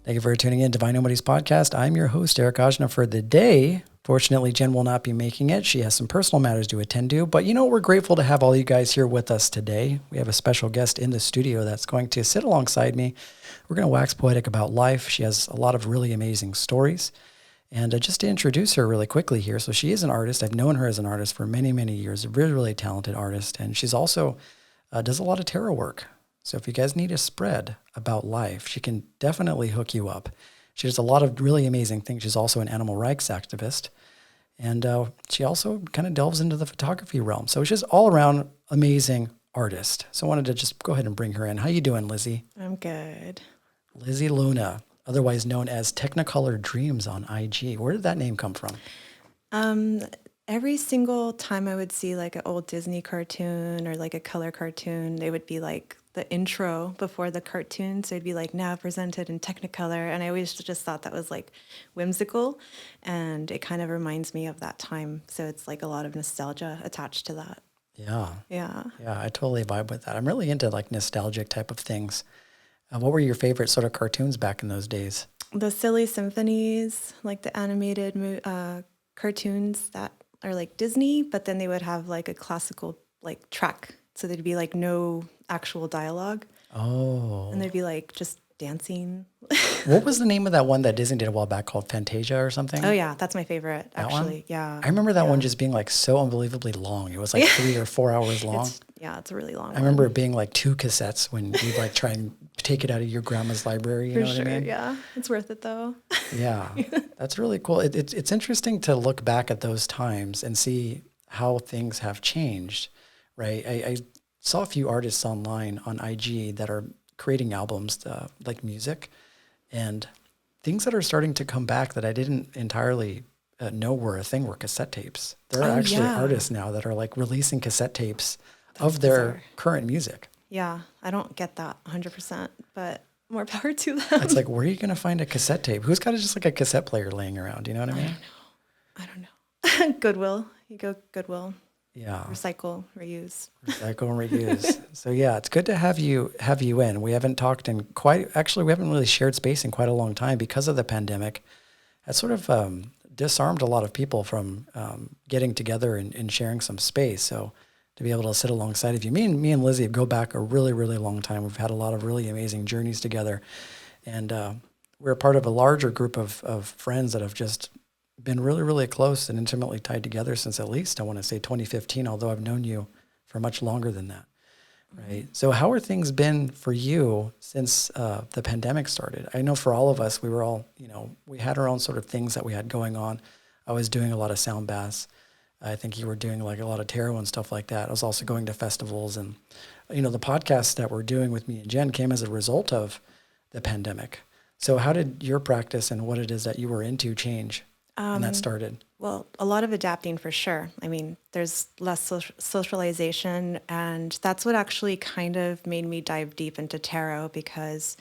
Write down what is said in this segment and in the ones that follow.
Thank you for tuning in to Divine Nobodies podcast. I'm your host, Eric Ajna, for the day. Fortunately, Jen will not be making it. She has some personal matters to attend to. But we're grateful to have all you guys here with us today. We have a special guest in the studio that's going to sit alongside me. We're going to wax poetic about life. She has a lot of really amazing stories. And just to introduce her really quickly here, so she is an artist. I've known her as an artist for many, many years, a really, really talented artist. And she's also does a lot of tarot work. So if you guys need a spread about life, she can definitely hook you up. She does a lot of really amazing things. She's also an animal rights activist. And she also kind of delves into the photography realm. So she's all around amazing artist. So I wanted to just go ahead and bring her in. How you doing, Lizzie? I'm good. Lizzie Luna, otherwise known as Technicolor Dreams on IG. Where did that name come from? Every single time I would see like an old Disney cartoon or like a color cartoon, they would be like the intro before the cartoon. So it'd be like now presented in Technicolor. And I always just thought that was like whimsical. And it kind of reminds me of that time. So it's like a lot of nostalgia attached to that. Yeah. Yeah. Yeah, I totally vibe with that. I'm really into like nostalgic type of things. What were your favorite sort of cartoons back in those days? The silly symphonies, like the animated cartoons that are like Disney, but then they would have like a classical like track. So there'd be like no actual dialogue. Oh. And they'd be like just dancing. What was the name of that one that Disney did a while back called Fantasia or something? Oh yeah, that's my favorite actually. One? Yeah. I remember that one just being like so unbelievably long. It was like 3 or 4 hours long. It's a really long I remember it being like 2 cassettes when you'd like try and take it out of your grandma's library. You know what I mean? Yeah. It's worth it though. Yeah. That's really cool. It's interesting to look back at those times and see how things have changed, right? I saw a few artists online on IG that are creating albums like music and things that are starting to come back that I didn't entirely know were a thing were cassette tapes. There are actually artists now that are like releasing cassette tapes of their current music. Yeah, I don't get that 100%, but more power to them. It's like, where are you going to find a cassette tape? Who's got just like a cassette player laying around? You know what I mean? I don't know. Goodwill. You go Goodwill. Yeah. Recycle, reuse. Recycle and reuse. So yeah, it's good to have you in. We haven't talked we haven't really shared space in quite a long time because of the pandemic. That sort of disarmed a lot of people from getting together and sharing some space. So to be able to sit alongside of you, me and Lizzie go back a really, really long time. We've had a lot of really amazing journeys together. And we're part of a larger group of friends that have just been really, really close and intimately tied together since at least, I want to say 2015, although I've known you for much longer than that, right? So how are things been for you since the pandemic started? I know for all of us, we were all, we had our own sort of things that we had going on. I was doing a lot of sound baths. I think you were doing like a lot of tarot and stuff like that. I was also going to festivals and, the podcast that we're doing with me and Jen came as a result of the pandemic. So how did your practice and what it is that you were into change when that started? Well, a lot of adapting for sure. I mean, there's less socialization, and that's what actually kind of made me dive deep into tarot because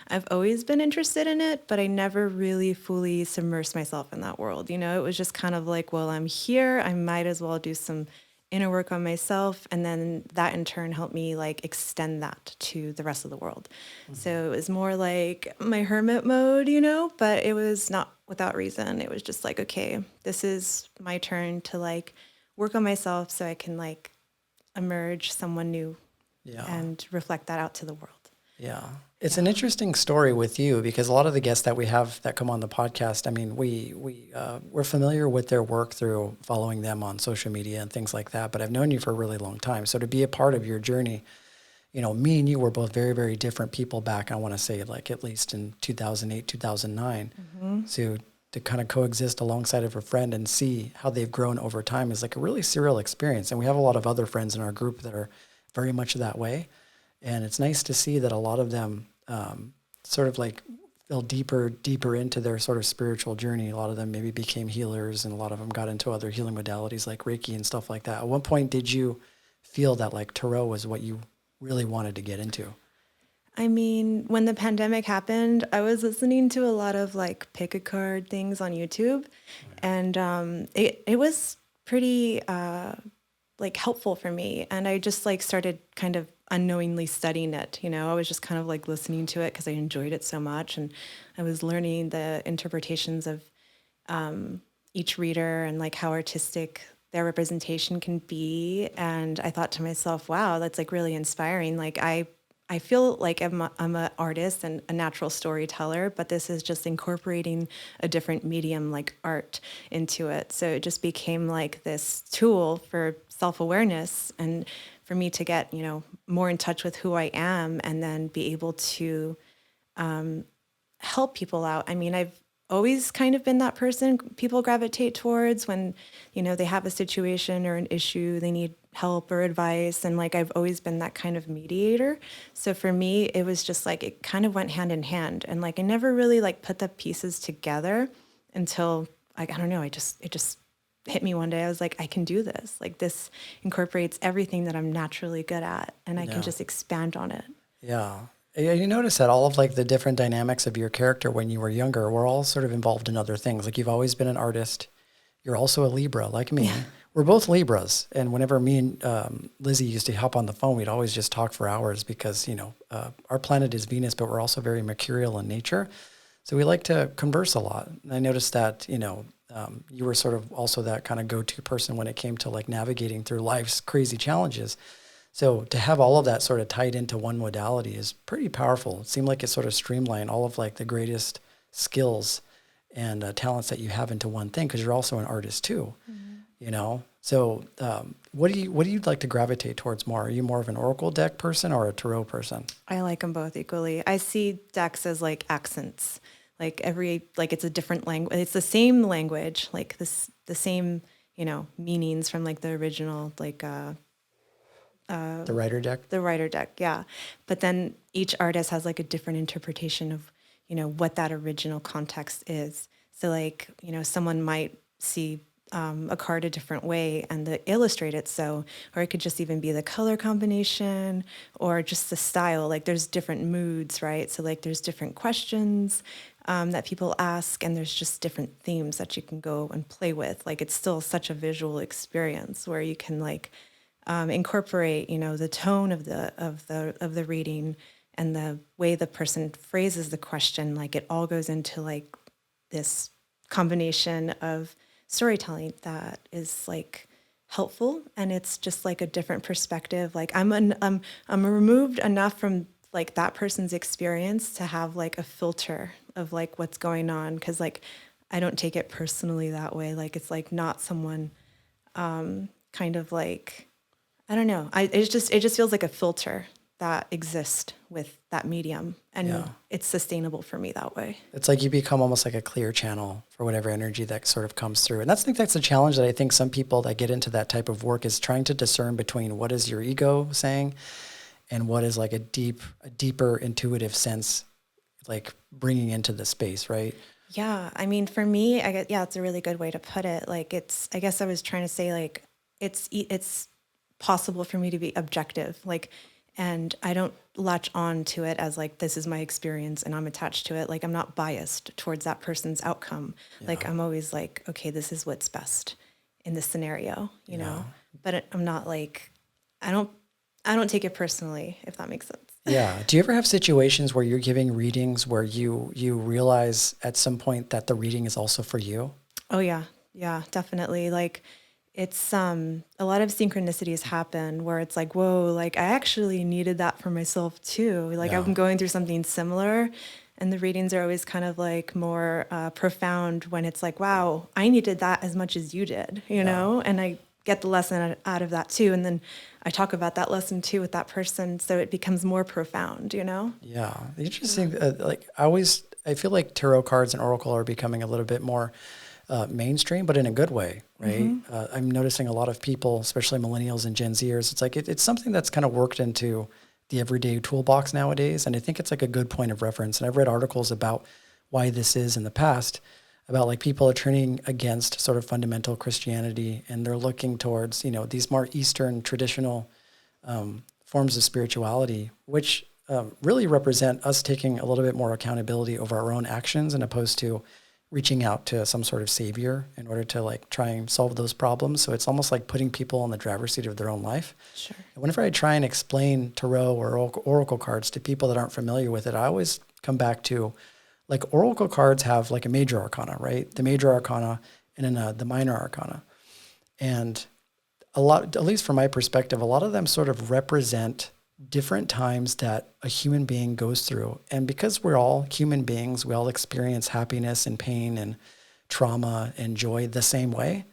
I've always been interested in it, but I never really fully submersed myself in that world. It was just kind of like, well, I'm here, I might as well do some inner work on myself, and then that in turn helped me like extend that to the rest of the world. Mm-hmm. So it was more like my hermit mode, but it was not without reason. It was just like, okay, this is my turn to like work on myself so I can like emerge someone new and reflect that out to the world. Yeah. It's an interesting story with you because a lot of the guests that we have that come on the podcast, I mean, we're familiar with their work through following them on social media and things like that, but I've known you for a really long time. So to be a part of your journey, me and you were both very, very different people back, I want to say like at least in 2008, 2009. Mm-hmm. So to kind of coexist alongside of a friend and see how they've grown over time is like a really surreal experience. And we have a lot of other friends in our group that are very much that way. And it's nice to see that a lot of them sort of like fell deeper into their sort of spiritual journey. A lot of them maybe became healers and a lot of them got into other healing modalities like Reiki and stuff like that. At what point did you feel that like tarot was what you really wanted to get into? I mean, when the pandemic happened, I was listening to a lot of like pick a card things on YouTube. And it was pretty like helpful for me. And I just like started kind of unknowingly studying it. You know, I was just kind of like listening to it because I enjoyed it so much. And I was learning the interpretations of each reader and like how artistic their representation can be. And I thought to myself, wow, that's like really inspiring. Like I feel like I'm an artist and a natural storyteller, but this is just incorporating a different medium like art into it. So it just became like this tool for self-awareness and for me to get, you know, more in touch with who I am and then be able to help people out. I mean, I've always kind of been that person people gravitate towards when, you know, they have a situation or an issue, they need help or advice. And like, I've always been that kind of mediator. So for me, it was just like, it kind of went hand in hand. And like, I never really like put the pieces together until like, I don't know, it just hit me one day. I was like, I can do this. Like this incorporates everything that I'm naturally good at and I can just expand on it. Yeah. You notice that all of like the different dynamics of your character when you were younger were all sort of involved in other things. Like you've always been an artist. You're also a Libra like me. Yeah. We're both Libras. And whenever me and Lizzie used to hop on the phone, we'd always just talk for hours because, you know, our planet is Venus, but we're also very mercurial in nature. So we like to converse a lot. And I noticed that, you know, you were sort of also that kind of go-to person when it came to like navigating through life's crazy challenges. So to have all of that sort of tied into one modality is pretty powerful. It seemed like it sort of streamlined all of like the greatest skills and talents that you have into one thing because you're also an artist too, you know? So what do you like to gravitate towards more? Are you more of an oracle deck person or a tarot person? I like them both equally. I see decks as like accents, like it's a different language. It's the same language, like the same, you know, meanings from like the original, like, the writer deck? The writer deck, yeah. But then each artist has like a different interpretation of, you know, what that original context is. So like, you know, someone might see a card a different way and illustrate it so, or it could just even be the color combination or just the style. Like there's different moods, right? So like there's different questions that people ask and there's just different themes that you can go and play with. Like it's still such a visual experience where you can like incorporate, you know, the tone of the reading and the way the person phrases the question. Like it all goes into like this combination of storytelling that is like helpful, and it's just like a different perspective. Like I'm removed enough from like that person's experience to have like a filter of like what's going on, because like I don't take it personally that way. Like it's like not someone kind of like, I don't know. It just feels like a filter that exists with that medium, and it's sustainable for me that way. It's like you become almost like a clear channel for whatever energy that sort of comes through. And I think that's a challenge that I think some people that get into that type of work is trying to discern between what is your ego saying and what is like a deeper intuitive sense, like bringing into the space, right? Yeah. I mean, for me, it's a really good way to put it. Like I guess I was trying to say like, it's possible for me to be objective, like, and I don't latch on to it as like, this is my experience and I'm attached to it. Like I'm not biased towards that person's outcome. Yeah. Like I'm always like, okay, this is what's best in this scenario, you know, but I'm not like, I don't take it personally, if that makes sense. Yeah. Do you ever have situations where you're giving readings where you realize at some point that the reading is also for you? Oh yeah. Yeah, definitely. Like, it's a lot of synchronicities happen where it's like, whoa, like I actually needed that for myself too. Like I'm going through something similar, and the readings are always kind of like more profound when it's like, wow, I needed that as much as you did, you know? And I get the lesson out of that too. And then I talk about that lesson too with that person. So it becomes more profound, you know? Yeah. Interesting. I feel like tarot cards and oracle are becoming a little bit more mainstream, but in a good way, right? Mm-hmm. I'm noticing a lot of people, especially millennials and Gen Zers, it's like it's something that's kind of worked into the everyday toolbox nowadays, and I think it's like a good point of reference. And I've read articles about why this is in the past, about like people are turning against sort of fundamental Christianity, and they're looking towards, you know, these more Eastern traditional forms of spirituality, which really represent us taking a little bit more accountability over our own actions, and opposed to reaching out to some sort of savior in order to like try and solve those problems. So it's almost like putting people in the driver's seat of their own life. Sure. And whenever I try and explain tarot or oracle cards to people that aren't familiar with it, I always come back to like oracle cards have like a major arcana, right? The major arcana and then the minor arcana. And a lot, at least from my perspective, a lot of them sort of represent different times that a human being goes through. And because we're all human beings, we all experience happiness and pain and trauma and joy the same way.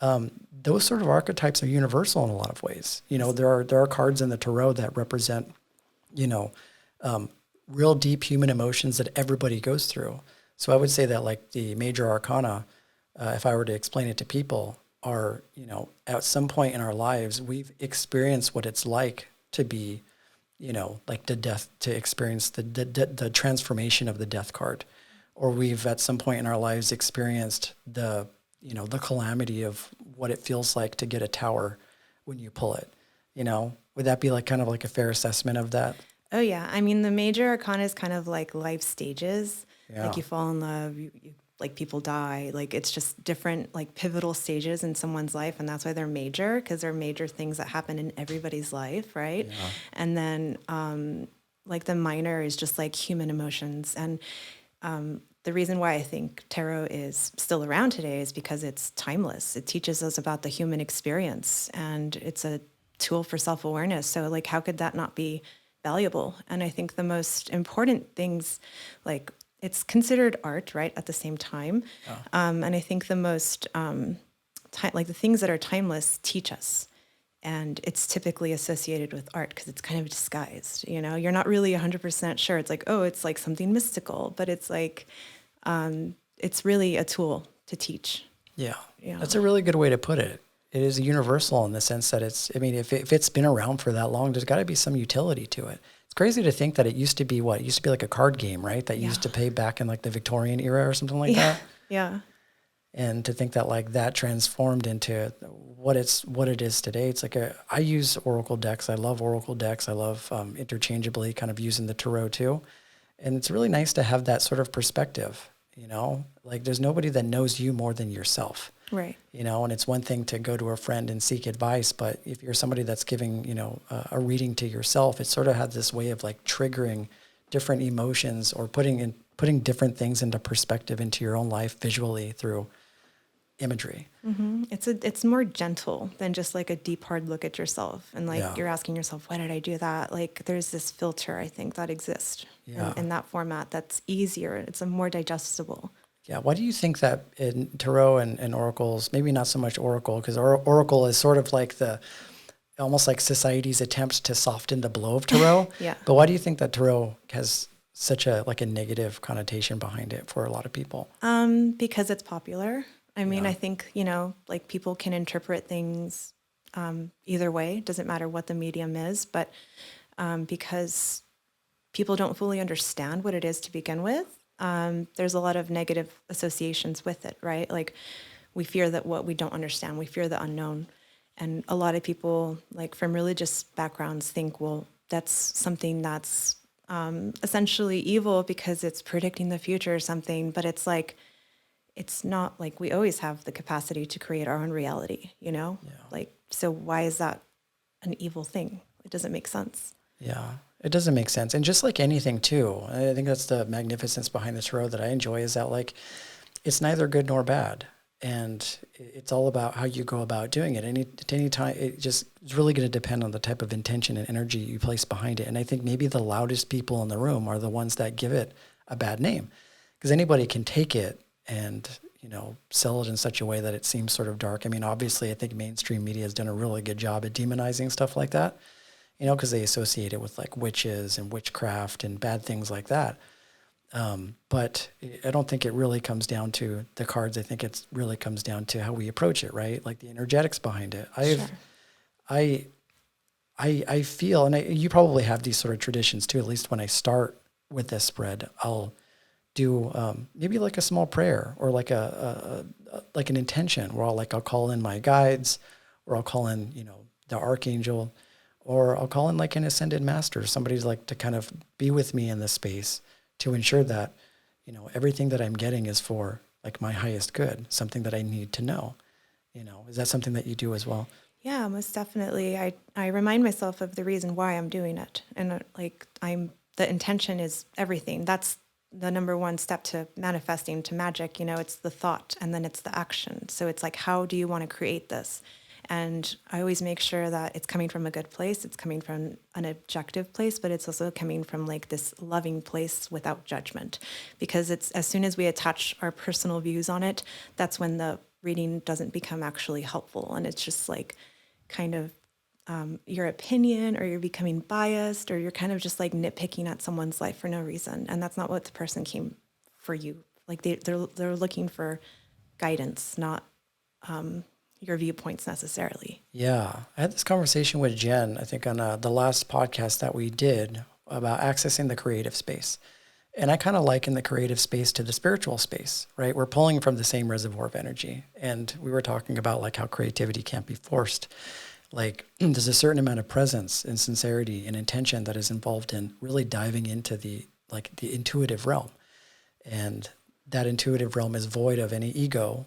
Those sort of archetypes are universal in a lot of ways. You know, there are cards in the tarot that represent, you know, real deep human emotions that everybody goes through. So I would say that like the major arcana, if I were to explain it to people, are, you know, at some point in our lives, we've experienced what it's like to be, you know, like the death, to experience the transformation of the death card, or we've at some point in our lives experienced the, you know, the calamity of what it feels like to get a tower when you pull it. You know, would that be like kind of like a fair assessment of that? Oh yeah. I mean, the major arcana is kind of like life stages. Yeah. Like you fall in love, you like people die. Like it's just different like pivotal stages in someone's life. And that's why they're major, because they're major things that happen in everybody's life. Right. Yeah. And then like the minor is just like human emotions. And the reason why I think tarot is still around today is because it's timeless. It teaches us about the human experience, and it's a tool for self-awareness. So like, how could that not be valuable? And I think the most important things, like it's considered art, right, at the same time. Oh. And I think the most, like the things that are timeless teach us. And it's typically associated with art because it's kind of disguised, you know? You're not really 100% sure. It's like, oh, it's like something mystical, but it's like, it's really a tool to teach. Yeah. Yeah. That's a really good way to put it. It is universal in the sense that it's, I mean, if it's been around for that long, there's got to be some utility to it. It's crazy to think that it used to be what? It used to be like a card game, right? That used to pay back in like the Victorian era or something like that. Yeah. And to think that like that transformed into what it is today. It's like I use oracle decks. I love oracle decks. I love interchangeably kind of using the tarot too. And it's really nice to have that sort of perspective, you know, like there's nobody that knows you more than yourself. Right. You know, and it's one thing to go to a friend and seek advice, but if you're somebody that's giving, you know, a reading to yourself, it sort of has this way of like triggering different emotions or putting different things into perspective into your own life visually through imagery. Mm-hmm. It's more gentle than just like a deep, hard look at yourself. And like you're asking yourself, why did I do that? Like there's this filter, I think, that exists in that format that's easier. It's a more digestible. Yeah. Why do you think that in tarot and oracles, maybe not so much oracle, because oracle is sort of like almost like society's attempt to soften the blow of tarot. Yeah. But why do you think that tarot has such a negative connotation behind it for a lot of people? Because it's popular. I mean, I think, you know, like people can interpret things either way. It doesn't matter what the medium is, but because people don't fully understand what it is to begin with, there's a lot of negative associations with it, right? Like we fear that what we don't understand, we fear the unknown. And a lot of people like from religious backgrounds think, well, that's something that's essentially evil because it's predicting the future or something. But it's like, it's not like we always have the capacity to create our own reality, you know? Yeah. Like, so why is that an evil thing? It doesn't make sense. Yeah. It doesn't make sense. And just like anything too, I think that's the magnificence behind the tarot that I enjoy is that like, it's neither good nor bad. And it's all about how you go about doing it. Any time, it just is really going to depend on the type of intention and energy you place behind it. And I think maybe the loudest people in the room are the ones that give it a bad name, because anybody can take it and, you know, sell it in such a way that it seems sort of dark. I mean, obviously, I think mainstream media has done a really good job at demonizing stuff like that, you know, because they associate it with like witches and witchcraft and bad things like that. But I don't think it really comes down to the cards. I think it really comes down to how we approach it, right? Like the energetics behind it. I feel, and you probably have these sort of traditions too, at least when I start with this spread, I'll do maybe like a small prayer or like like an intention where I'll call in my guides, or I'll call in, you know, the archangel, or I'll call in like an ascended master, somebody's like to kind of be with me in this space to ensure that, you know, everything that I'm getting is for like my highest good, something that I need to know. Is that something that you do as well? Yeah, most definitely. I remind myself of the reason why I'm doing it. And the intention is everything. That's the number one step to manifesting to magic. It's the thought and then it's the action. So it's like, how do you want to create this? And I always make sure that it's coming from a good place. It's coming from an objective place, but it's also coming from like this loving place without judgment. Because it's as soon as we attach our personal views on it, that's when the reading doesn't become actually helpful. And it's just like kind of your opinion, or you're becoming biased, or you're kind of just like nitpicking at someone's life for no reason. And that's not what the person came for you. Like they're looking for guidance, not your viewpoints necessarily. Yeah. I had this conversation with Jen, I think on the last podcast that we did about accessing the creative space. And I kind of liken the creative space to the spiritual space, right? We're pulling from the same reservoir of energy. And we were talking about like how creativity can't be forced. Like there's a certain amount of presence and sincerity and intention that is involved in really diving into the intuitive realm. And that intuitive realm is void of any ego,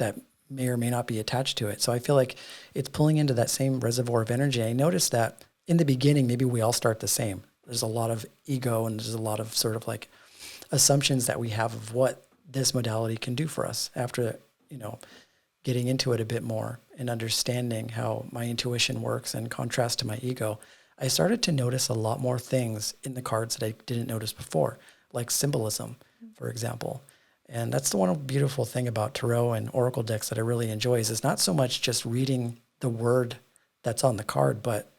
that may or may not be attached to it. So I feel like it's pulling into that same reservoir of energy. I noticed that in the beginning, maybe we all start the same. There's a lot of ego and there's a lot of sort of like assumptions that we have of what this modality can do for us after, getting into it a bit more and understanding how my intuition works in contrast to my ego. I started to notice a lot more things in the cards that I didn't notice before, like symbolism, for example. And that's the one beautiful thing about tarot and oracle decks that I really enjoy is it's not so much just reading the word that's on the card, but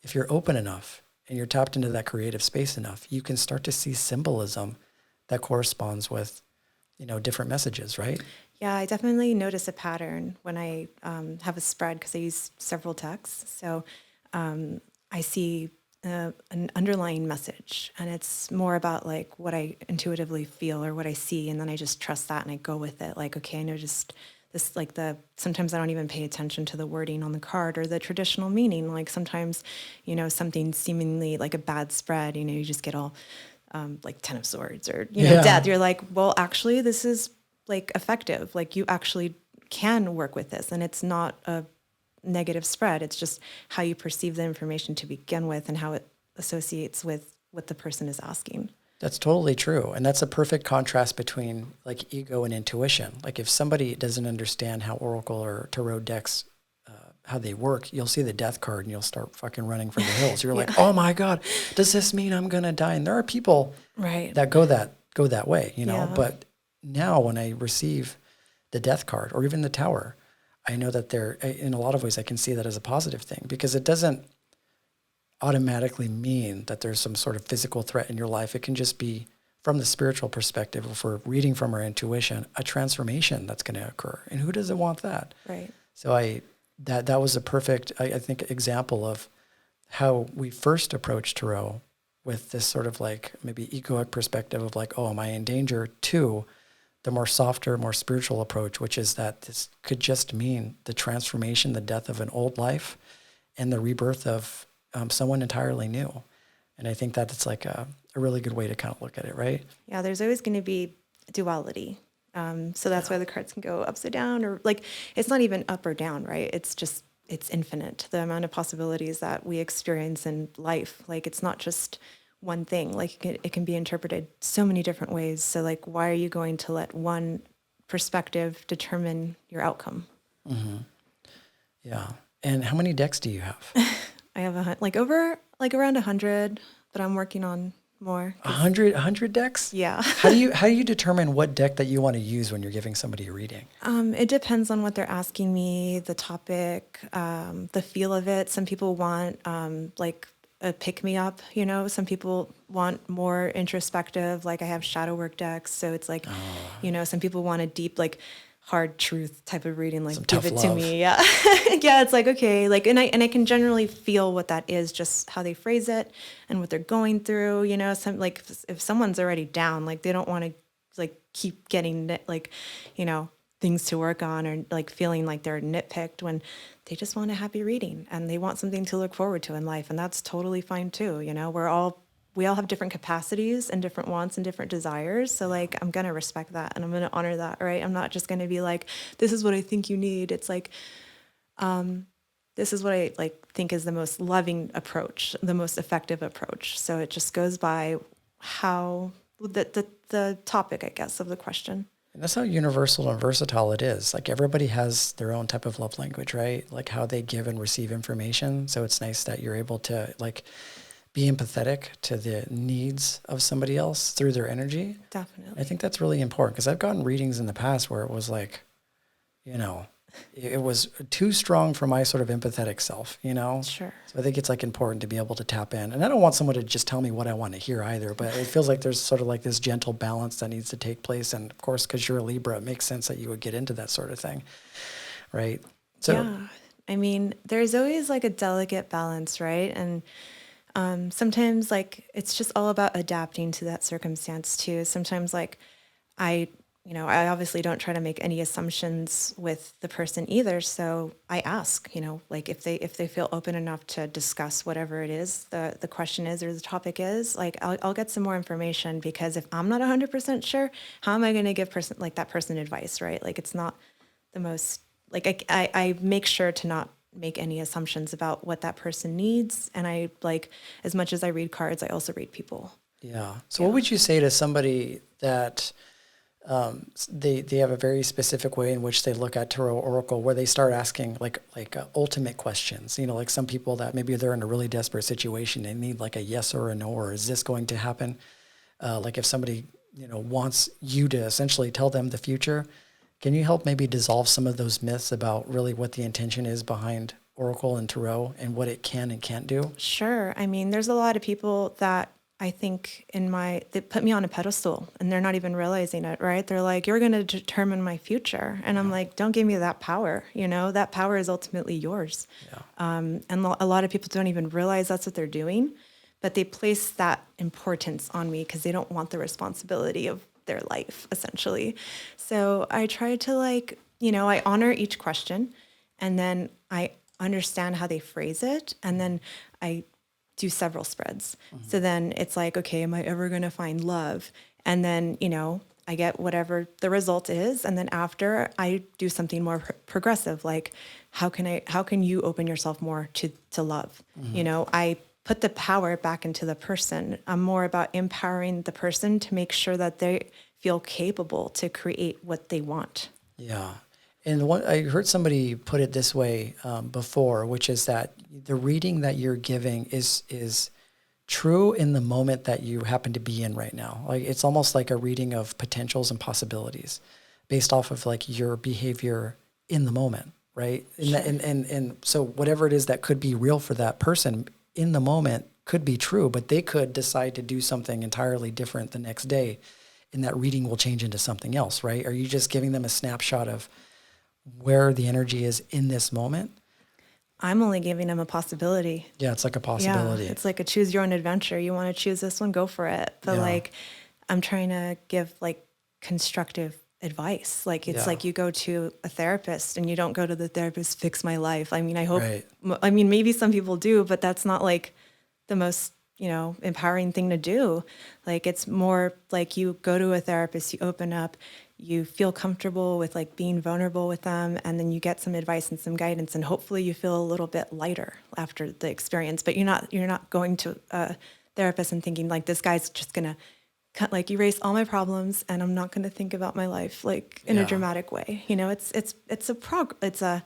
if you're open enough and you're tapped into that creative space enough, you can start to see symbolism that corresponds with, different messages, right? Yeah, I definitely notice a pattern when I have a spread because I use several decks. So I see an underlying message, and it's more about like what I intuitively feel or what I see, and then I just trust that and I go with it. Like, okay, I noticed this, like sometimes I don't even pay attention to the wording on the card or the traditional meaning. Like sometimes, something seemingly like a bad spread, you just get all like 10 of Swords or, death. You're like, well, actually, this is like effective. Like you actually can work with this, and it's not a negative spread. It's just how you perceive the information to begin with and how it associates with what the person is asking. That's totally true. And that's a perfect contrast between like ego and intuition. Like if somebody doesn't understand how oracle or tarot decks, how they work, you'll see the death card and you'll start fucking running for the hills. You're like, oh my God, does this mean I'm going to die? And there are people that go that way, but now when I receive the death card or even the tower, I know that in a lot of ways, I can see that as a positive thing because it doesn't automatically mean that there's some sort of physical threat in your life. It can just be from the spiritual perspective, if we're reading from our intuition, a transformation that's going to occur. And who doesn't want that? Right. So that was a perfect, I think, example of how we first approached tarot with this sort of like maybe egoic perspective of like, oh, am I in danger? To the more softer, more spiritual approach, which is that this could just mean the transformation, the death of an old life and the rebirth of someone entirely new. And I think that it's like a really good way to kind of look at it, right? Yeah, there's always going to be duality. So that's why the cards can go upside down or like, it's not even up or down, right? It's just, it's infinite. The amount of possibilities that we experience in life, like it's not just one thing, like it can be interpreted so many different ways. So like, why are you going to let one perspective determine your outcome? Mm-hmm. Yeah. And how many decks do you have? I have around 100, but I'm working on more. 100 decks? Yeah. How do you determine what deck that you want to use when you're giving somebody a reading? It depends on what they're asking me, the topic, the feel of it. Some people want like a pick-me-up, Some people want more introspective, like I have shadow work decks. So it's like, some people want a deep, like hard truth type of reading, like give it to me. Yeah. Yeah. It's like, okay. Like, and I can generally feel what that is, just how they phrase it and what they're going through, some like if someone's already down, like they don't want to like keep getting like, things to work on or like feeling like they're nitpicked when they just want a happy reading and they want something to look forward to in life. And that's totally fine too. We're all we all have different capacities and different wants and different desires. So like, I'm going to respect that and I'm going to honor that, right? I'm not just going to be like, this is what I think you need. It's like, this is what I like think is the most loving approach, the most effective approach. So it just goes by how the topic, I guess, of the question. And that's how universal and versatile it is. Like everybody has their own type of love language, right? Like how they give and receive information. So it's nice that you're able to like be empathetic to the needs of somebody else through their energy. Definitely. I think that's really important because I've gotten readings in the past where it was like, you know, it was too strong for my sort of empathetic self, you know? Sure. So I think it's like important to be able to tap in. And I don't want someone to just tell me what I want to hear either, but it feels like there's sort of like this gentle balance that needs to take place. And of course, because you're a Libra, it makes sense that you would get into that sort of thing, right? So, yeah. I mean, there's always like a delicate balance, right? And sometimes like it's just all about adapting to that circumstance too. Sometimes like I obviously don't try to make any assumptions with the person either. So I ask, like if they feel open enough to discuss whatever it is, the question is, or the topic is, like I'll get some more information, because if I'm not 100% sure, how am I going to give that person advice, right? Like it's not the most, like I make sure to not make any assumptions about what that person needs. And I like, as much as I read cards, I also read people. yeah. So what would you say to somebody that they have a very specific way in which they look at tarot oracle, where they start asking like ultimate questions, like some people that maybe they're in a really desperate situation, they need like a yes or a no, or is this going to happen? Like if somebody, wants you to essentially tell them the future, can you help maybe dissolve some of those myths about really what the intention is behind oracle and tarot and what it can and can't do? Sure. I mean, there's a lot of people that I think they put me on a pedestal and they're not even realizing it, right? They're like, you're going to determine my future. And I'm like, don't give me that power. That power is ultimately yours. Yeah. And a lot of people don't even realize that's what they're doing, but they place that importance on me because they don't want the responsibility of their life, essentially. So I try to I honor each question, and then I understand how they phrase it. And then I do several spreads. Mm-hmm. So then it's like, okay, am I ever going to find love? And then, I get whatever the result is. And then after I do something more progressive, like how can you open yourself more to love? Mm-hmm. I put the power back into the person. I'm more about empowering the person to make sure that they feel capable to create what they want. Yeah. And I heard somebody put it this way before, which is that the reading that you're giving is true in the moment that you happen to be in right now. Like it's almost like a reading of potentials and possibilities based off of like your behavior in the moment, right? Sure. And so whatever it is that could be real for that person in the moment could be true, but they could decide to do something entirely different the next day, and that reading will change into something else, right? Are you just giving them a snapshot of where the energy is in this moment? I'm only giving them a possibility. Yeah, it's like a possibility. Yeah, it's like a choose your own adventure. You want to choose this one, go for it. But I'm trying to give constructive advice. Like it's like you go to a therapist and you don't go to the therapist, fix my life. I mean, I hope, maybe some people do, but that's not like the most, empowering thing to do. Like it's more like you go to a therapist, you open up, you feel comfortable with being vulnerable with them, and then you get some advice and some guidance, and hopefully you feel a little bit lighter after the experience. But you're not going to a therapist and thinking this guy's just gonna erase all my problems and I'm not gonna think about my life in a dramatic way. It's a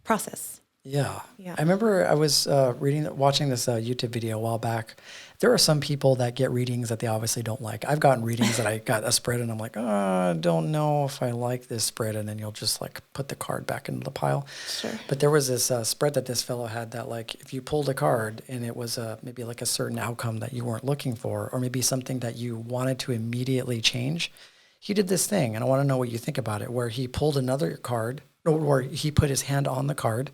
process. Yeah. I remember I was watching this YouTube video a while back. There are some people that get readings that they obviously don't like. I've gotten readings that I got a spread and I'm like, I don't know if I like this spread. And then you'll just put the card back into the pile. Sure. But there was this spread that this fellow had that if you pulled a card and it was maybe a certain outcome that you weren't looking for, or maybe something that you wanted to immediately change, he did this thing. And I want to know what you think about it, where he pulled another card, or he put his hand on the card,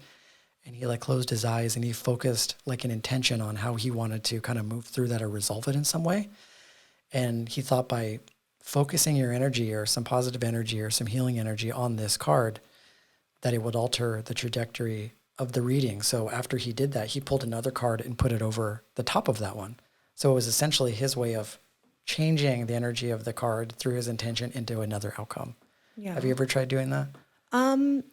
and he closed his eyes and he focused an intention on how he wanted to kind of move through that or resolve it in some way. And he thought by focusing your energy or some positive energy or some healing energy on this card, that it would alter the trajectory of the reading. So after he did that, he pulled another card and put it over the top of that one. So it was essentially his way of changing the energy of the card through his intention into another outcome. Yeah. Have you ever tried doing that?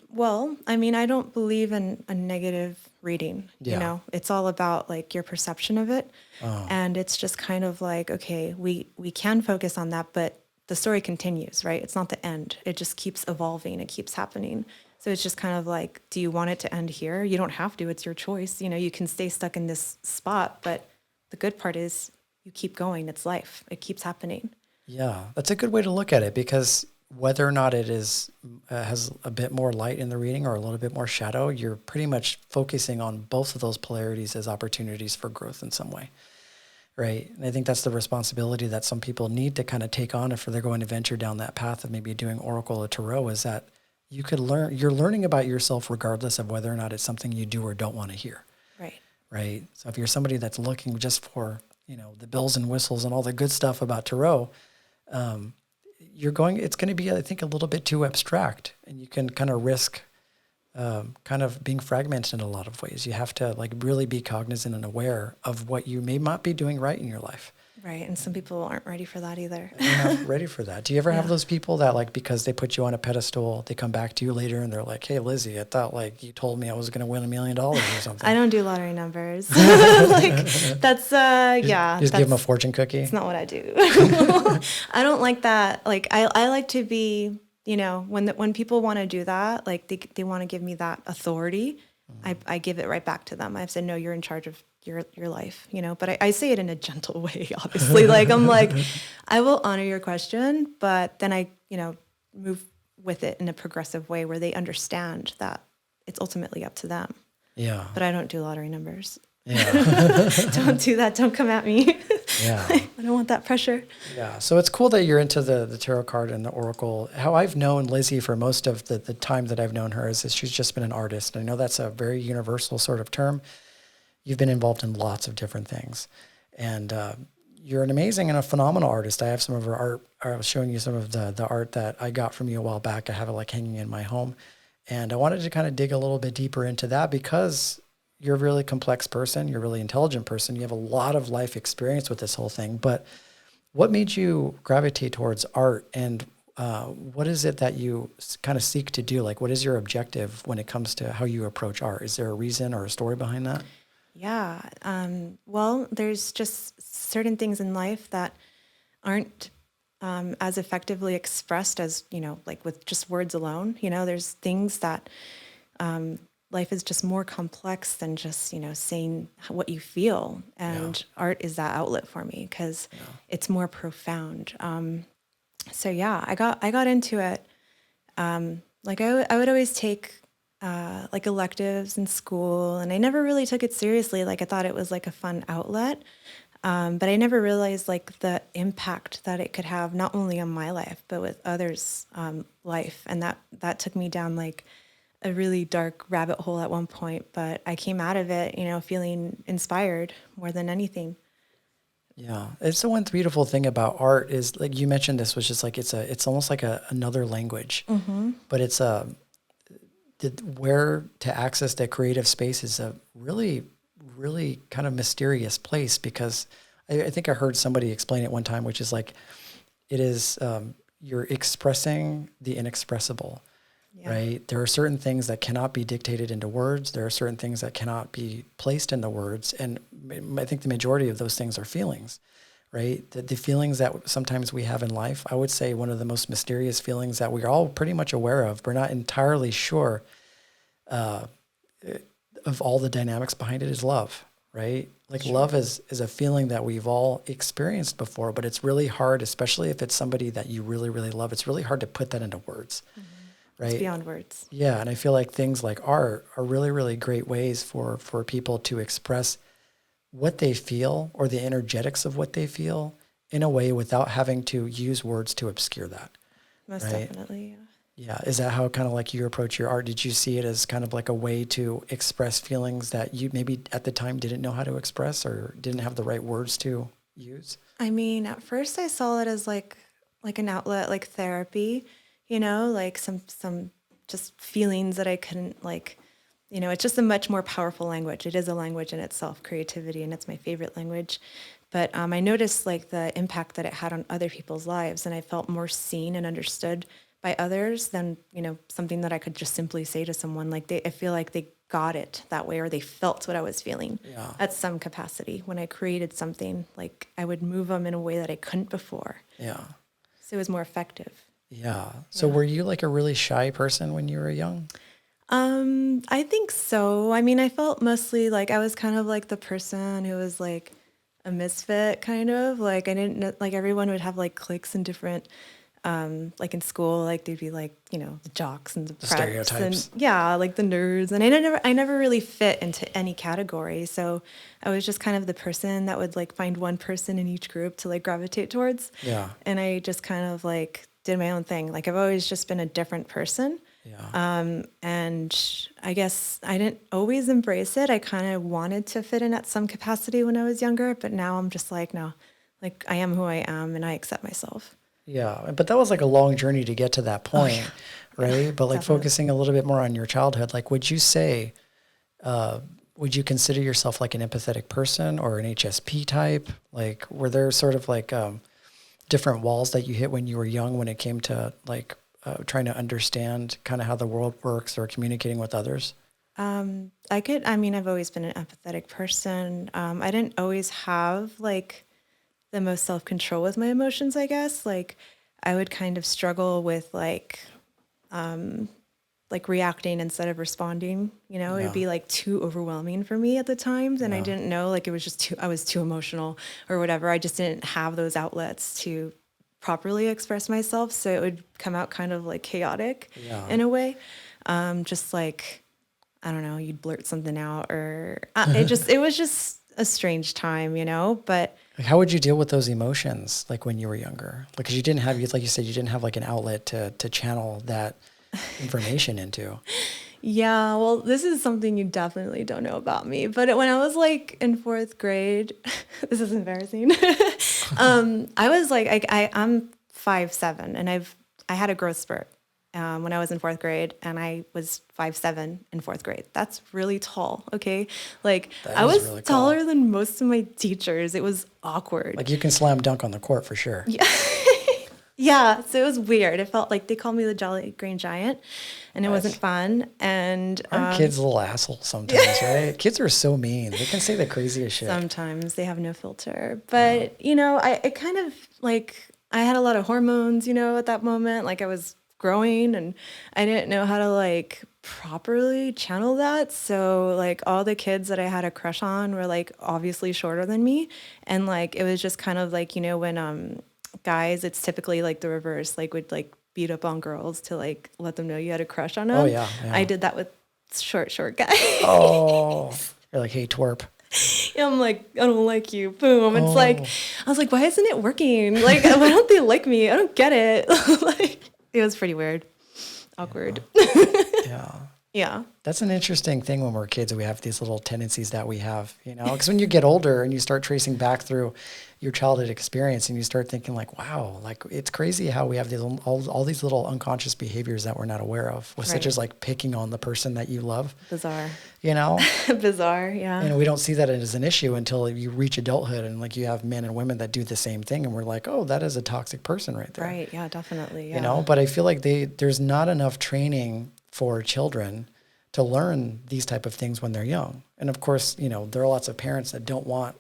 Well, I mean, I don't believe in a negative reading, Yeah. it's all about like your perception of it. Oh, And it's just kind of like, okay, we can focus on that, but the story continues, right? It's not the end. It just keeps evolving. It keeps happening. So it's just kind of like, do you want it to end here? You don't have to, it's your choice. You can stay stuck in this spot, but the good part is you keep going. It's life. It keeps happening. yeah. That's a good way to look at it, because whether or not it is has a bit more light in the reading or a little bit more shadow, you're pretty much focusing on both of those polarities as opportunities for growth in some way, right? And I think that's the responsibility that some people need to kind of take on if they're going to venture down that path of maybe doing oracle or tarot, is that you're learning about yourself regardless of whether or not it's something you do or don't want to hear. Right. Right. So if you're somebody that's looking just for, the bells and whistles and all the good stuff about tarot, it's going to be, I think, a little bit too abstract, and you can kind of risk kind of being fragmented in a lot of ways. You have to like really be cognizant and aware of what you may not be doing right in your life. Right. And some people aren't ready for that either. You're not ready for that. Do you ever have those people that like, because they put you on a pedestal, they come back to you later and they're like, hey, Lizzie, I thought like you told me I was going to win $1 million or something. I don't do lottery numbers. Like that's, Just give them a fortune cookie. It's not what I do. I don't like that. Like I like to be, when people want to do that, like they want to give me that authority, I give it right back to them. I've said, no, you're in charge of your life, but I say it in a gentle way, obviously. Like I'm like, I will honor your question, but then I, move with it in a progressive way where they understand that it's ultimately up to them. Yeah. But I don't do lottery numbers. Yeah. Don't do that. Don't come at me. Yeah. I don't want that pressure. Yeah. So it's cool that you're into the tarot card and the oracle. How I've known Lizzie for most of the time that I've known her is that she's just been an artist. I know that's a very universal sort of term. You've been involved in lots of different things, and you're an amazing and a phenomenal artist. I have some of her art. I was showing you some of the art that I got from you a while back. I have it like hanging in my home, and I wanted to kind of dig a little bit deeper into that because you're a really complex person. You're a really intelligent person. You have a lot of life experience with this whole thing. But what made you gravitate towards art, and what is it that you kind of seek to do? Like, what is your objective when it comes to how you approach art? Is there a reason or a story behind that? Yeah. Well, there's just certain things in life that aren't as effectively expressed as, like with just words alone. There's things that life is just more complex than just, saying what you feel. And art is that outlet for me because it's more profound. So yeah, I got into it. Like I would always take like electives in school, and I never really took it seriously. Like I thought it was like a fun outlet. But I never realized like the impact that it could have not only on my life, but with others' life. And that took me down like a really dark rabbit hole at one point, but I came out of it, feeling inspired more than anything. Yeah. It's the one beautiful thing about art is like you mentioned, this was just like, it's almost like another language, but it's where to access that creative space is a really, really kind of mysterious place, because I think I heard somebody explain it one time, which is like, it is, you're expressing the inexpressible, right? There are certain things that cannot be dictated into words. There are certain things that cannot be placed into words. And I think the majority of those things are feelings, right? The feelings that sometimes we have in life, I would say one of the most mysterious feelings that we're all pretty much aware of. We're not entirely sure of all the dynamics behind it is love, right? Like love is a feeling that we've all experienced before, but it's really hard, especially if it's somebody that you really, really love. It's really hard to put that into words, right? It's beyond words. Yeah, and I feel like things like art are really, really great ways for people to express what they feel or the energetics of what they feel in a way without having to use words to obscure that. Most definitely, yeah. Yeah. Is that how kind of like you approach your art? Did you see it as kind of like a way to express feelings that you maybe at the time didn't know how to express or didn't have the right words to use? I mean, at first I saw it as like an outlet, like therapy, like some just feelings that I couldn't like, it's just a much more powerful language. It is a language in itself, creativity, and it's my favorite language. But I noticed like the impact that it had on other people's lives, and I felt more seen and understood by others than, something that I could just simply say to someone. Like I feel like they got it that way, or they felt what I was feeling at some capacity. When I created something, like I would move them in a way that I couldn't before. Yeah. So it was more effective. Yeah. So were you like a really shy person when you were young? I think so. I mean, I felt mostly like I was kind of like the person who was like a misfit, kind of like I didn't know, like everyone would have like cliques and different, like in school, like they'd be like, the jocks and the preps stereotypes. and like the nerds. And I never really fit into any category. So I was just kind of the person that would like find one person in each group to like gravitate towards. Yeah. And I just kind of like did my own thing. Like I've always just been a different person. Yeah. And I guess I didn't always embrace it. I kind of wanted to fit in at some capacity when I was younger, but now I'm just like, no, like I am who I am and I accept myself. Yeah. But that was like a long journey to get to that point, right? But like Definitely. focusing a little bit more on your childhood, like would you say, would you consider yourself like an empathetic person or an HSP type? Like were there sort of like different walls that you hit when you were young when it came to like trying to understand kind of how the world works or communicating with others? I've always been an empathetic person. I didn't always have like the most self-control with my emotions, I guess. Like I would kind of struggle with like reacting instead of responding, it'd be like too overwhelming for me at the times. And I didn't know, like, it was just I was too emotional or whatever. I just didn't have those outlets to properly express myself. So it would come out kind of like chaotic in a way. Just like, I don't know, you'd blurt something out or it was just a strange time, but Like how would you deal with those emotions like when you were younger? Like, 'cause you didn't have, like you said, you didn't have like an outlet to channel that information into. yeah, well, this is something you definitely don't know about me. But when I was like in fourth grade, this is embarrassing. I was like, I'm 5'7", and I had a growth spurt when I was in fourth grade, and I was 5'7" in fourth grade. That's really tall. Okay, like That I is was really taller cool. than most of my teachers. It was awkward. Like you can slam dunk on the court for sure. Yeah, so it was weird. It felt like they called me the Jolly Green Giant, and it wasn't fun. And Aren't kids little assholes sometimes, right? Kids are so mean. They can say the craziest shit. sometimes they have no filter. But, I kind of like, I had a lot of hormones, at that moment. Like I was growing and I didn't know how to like properly channel that. So like all the kids that I had a crush on were like obviously shorter than me. And like, it was just kind of like, when guys, it's typically like the reverse, like would like beat up on girls to like let them know you had a crush on them. Oh, yeah. I did that with short guy. Oh, you're like, hey, twerp. I'm like, I don't like you. Boom. It's like, Oh. I was like, why isn't it working? Like, why don't they like me? I don't get it. Like, it was pretty weird. Awkward. Yeah. Yeah. That's an interesting thing when we're kids. We have these little tendencies that we have, because when you get older and you start tracing back through your childhood experience and you start thinking like, wow, like it's crazy how we have these all these little unconscious behaviors that we're not aware of, such Right. as like picking on the person that you love, Bizarre. and Yeah. we don't see that as an issue until you reach adulthood and like you have men and women that do the same thing and we're like, oh, that is a toxic person right there. Right. Yeah, definitely. Yeah. But I feel like there's not enough training for children to learn these type of things when they're young. And of course, there are lots of parents that don't want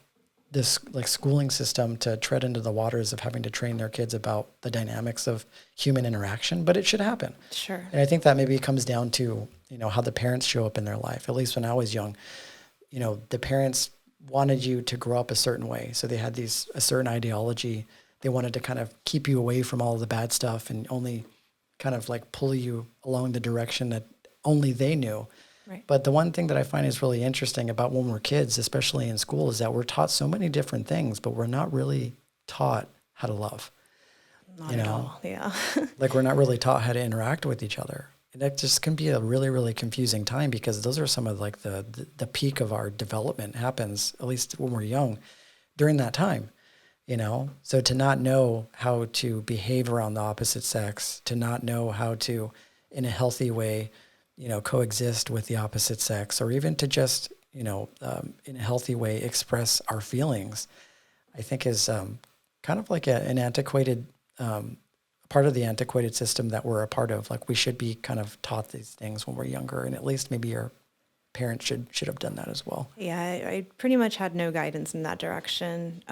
this like schooling system to tread into the waters of having to train their kids about the dynamics of human interaction, but it should happen. Sure. And I think that maybe comes down to, how the parents show up in their life. At least when I was young, the parents wanted you to grow up a certain way. So they had a certain ideology. They wanted to kind of keep you away from all of the bad stuff and only kind of like pull you along the direction that only they knew. Right. But the one thing that I find is really interesting about when we're kids, especially in school, is that we're taught so many different things, but we're not really taught how to love. Not at all. Yeah. Like we're not really taught how to interact with each other. And that just can be a really, really confusing time because those are some of like the peak of our development happens, at least when we're young, during that time. So to not know how to behave around the opposite sex, to not know how to, in a healthy way, coexist with the opposite sex, or even to just, in a healthy way, express our feelings. I think is kind of like an antiquated part of the antiquated system that we're a part of. Like we should be kind of taught these things when we're younger, and at least maybe your parents should have done that as well. Yeah, I pretty much had no guidance in that direction.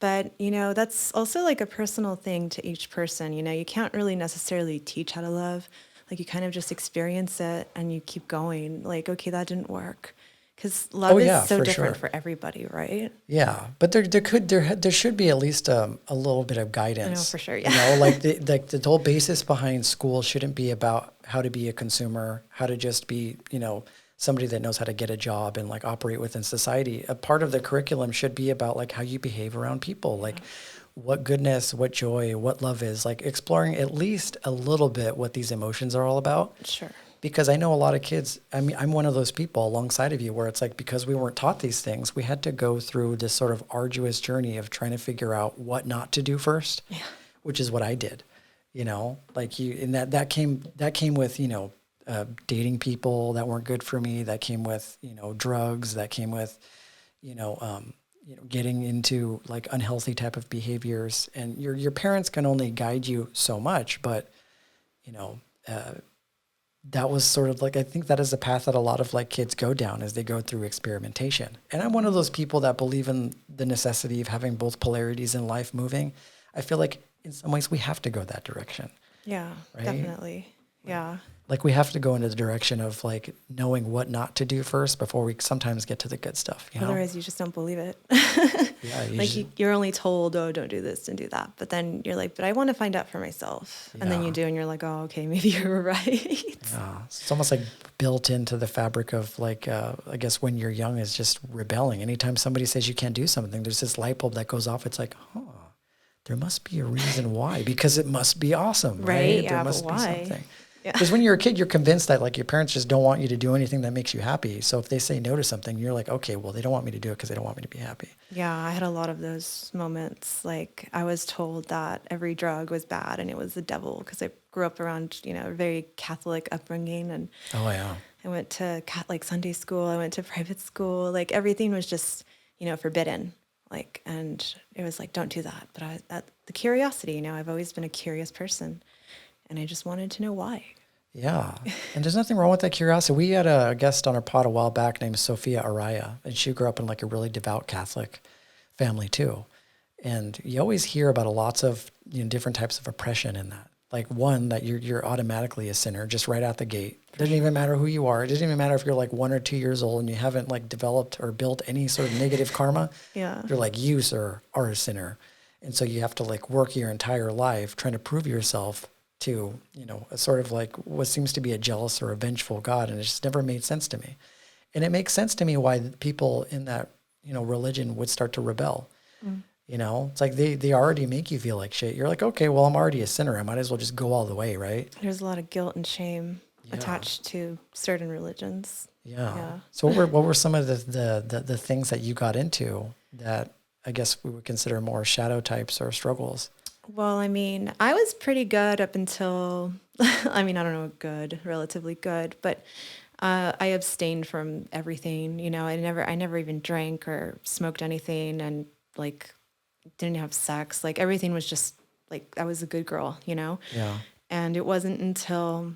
But, you know, that's also like a personal thing to each person. You know, you can't really necessarily teach how to love. Like you kind of just experience it and you keep going. Like, okay, that didn't work. Because love is so different for everybody, right? Yeah, but there should be at least a little bit of guidance. I know for sure. Yeah. You know, like the whole basis behind school shouldn't be about how to be a consumer, how to just be, you know, somebody that knows how to get a job and like operate within society. A part of the curriculum should be about like how you behave around people, like what goodness, what joy, what love is, like exploring at least a little bit what these emotions are all about. Sure. Because I know a lot of kids, I mean, I'm one of those people alongside of you where it's like, because we weren't taught these things, we had to go through this sort of arduous journey of trying to figure out what not to do first, which is what I did, you know, like and that came with, you know, dating people that weren't good for me, that came with, you know, drugs, that came with, you know, getting into like unhealthy type of behaviors, and your parents can only guide you so much, but, you know, that was sort of like, I think that is a path that a lot of like kids go down as they go through experimentation. And I'm one of those people that believe in the necessity of having both polarities in life moving. I feel like in some ways we have to go that direction. Yeah, right? Definitely. Yeah. Like we have to go into the direction of like knowing what not to do first before we sometimes get to the good stuff. You know? Otherwise you just don't believe it. Yeah, like you're only told, oh, don't do this and do that. But then you're like, but I want to find out for myself. Yeah. And then you do, and you're like, oh, okay, maybe you're right. Yeah, it's almost like built into the fabric of like, I guess when you're young is just rebelling. Anytime somebody says you can't do something, there's this light bulb that goes off. It's like, there must be a reason why, because it must be awesome, right? Yeah, there must but why? Be something. Because when you're a kid, you're convinced that like your parents just don't want you to do anything that makes you happy. So if they say no to something, you're like, okay, well, they don't want me to do it because they don't want me to be happy. Yeah, I had a lot of those moments. Like I was told that every drug was bad and it was the devil because I grew up around, you know, a very Catholic upbringing. And I went to like Sunday school. I went to private school. Like everything was just, you know, forbidden. Like, and it was like, don't do that. But the curiosity, you know, I've always been a curious person. And I just wanted to know why. Yeah. And there's nothing wrong with that curiosity. We had a guest on our pod a while back named Sophia Araya, and she grew up in like a really devout Catholic family too. And you always hear about lots of, you know, different types of oppression in that. Like one, that you're automatically a sinner just right out the gate. It doesn't even matter who you are. It doesn't even matter if you're like 1 or 2 years old and you haven't like developed or built any sort of negative karma. Yeah. You're like, you, sir, are a sinner. And so you have to like work your entire life trying to prove yourself to, you know, a sort of like what seems to be a jealous or a vengeful God. And it just never made sense to me. And it makes sense to me why people in that, you know, religion would start to rebel. You know, it's like they already make you feel like shit. You're like, okay, well, I'm already a sinner. I might as well just go all the way, right? There's a lot of guilt and shame attached to certain religions. Yeah. So what were some of the things that you got into that I guess we would consider more shadow types or struggles? Well, I mean, I was pretty good up until, I mean, I don't know, relatively good, but I abstained from everything. You know, I never even drank or smoked anything, and like didn't have sex. Like everything was just like, I was a good girl, you know? Yeah. And it wasn't until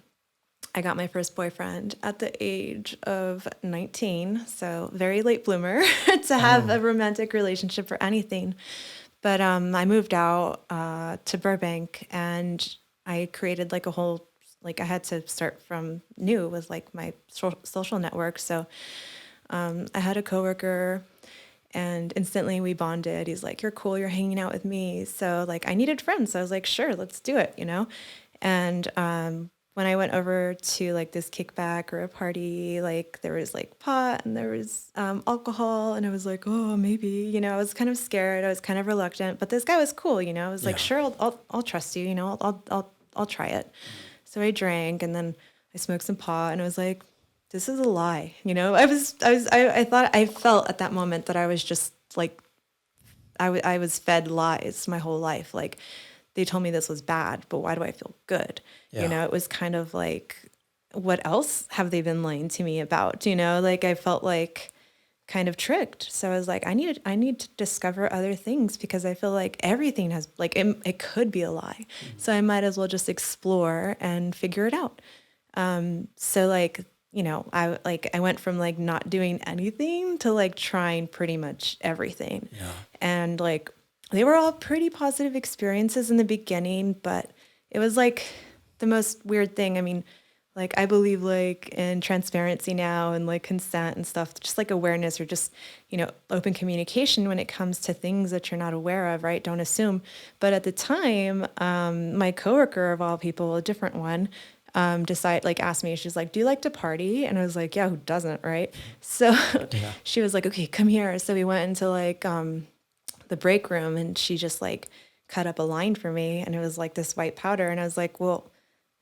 I got my first boyfriend at the age of 19, so very late bloomer to have a romantic relationship or anything. But I moved out to Burbank, and I created like a whole, like I had to start from new with like my social network. So I had a coworker, and instantly we bonded. He's like, you're cool, you're hanging out with me. So like I needed friends. So I was like, sure, let's do it, you know? And when I went over to like this kickback or a party, like there was like pot and there was alcohol, and I was like, oh, maybe, you know, I was kind of scared. I was kind of reluctant, but this guy was cool, you know. I was like, sure, I'll trust you, you know, I'll try it. So I drank, and then I smoked some pot, and I was like, this is a lie, you know. I felt at that moment that I was just like, I was fed lies my whole life. Like they told me this was bad, but why do I feel good? Yeah. You know, it was kind of like, what else have they been lying to me about? You know, like I felt like kind of tricked. So I was like, I need to discover other things because I feel like everything has like it could be a lie. So I might as well just explore and figure it out. So like, you know, I went from like not doing anything to like trying pretty much everything. Yeah. And like they were all pretty positive experiences in the beginning, but it was like the most weird thing. I mean, like I believe like in transparency now and like consent and stuff, just like awareness or just, you know, open communication when it comes to things that you're not aware of, right? Don't assume. But at the time, my coworker of all people, a different one, asked me, she's like, do you like to party? And I was like, yeah, who doesn't, right? So Yeah. she was like, okay, come here. So we went into like the break room and she just like cut up a line for me and it was like this white powder. And I was like, well,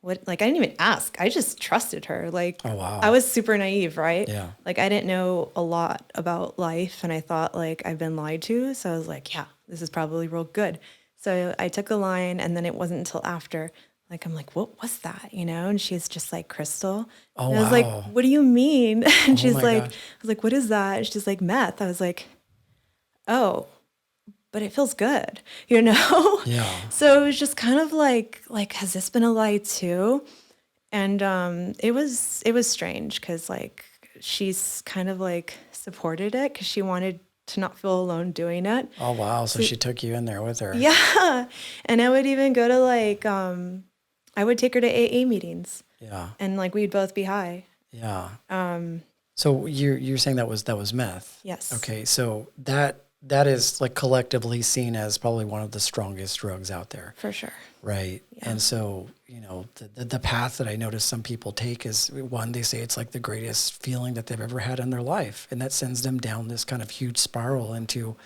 what, like, I didn't even ask. I just trusted her. Like, Oh, wow. I was super naive, right? Yeah. Like, I didn't know a lot about life and I thought like I've been lied to. So I was like, yeah, this is probably real good. So I took a line and then it wasn't until after, like, I'm like, what was that? You know? And she's just like, crystal. Oh, and I was wow. like, what do you mean? And she's my like, gosh. I was like, what is that? And she's like, meth. I was like, oh, but it feels good, you know? Yeah. So it was just kind of like, has this been a lie too? And it was strange because like she's kind of like supported it because she wanted to not feel alone doing it. Oh, wow. So she took you in there with her. Yeah. And I would even go to like, I would take her to AA meetings Yeah. and like we'd both be high. Yeah. So you're saying that was meth? Yes. Okay. So that is like collectively seen as probably one of the strongest drugs out there. For sure. Right. Yeah. And so, you know, the path that I notice some people take is one, they say it's like the greatest feeling that they've ever had in their life. And that sends them down this kind of huge spiral into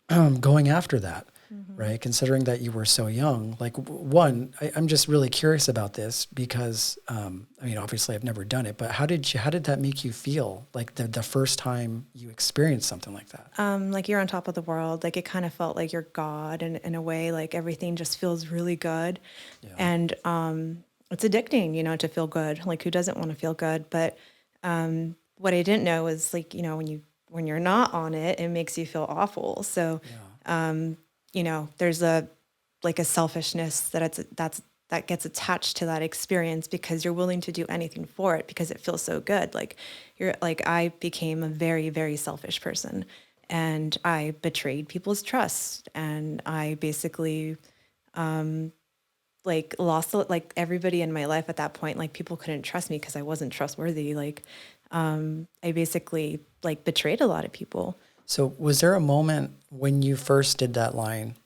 going after that. Right. Considering that you were so young, like one, I'm just really curious about this because, I mean, obviously I've never done it, but how did that make you feel? Like the first time you experienced something like that? Like you're on top of the world. Like it kind of felt like you're God and in a way, like everything just feels really good. Yeah. And it's addicting, you know, to feel good. Like who doesn't want to feel good? But what I didn't know was like, you know, when you're not on it, it makes you feel awful. So, you know, there's a selfishness that gets attached to that experience because you're willing to do anything for it because it feels so good. Like I became a very, very selfish person and I betrayed people's trust and I basically, lost like everybody in my life at that point. Like people couldn't trust me because I wasn't trustworthy. Like, I basically like betrayed a lot of people. So was there a moment when you first did that line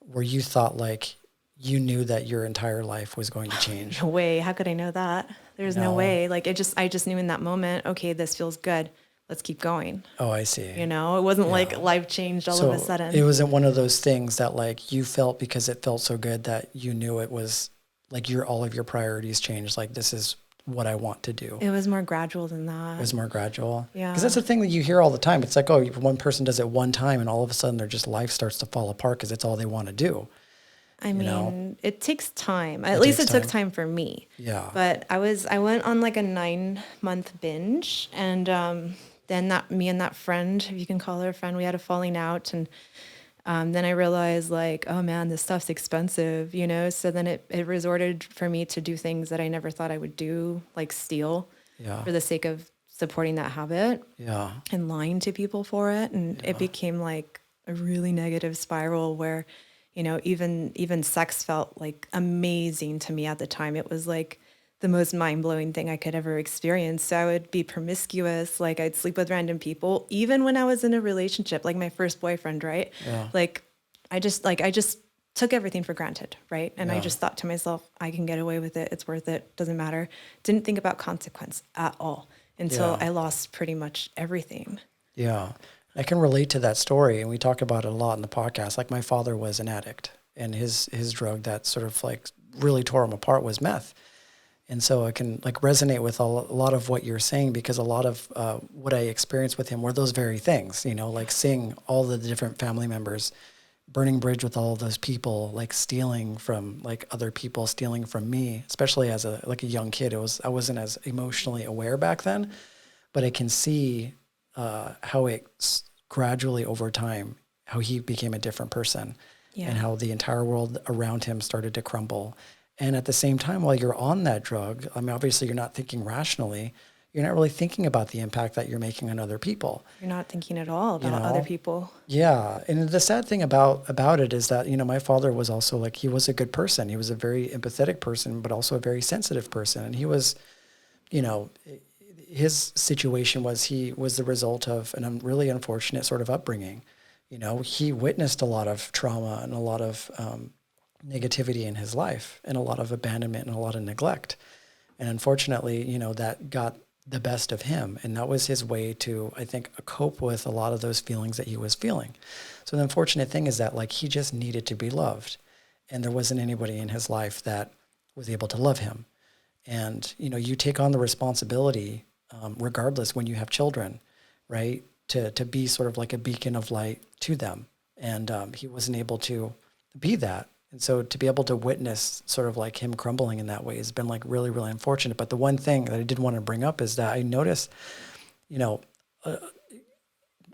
where you thought like you knew that your entire life was going to change? No way. How could I know that? There's no way. Like I just knew in that moment, okay, this feels good. Let's keep going. Oh, I see. You know, it wasn't like life changed all of a sudden. It wasn't one of those things that like you felt because it felt so good that you knew it was like all of your priorities changed. Like this is what I want to do. It was more gradual than that. It was more gradual. Yeah. Because that's the thing that you hear all the time. It's like, oh, one person does it one time and all of a sudden their just life starts to fall apart because it's all they want to do. I mean, it takes time. At least it took time for me. Yeah. But I went on like a 9-month binge and then me and that friend, if you can call her a friend, we had a falling out and then I realized like, oh man, this stuff's expensive, you know? So then it resorted for me to do things that I never thought I would do, like steal for the sake of supporting that habit and lying to people for it. And it became like a really negative spiral where, you know, even sex felt like amazing to me at the time. It was like the most mind-blowing thing I could ever experience. So I would be promiscuous, like I'd sleep with random people, even when I was in a relationship, like my first boyfriend, right? Yeah. Like I just took everything for granted, right? And I just thought to myself, I can get away with it. It's worth it. Doesn't matter. Didn't think about consequence at all until I lost pretty much everything. Yeah. I can relate to that story. And we talk about it a lot in the podcast. Like my father was an addict and his drug that sort of like really tore him apart was meth. And so I can like resonate with a lot of what you're saying because a lot of what I experienced with him were those very things, you know, like seeing all the different family members, burning bridge with all of those people, like stealing from like other people, stealing from me, especially as a young kid. I wasn't as emotionally aware back then, but I can see how gradually over time, how he became a different person and how the entire world around him started to crumble. And at the same time, while you're on that drug, I mean, obviously you're not thinking rationally. You're not really thinking about the impact that you're making on other people. You're not thinking at all about other people. Yeah. And the sad thing about it is that, my father was also like, he was a good person. He was a very empathetic person, but also a very sensitive person. And he was, his situation was he was the result of a really unfortunate sort of upbringing. He witnessed a lot of trauma and a lot of negativity in his life and a lot of abandonment and a lot of neglect. And unfortunately, that got the best of him. And that was his way to, I think, cope with a lot of those feelings that he was feeling. So the unfortunate thing is that he just needed to be loved. And there wasn't anybody in his life that was able to love him. And, you take on the responsibility, regardless when you have children, right, to be sort of like a beacon of light to them. And he wasn't able to be that. And so to be able to witness sort of like him crumbling in that way has been really, really unfortunate. But the one thing that I did want to bring up is that I noticed,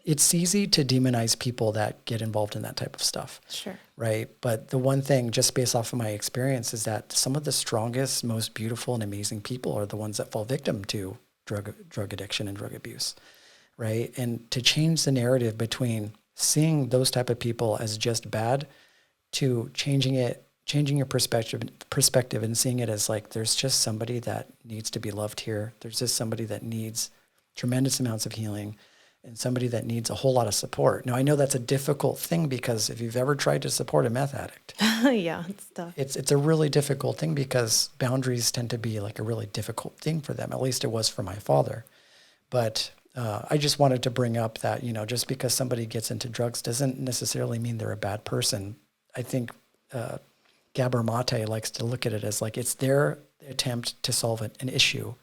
it's easy to demonize people that get involved in that type of stuff. Sure. Right. But the one thing, just based off of my experience, is that some of the strongest, most beautiful and amazing people are the ones that fall victim to drug addiction and drug abuse. Right. And to change the narrative between seeing those type of people as just bad to changing your perspective and seeing it as there's just somebody that needs to be loved here. There's just somebody that needs tremendous amounts of healing and somebody that needs a whole lot of support. Now, I know that's a difficult thing because if you've ever tried to support a meth addict, yeah, it's tough. It's a really difficult thing because boundaries tend to be a really difficult thing for them. At least it was for my father. But I just wanted to bring up that, just because somebody gets into drugs doesn't necessarily mean they're a bad person. I think Gabor Mate likes to look at it as it's their attempt to solve an issue,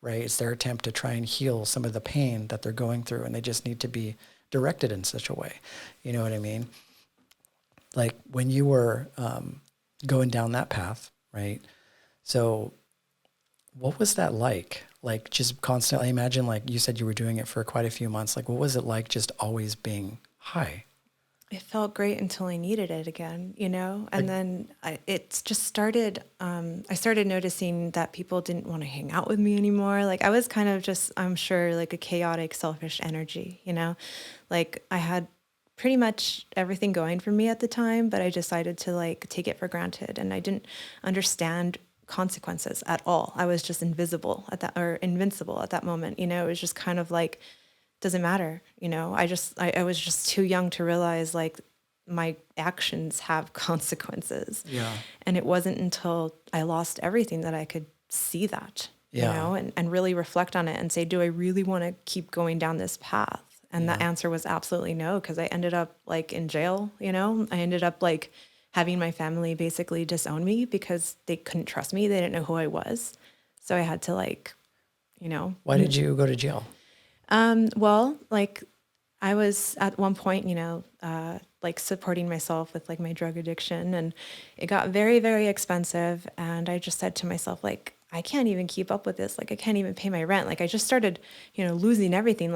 right? It's their attempt to try and heal some of the pain that they're going through, and they just need to be directed in such a way. You know what I mean? When you were going down that path, right? So what was that like? Just constantly, I imagine you said you were doing it for quite a few months. What was it like just always being high? It felt great until I needed it again, and then it just started, I started noticing that people didn't want to hang out with me anymore. I was kind of just, I'm sure, a chaotic, selfish energy, I had pretty much everything going for me at the time, but I decided to take it for granted, and I didn't understand consequences at all. I was just invincible at that moment, it was just kind of doesn't matter. I was just too young to realize my actions have consequences. Yeah. And it wasn't until I lost everything that I could see that, and really reflect on it and say, do I really want to keep going down this path? And the answer was absolutely no, because I ended up in jail, I ended up having my family basically disown me because they couldn't trust me. They didn't know who I was. So I had to Why did you go to jail? Well, I was at one point, supporting myself with my drug addiction, and it got very, very expensive. And I just said to myself, I can't even keep up with this. I can't even pay my rent. I just started, losing everything.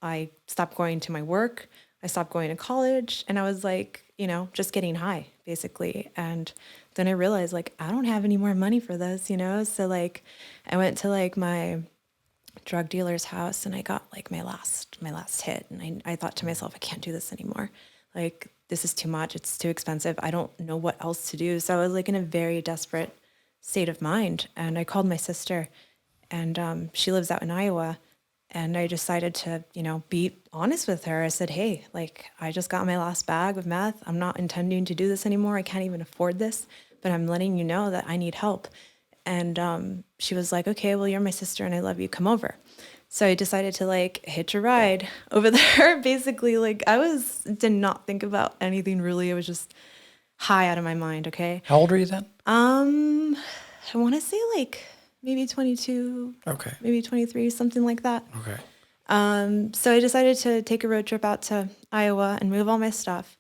I stopped going to my work. I stopped going to college, and I was just getting high basically. And then I realized I don't have any more money for this, So I went to my drug dealer's house, and I got my last hit, and I thought to myself, I can't do this anymore. This is too much. It's too expensive. I don't know what else to do. So I was in a very desperate state of mind, and I called my sister, and she lives out in Iowa, and I decided to be honest with her. I said, hey, I just got my last bag of meth. I'm not intending to do this anymore. I can't even afford this, but I'm letting you know that I need help. And she was like, okay, well, you're my sister and I love you. Come over. So I decided to hitch a ride over there. Basically, did not think about anything really. I was just high out of my mind. Okay. How old were you then? I want to say maybe 22. Okay. Maybe 23, something like that. Okay. So I decided to take a road trip out to Iowa and move all my stuff.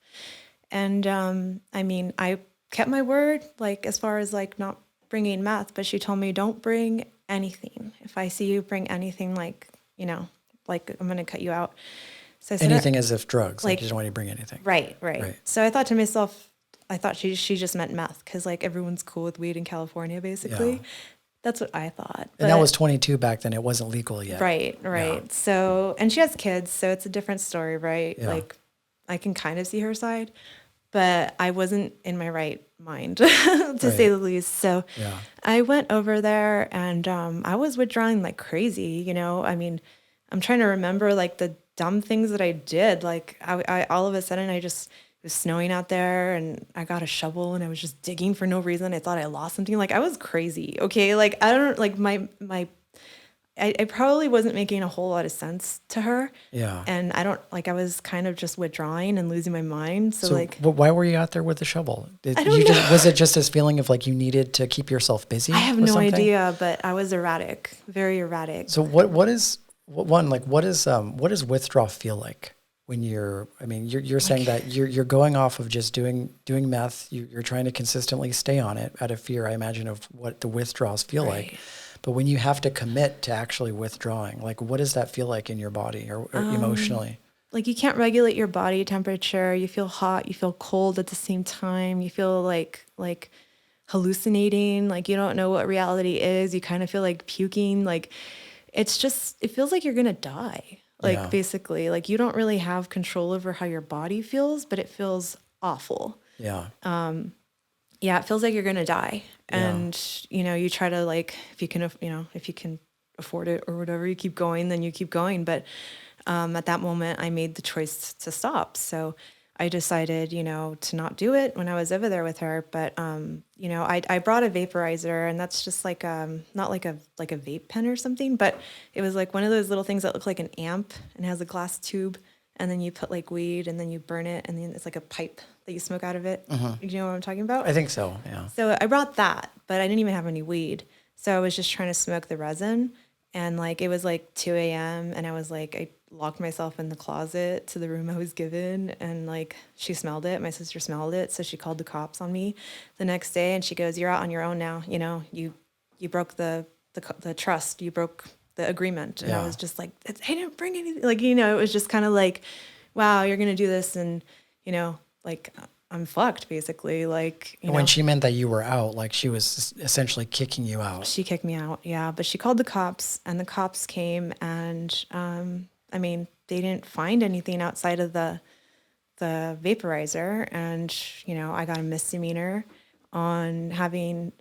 And I kept my word, as far as not bringing meth, but she told me, don't bring anything. If I see you bring anything like, I'm going to cut you out. So I said, Anything as if drugs, like you like, don't want to bring anything. right. Right. So I thought to myself, I thought she just meant meth because like everyone's cool with weed in California, basically. Yeah. That's what I thought. And that was 22 back then. It wasn't legal yet. Right. Yeah. So, and she has kids, so it's a different story, right? Yeah. Like, I can kind of see her side, but I wasn't in my right mind, to say the least. So Yeah. I went over there and I was withdrawing like crazy, you know? I mean, I'm trying to remember like the dumb things that I did. Like I all of a sudden it was snowing out there and I got a shovel and I was just digging for no reason. I thought I lost something. Like I was crazy. Okay. Like I don't like I probably wasn't making a whole lot of sense to her. Yeah. And I was kind of just withdrawing and losing my mind. So like, why were you out there with the shovel? I don't know. Was it just this feeling of like you needed to keep yourself busy? I have with no something? idea, but I was erratic, very erratic. So what does withdrawal feel like when you're saying that you're going off of just doing meth, you're trying to consistently stay on it out of fear, I imagine, of what the withdrawals feel like. But when you have to commit to actually withdrawing, like what does that feel like in your body or emotionally? Like you can't regulate your body temperature. You feel hot, you feel cold at the same time. You feel like hallucinating, like you don't know what reality is. You kind of feel like puking. Like it feels like you're going to die. Like basically, like you don't really have control over how your body feels, but it feels awful. Yeah. Yeah, it feels like you're going to die. And, you know, you try to like, if you can afford it or whatever, you keep going, then you keep going. But at that moment, I made the choice to stop. So I decided, you know, to not do it when I was over there with her. But, you know, I brought a vaporizer, and that's just like, not like a vape pen or something, but it was like one of those little things that look like an amp and has a glass tube. And then you put like weed and then you burn it, and then it's like a pipe that you smoke out of it. You know what I'm talking about? I think so, yeah. So I brought that, but I didn't even have any weed. So I was just trying to smoke the resin, and like it was like 2 a.m. and I was like, I locked myself in the closet to the room I was given, and like she smelled it. My sister smelled it, so she called the cops on me the next day, and she goes, "You're out on your own now. You know, you broke the trust. You broke the agreement." And I was just like, I didn't bring anything. Like, you know, it was just kind of like, wow, you're going to do this. And, you know, like I'm fucked basically. Like, you know. When she meant that you were out, like she was essentially kicking you out. She kicked me out. Yeah. But she called the cops, and the cops came, and, I mean, they didn't find anything outside of the vaporizer. And, you know, I got a misdemeanor on having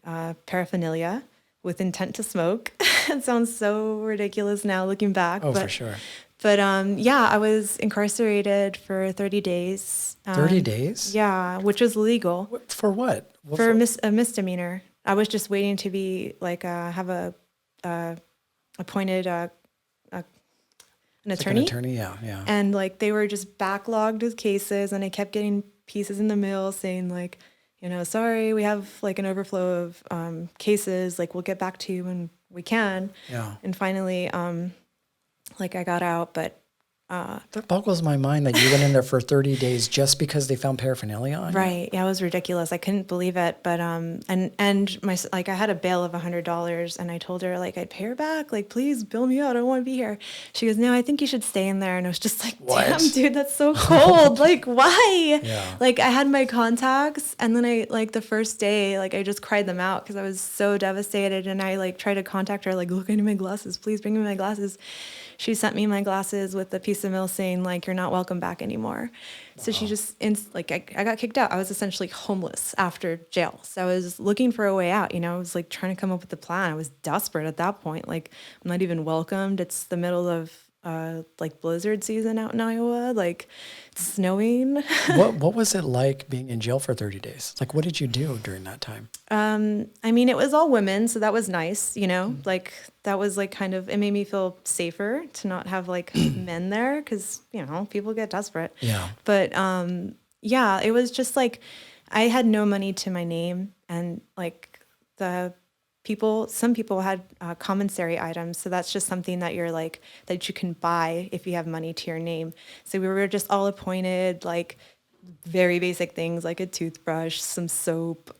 paraphernalia with intent to smoke. It sounds so ridiculous now looking back. Oh, for sure. But yeah, I was incarcerated for 30 days. 30 days? Yeah, which was legal. For what? For a misdemeanor. I was just waiting to be like have a appointed an attorney. Like an attorney, yeah. And like they were just backlogged with cases, and I kept getting pieces in the mail saying like, you know, sorry, we have like an overflow of cases. Like we'll get back to you when we can. Yeah. And finally, like I got out, but that boggles my mind that you went in there for 30 days just because they found paraphernalia on you. Right. Yeah, it was ridiculous. I couldn't believe it. But and my like I had a bail of $100, and I told her like I'd pay her back. Like, please bill me out. I don't want to be here. She goes, no, I think you should stay in there. And I was just like, what? Damn, dude, that's so cold. Like, why? Yeah. Like I had my contacts, and then I like the first day, like I just cried them out because I was so devastated. And I like tried to contact her, like, look into my glasses, please bring me my glasses. She sent me my glasses with a piece of mail saying like, you're not welcome back anymore. So she just, I got kicked out. I was essentially homeless after jail. So I was looking for a way out, you know, I was like trying to come up with a plan. I was desperate at that point. Like I'm not even welcomed. It's the middle of like blizzard season out in Iowa, like it's snowing. What was it like being in jail for 30 days? Like, what did you do during that time? I mean, it was all women, so that was nice, you know, like that was like kind of, it made me feel safer to not have like men there, because, you know, people get desperate. Yeah. But yeah, it was just like I had no money to my name, and like some people had commissary items. So that's just something that you're like, that you can buy if you have money to your name. So we were just all appointed, like very basic things like a toothbrush, some soap,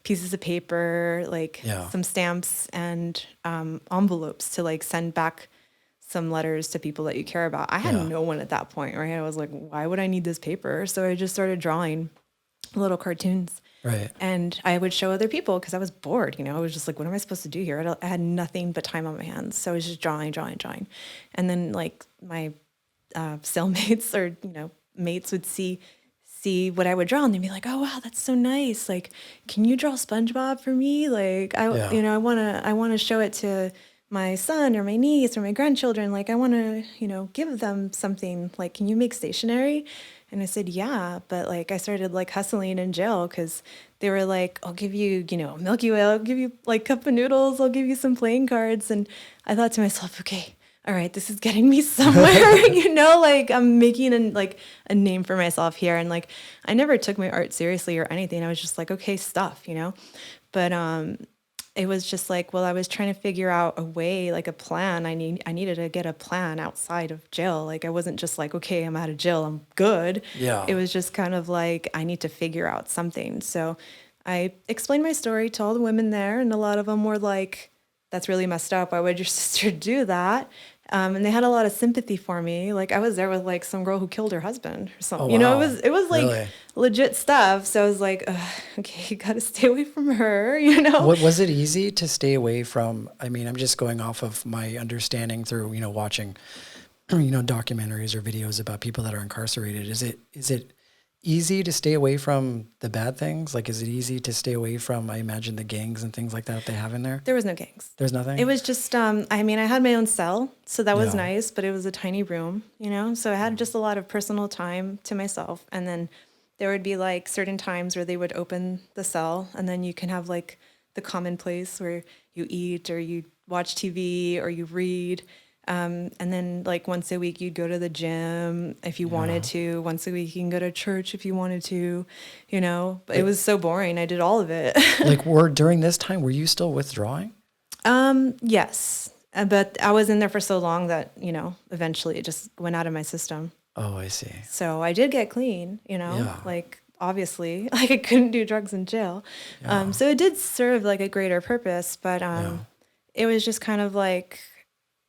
pieces of paper, like some stamps and envelopes to like send back some letters to people that you care about. I had Yeah. no one at that point, right? I was like, why would I need this paper? So I just started drawing little cartoons. Right. And I would show other people because I was bored. I was just like, what am I supposed to do here? I had nothing but time on my hands. So I was just drawing. And then like my cellmates or, mates would see what I would draw and they'd be like, oh, wow, that's so nice. Like, can you draw SpongeBob for me? Like, I want to show it to my son or my niece or my grandchildren. Like, I want to, give them something. Like, can you make stationery? And I said, yeah. But like, I started like hustling in jail because they were like, I'll give you, Milky Way. I'll give you like cup of noodles. I'll give you some playing cards. And I thought to myself, okay, all right, this is getting me somewhere, like I'm making a name for myself here. And like, I never took my art seriously or anything. I was just like, okay, stuff, but, it was just like, well, I was trying to figure out a way, like a plan. I needed to get a plan outside of jail. Like, I wasn't just like, okay, I'm out of jail, I'm good. Yeah. It was just kind of like, I need to figure out something. So I explained my story to all the women there, and a lot of them were like, that's really messed up. Why would your sister do that? And they had a lot of sympathy for me. Like, I was there with like some girl who killed her husband or something. Oh, wow. It was like Really? legit stuff. So I was like, okay, you got to stay away from her, What was it easy to stay away from? I mean, I'm just going off of my understanding through, watching, documentaries or videos about people that are incarcerated. Is it easy to stay away from the bad things? Like, is it easy to stay away from, I imagine, the gangs and things like that they have in there? There was no gangs. There's nothing? It was just, I had my own cell, so that was Yeah. nice, but it was a tiny room, so I had just a lot of personal time to myself. And then there would be like certain times where they would open the cell, and then you can have like the common place where you eat or you watch TV or you read. And then like once a week you'd go to the gym if you wanted to. Once a week you can go to church if you wanted to, but it was so boring. I did all of it. Like, during this time, were you still withdrawing? Yes. But I was in there for so long that, eventually it just went out of my system. Oh, I see. So I did get clean, Yeah. like obviously, like I couldn't do drugs in jail. Yeah. So it did serve like a greater purpose, but it was just kind of like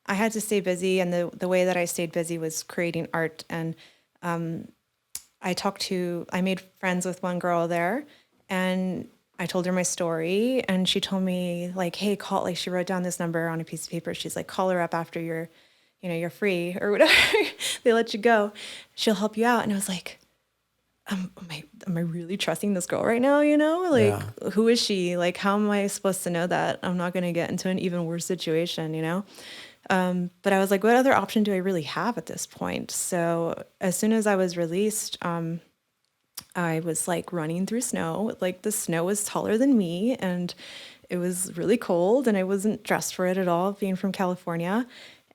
I had to stay busy, and the way that I stayed busy was creating art. And I made friends with one girl there, and I told her my story, and she told me like, hey, call, like she wrote down this number on a piece of paper. She's like, call her up after you're free or whatever. They let you go. She'll help you out. And I was like, am I really trusting this girl right now? Like, who is she? Like, how am I supposed to know that I'm not going to get into an even worse situation, But I was like, what other option do I really have at this point? So as soon as I was released, I was like running through snow. Like the snow was taller than me, and it was really cold, and I wasn't dressed for it at all, being from California.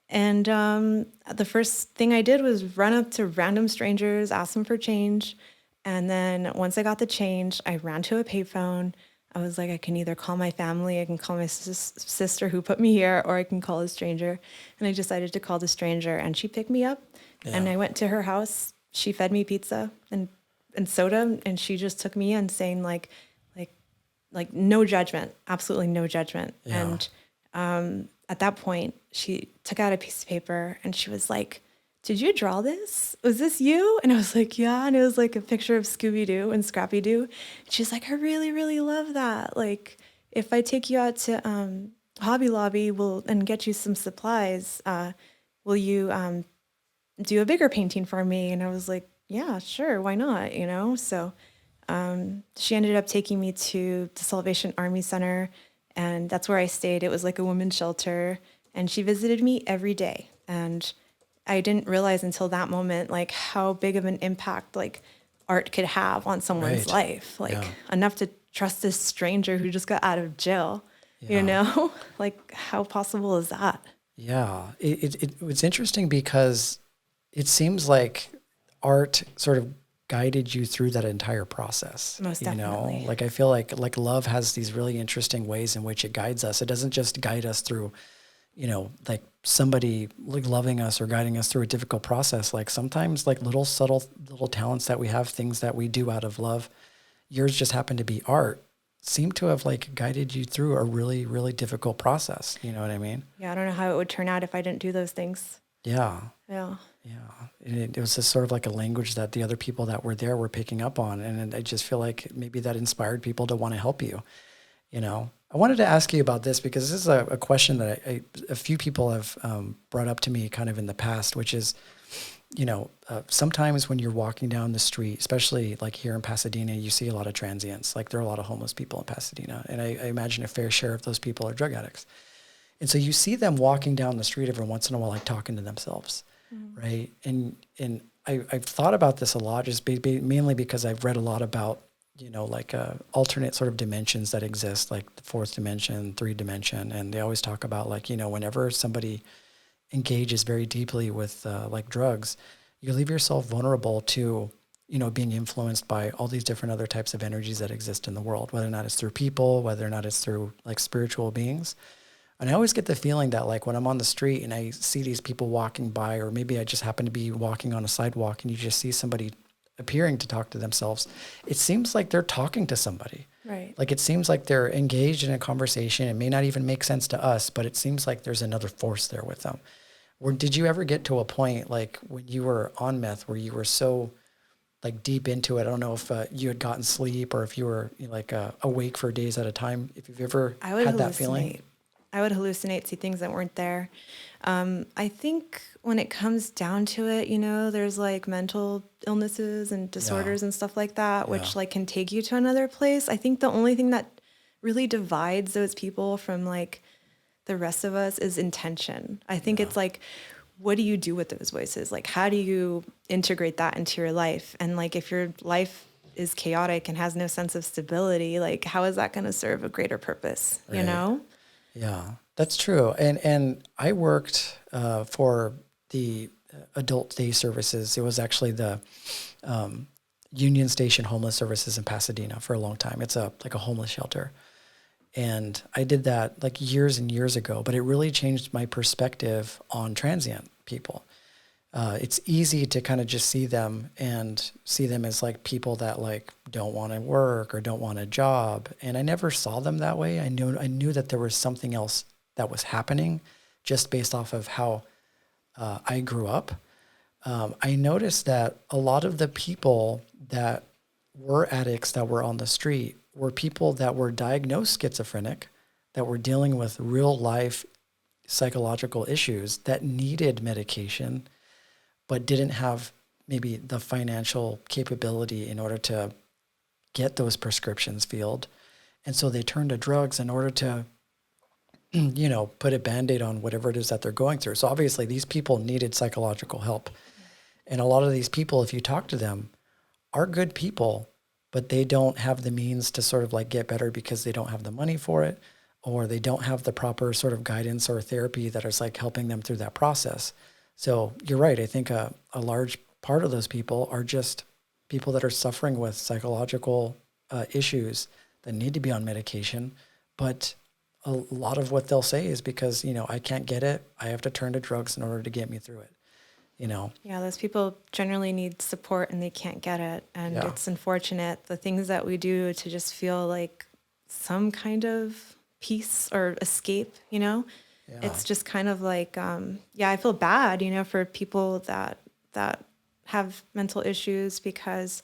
And the first thing I did was run up to random strangers, ask them for change. And then once I got the change, I ran to a payphone. I was like, I can either call my family, I can call my sister who put me here, or I can call a stranger. And I decided to call the stranger, and she picked me up. Yeah. And I went to her house. She fed me pizza and soda, and she just took me in, saying like no judgment, absolutely no judgment. Yeah. And at that point, she took out a piece of paper, and she was like, did you draw this? Was this you? And I was like, yeah. And it was like a picture of Scooby-Doo and Scrappy-Doo. And she's like, I really, really love that. Like, if I take you out to Hobby Lobby and get you some supplies, will you do a bigger painting for me? And I was like, yeah, sure. Why not? So she ended up taking me to the Salvation Army Center, and that's where I stayed. It was like a women's shelter, and she visited me every day. And I didn't realize until that moment, like how big of an impact like art could have on someone's life, like enough to trust this stranger who just got out of jail, like how possible is that? Yeah. It's interesting because it seems like art sort of guided you through that entire process. Most definitely. Like I feel like love has these really interesting ways in which it guides us. It doesn't just guide us through, like somebody like loving us or guiding us through a difficult process. Like sometimes like little subtle little talents that we have, things that we do out of love. Yours just happen to be art, seem to have like guided you through a really, really difficult process. You know what I mean? Yeah, I don't know how it would turn out if I didn't do those things. Yeah. Yeah. Yeah. It was just sort of like a language that the other people that were there were picking up on. And I just feel like maybe that inspired people to want to help you. You know, I wanted to ask you about this because this is a question that a few people have brought up to me kind of in the past, which is, you know, sometimes when you're walking down the street, especially like here in Pasadena, you see a lot of transients. Like there are a lot of homeless people in Pasadena. And I imagine a fair share of those people are drug addicts. And so you see them walking down the street every once in a while, like talking to themselves, right? And I've thought about this a lot, just mainly because I've read a lot about, you know, like alternate sort of dimensions that exist, like the fourth dimension, 3D, and they always talk about like, you know, whenever somebody engages very deeply with like drugs, you leave yourself vulnerable to, you know, being influenced by all these different other types of energies that exist in the world, whether or not it's through people, whether or not it's through like spiritual beings. And I always get the feeling that like when I'm on the street and I see these people walking by, or maybe I just happen to be walking on a sidewalk and you just see somebody appearing to talk to themselves, it seems like they're talking to somebody. Right. Like it seems like they're engaged in a conversation. It may not even make sense to us, but it seems like there's another force there with them. Or did you ever get to a point like when you were on meth where you were so like deep into it? I don't know if you had gotten sleep or if you were like awake for days at a time. If you've ever had that feeling. I would hallucinate, see things that weren't there. I think when it comes down to it, you know, there's like mental illnesses and disorders and stuff like that, which like can take you to another place. I think the only thing that really divides those people from like the rest of us is intention. I think it's like, what do you do with those voices? Like, how do you integrate that into your life? And like, if your life is chaotic and has no sense of stability, like, how is that going to serve a greater purpose? You know? Yeah, that's true. And I worked for the adult day services. It was actually the Union Station Homeless Services in Pasadena for a long time. It's like a homeless shelter. And I did that like years and years ago, but it really changed my perspective on transient people. It's easy to kind of just see them as like people that like don't want to work or don't want a job. And I never saw them that way. I knew that there was something else that was happening just based off of how I grew up. I noticed that a lot of the people that were addicts that were on the street were people that were diagnosed schizophrenic, that were dealing with real life psychological issues that needed medication, but didn't have maybe the financial capability in order to get those prescriptions filled. And so they turned to drugs in order to, you know, put a Band-Aid on whatever it is that they're going through. So obviously these people needed psychological help. And a lot of these people, if you talk to them, are good people, but they don't have the means to sort of like get better because they don't have the money for it, or they don't have the proper sort of guidance or therapy that is like helping them through that process. So you're right. I think a large part of those people are just people that are suffering with psychological issues that need to be on medication. But a lot of what they'll say is because, you know, I can't get it. I have to turn to drugs in order to get me through it, you know? Yeah, those people generally need support and they can't get it. And it's unfortunate. The things that we do to just feel like some kind of peace or escape, you know? Yeah. It's just kind of like, I feel bad, you know, for people that have mental issues because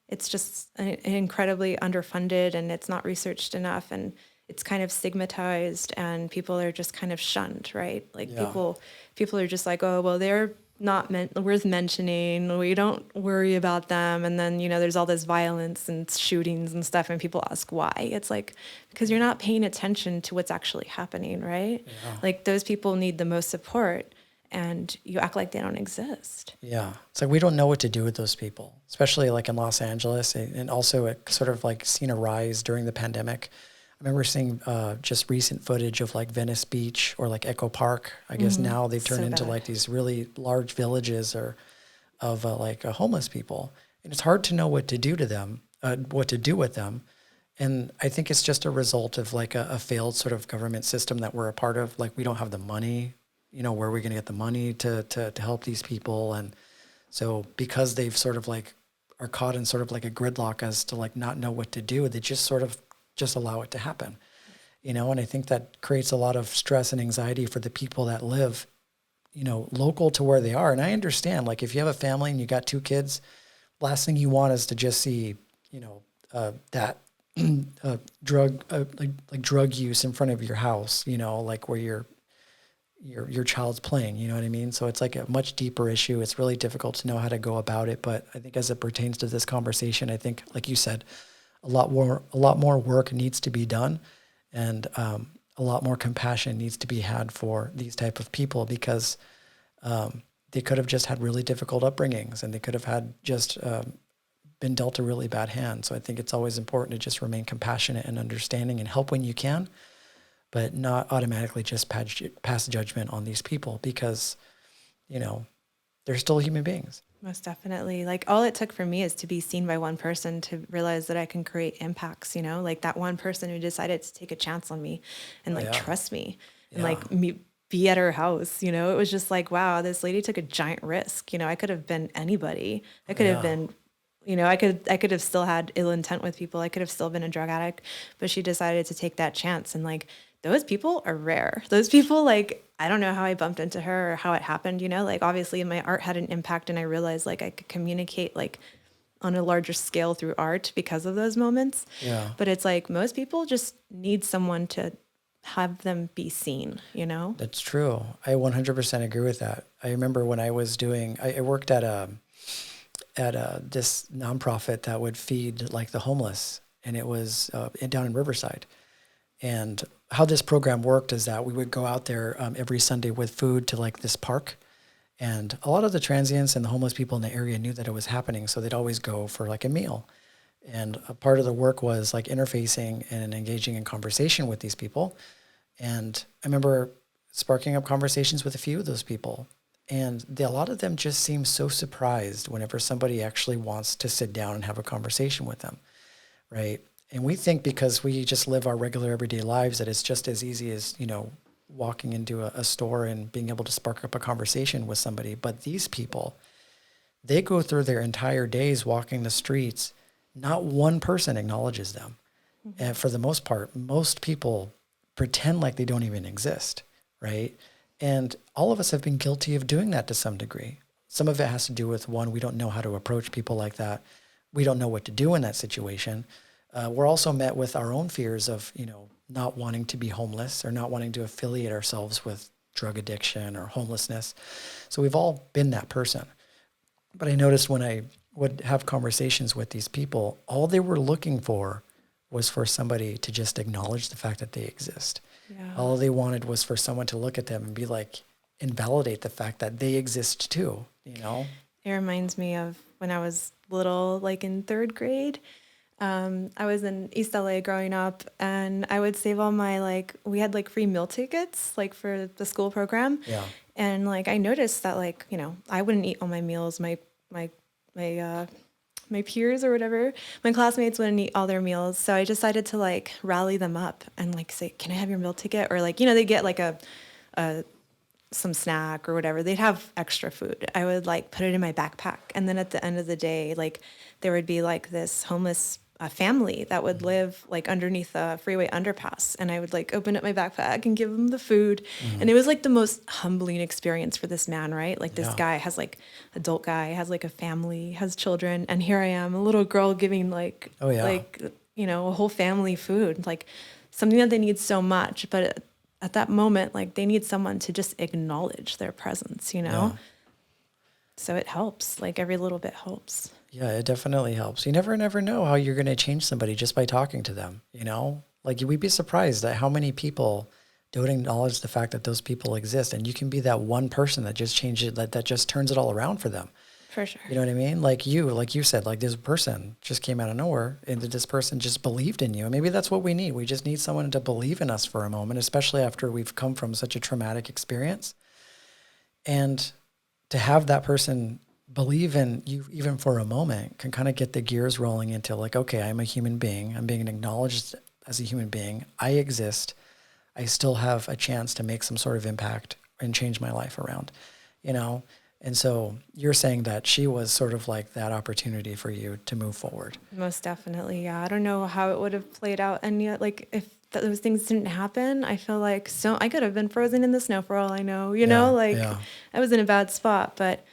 it's just incredibly underfunded and it's not researched enough and it's kind of stigmatized and people are just kind of shunned, right? Like people are just like, oh, well, they're not worth mentioning. We don't worry about them. And then, you know, there's all this violence and shootings and stuff. And people ask why. It's like, because you're not paying attention to what's actually happening, right? Yeah. Like those people need the most support and you act like they don't exist. Yeah. It's like we don't know what to do with those people, especially like in Los Angeles. And also it sort of like seen a rise during the pandemic. I remember seeing just recent footage of like Venice Beach or like Echo Park. I guess now they've turned into like these really large villages or of like homeless people. And it's hard to know what to do to them, what to do with them. And I think it's just a result of like a failed sort of government system that we're a part of. Like we don't have the money, you know, where are we going to get the money to help these people? And so because they've sort of like are caught in sort of like a gridlock as to like not know what to do, they just sort of just allow it to happen, and I think that creates a lot of stress and anxiety for the people that live, local to where they are. And I understand, like, if you have a family and you got 2 kids, last thing you want is to just see, that like drug use in front of your house, like where your child's playing, you know what I mean? So it's like a much deeper issue. It's really difficult to know how to go about it. But I think as it pertains to this conversation, I think, like you said, a lot more work needs to be done, and a lot more compassion needs to be had for these type of people, because they could have just had really difficult upbringings, and they could have had just been dealt a really bad hand. So I think it's always important to just remain compassionate and understanding and help when you can, but not automatically just pass judgment on these people, because, they're still human beings. Most definitely. Like, all it took for me is to be seen by one person to realize that I can create impacts, like that one person who decided to take a chance on me and trust me and me be at her house. It was just like, wow, this lady took a giant risk. I could have been anybody. I could have been, I could have still had ill intent with people. I could have still been a drug addict, but she decided to take that chance. And like, those people are rare. Those people, like, I don't know how I bumped into her or how it happened, like, obviously my art had an impact, and I realized like I could communicate like on a larger scale through art because of those moments. Yeah. But it's like, most people just need someone to have them be seen, That's true. I 100% agree with that. I remember when I was I worked at this nonprofit that would feed like the homeless, and it was down in Riverside. And how this program worked is that we would go out there every Sunday with food to like this park. And a lot of the transients and the homeless people in the area knew that it was happening, so they'd always go for like a meal. And a part of the work was like interfacing and engaging in conversation with these people. And I remember sparking up conversations with a few of those people. And a lot of them just seem so surprised whenever somebody actually wants to sit down and have a conversation with them, right? And we think because we just live our regular everyday lives that it's just as easy as, walking into a store and being able to spark up a conversation with somebody. But these people, they go through their entire days walking the streets. Not one person acknowledges them. Mm-hmm. And for the most part, most people pretend like they don't even exist, right? And all of us have been guilty of doing that to some degree. Some of it has to do with, one, we don't know how to approach people like that. We don't know what to do in that situation. We're also met with our own fears of, not wanting to be homeless or not wanting to affiliate ourselves with drug addiction or homelessness. So we've all been that person. But I noticed when I would have conversations with these people, all they were looking for was for somebody to just acknowledge the fact that they exist. Yeah. All they wanted was for someone to look at them and be like, invalidate the fact that they exist too, It reminds me of when I was little, like in 3rd grade. I was in East LA growing up, and I would save all my, we had free meal tickets, for the school program. Yeah. And I noticed that I wouldn't eat all my meals. My peers or whatever, my classmates wouldn't eat all their meals. So I decided to rally them up and say, can I have your meal ticket? Or they get some snack or whatever. They'd have extra food. I would put it in my backpack. And then at the end of the day, there would be this homeless family that would live underneath a freeway underpass, and I would open up my backpack and give them the food. Mm-hmm. And it was the most humbling experience for this man, right? This guy has adult guy has a family, has children, and here I am, a little girl giving a whole family food, something that they need so much, but at that moment they need someone to just acknowledge their presence, Yeah. So it helps, every little bit helps. Yeah, it definitely helps. You never know how you're going to change somebody just by talking to them, We'd be surprised at how many people don't acknowledge the fact that those people exist. And you can be that one person that just changes it, that just turns it all around for them. For sure. You know what I mean? Like you said, this person just came out of nowhere, and this person just believed in you. And maybe that's what we need. We just need someone to believe in us for a moment, especially after we've come from such a traumatic experience. And to have that person believe in you even for a moment can kind of get the gears rolling into okay, I'm a human being. I'm being acknowledged as a human being. I exist. I still have a chance to make some sort of impact and change my life around, And so you're saying that she was sort of like that opportunity for you to move forward. Most definitely. Yeah. I don't know how it would have played out. And yet, like, if those things didn't happen, I feel like I could have been frozen in the snow for all I know, like I was in a bad spot, but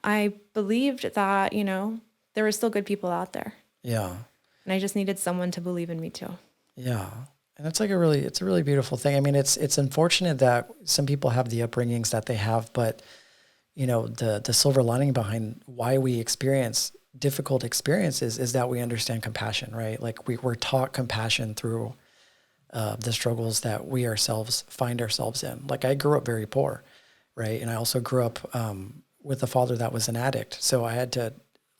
I believed that, there were still good people out there. Yeah. And I just needed someone to believe in me too. Yeah. And it's a really beautiful thing. I mean, it's unfortunate that some people have the upbringings that they have, but the silver lining behind why we experience difficult experiences is that we understand compassion, right? Like we're taught compassion through the struggles that we ourselves find ourselves in. Like I grew up very poor, right? And I also grew up with a father that was an addict. So I had to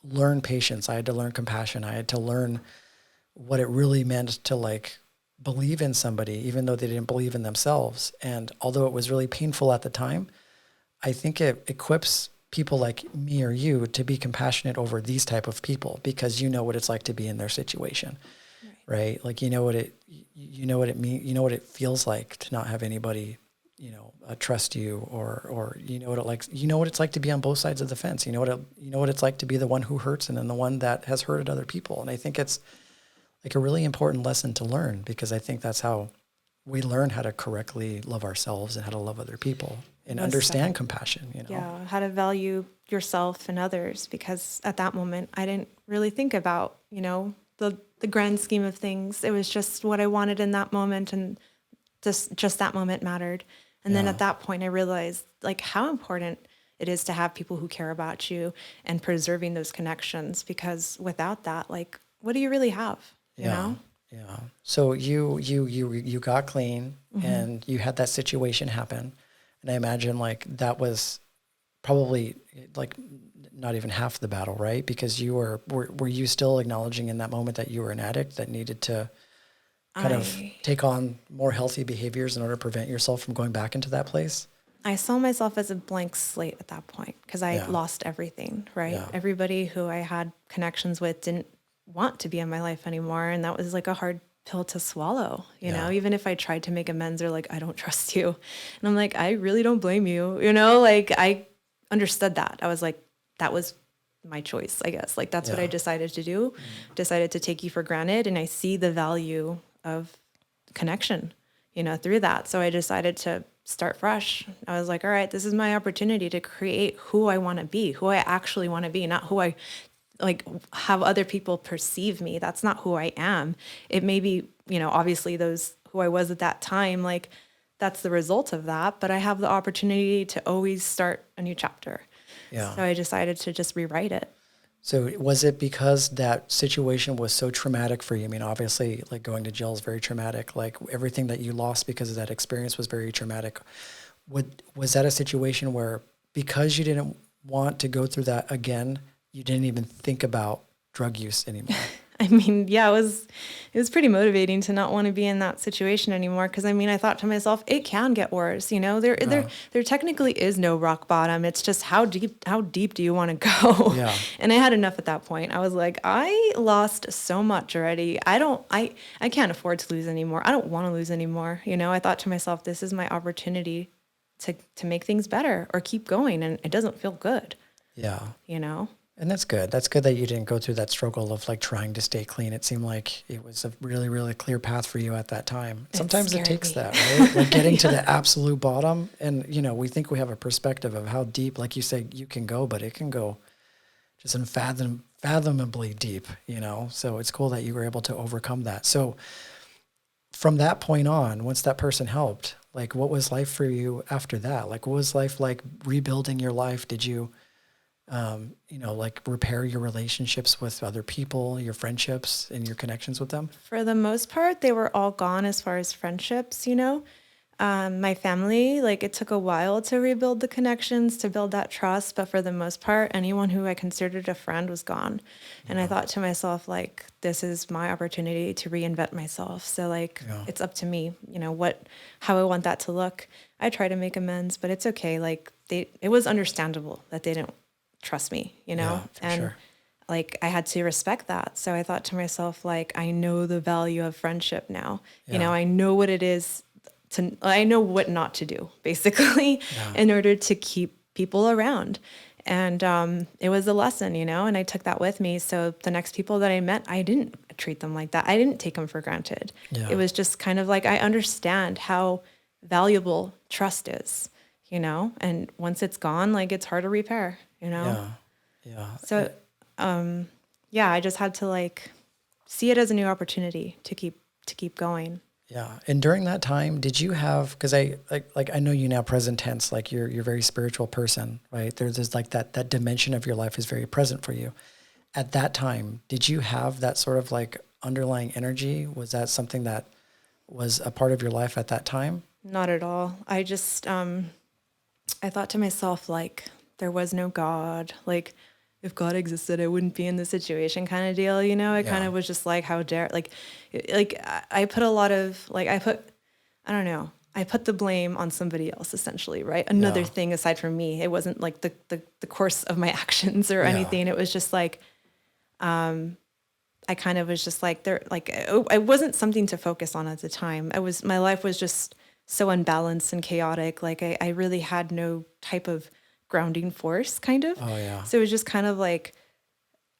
learn patience. I had to learn compassion. I had to learn what it really meant to like believe in somebody, even though they didn't believe in themselves. And although it was really painful at the time, I think it equips people like me or you to be compassionate over these type of people because you know what it's like to be in their situation, right? Like you know what it means, you know what it feels like to not have anybody, trust you, or you know what it's like to be on both sides of the fence. You know what it's like to be the one who hurts and then the one that has hurted other people. And I think it's like a really important lesson to learn because I think that's how we learn how to correctly love ourselves and how to love other people and understand compassion, Yeah, how to value yourself and others, because at that moment I didn't really think about, the grand scheme of things. It was just what I wanted in that moment, and just that moment mattered. And then at that point I realized like how important it is to have people who care about you and preserving those connections, because without that, like, what do you really have, you know? Yeah. So you got clean and you had that situation happen. And I imagine like that was probably like not even half the battle, right? Because you were you still acknowledging in that moment that you were an addict that needed to kind of take on more healthy behaviors in order to prevent yourself from going back into that place? I saw myself as a blank slate at that point because I lost everything, right? Yeah. Everybody who I had connections with didn't want to be in my life anymore. And that was like a hard pill to swallow, even if I tried to make amends, or like, I don't trust you. And I'm like, I really don't blame you. Like I understood that. I was like, that was my choice, I guess. Like, that's what I decided to do, decided to take you for granted. And I see the value of connection, through that. So I decided to start fresh. I was like, all right, this is my opportunity to create who I want to be, who I actually want to be, not who I like have other people perceive me. That's not who I am. It may be, obviously those who I was at that time, like that's the result of that, but I have the opportunity to always start a new chapter. Yeah. So I decided to just rewrite it. So was it because that situation was so traumatic for you? I mean, obviously, like going to jail is very traumatic. Like everything that you lost because of that experience was very traumatic. Was that a situation where because you didn't want to go through that again, you didn't even think about drug use anymore? I mean, yeah, it was pretty motivating to not want to be in that situation anymore. Cause I mean, I thought to myself, it can get worse. There technically is no rock bottom. It's just how deep do you want to go? Yeah. And I had enough at that point. I was like, I lost so much already. I can't afford to lose anymore. I don't want to lose anymore. I thought to myself, this is my opportunity to make things better or keep going. And it doesn't feel good. Yeah. And that's good. That's good that you didn't go through that struggle of like trying to stay clean. It seemed like it was a really, really clear path for you at that time. Sometimes it takes that, right? Like getting to the absolute bottom. And, we think we have a perspective of how deep, like you say, you can go, but it can go just unfathomably deep, So it's cool that you were able to overcome that. So from that point on, once that person helped, like what was life for you after that? Like what was life like rebuilding your life? Did you like repair your relationships with other people, your friendships and your connections with them? For the most part, they were all gone as far as friendships, my family, like it took a while to rebuild the connections, to build that trust. But for the most part, anyone who I considered a friend was gone. And I thought to myself, like, this is my opportunity to reinvent myself. So like, it's up to me, how I want that to look. I try to make amends, but it's okay. Like it was understandable that they didn't trust me, and like I had to respect that. So I thought to myself, like, I know the value of friendship now. I know what it is I know what not to do basically in order to keep people around. And it was a lesson, and I took that with me. So the next people that I met, I didn't treat them like that. I didn't take them for granted. Yeah. It was just kind of like, I understand how valuable trust is, and once it's gone, like it's hard to repair, Yeah. Yeah. So, yeah, I just had to like see it as a new opportunity to keep going. Yeah. And during that time, did you have, because I I know you now present tense, like you're a very spiritual person, right? There's like that dimension of your life is very present for you. At that time, did you have that sort of like underlying energy? Was that something that was a part of your life at that time? Not at all. I just, I thought to myself, like, there was no God. Like, if God existed, I wouldn't be in this situation kind of deal, I kind of was just like, how dare, like I put a lot of, like, I don't know, I put the blame on somebody else essentially, right? Another thing aside from me. It wasn't like the course of my actions or anything. It was just like, I kind of was just like, I wasn't something to focus on at the time. My life was just so unbalanced and chaotic. Like I really had no type of grounding force kind of. Oh yeah. So it was just kind of like,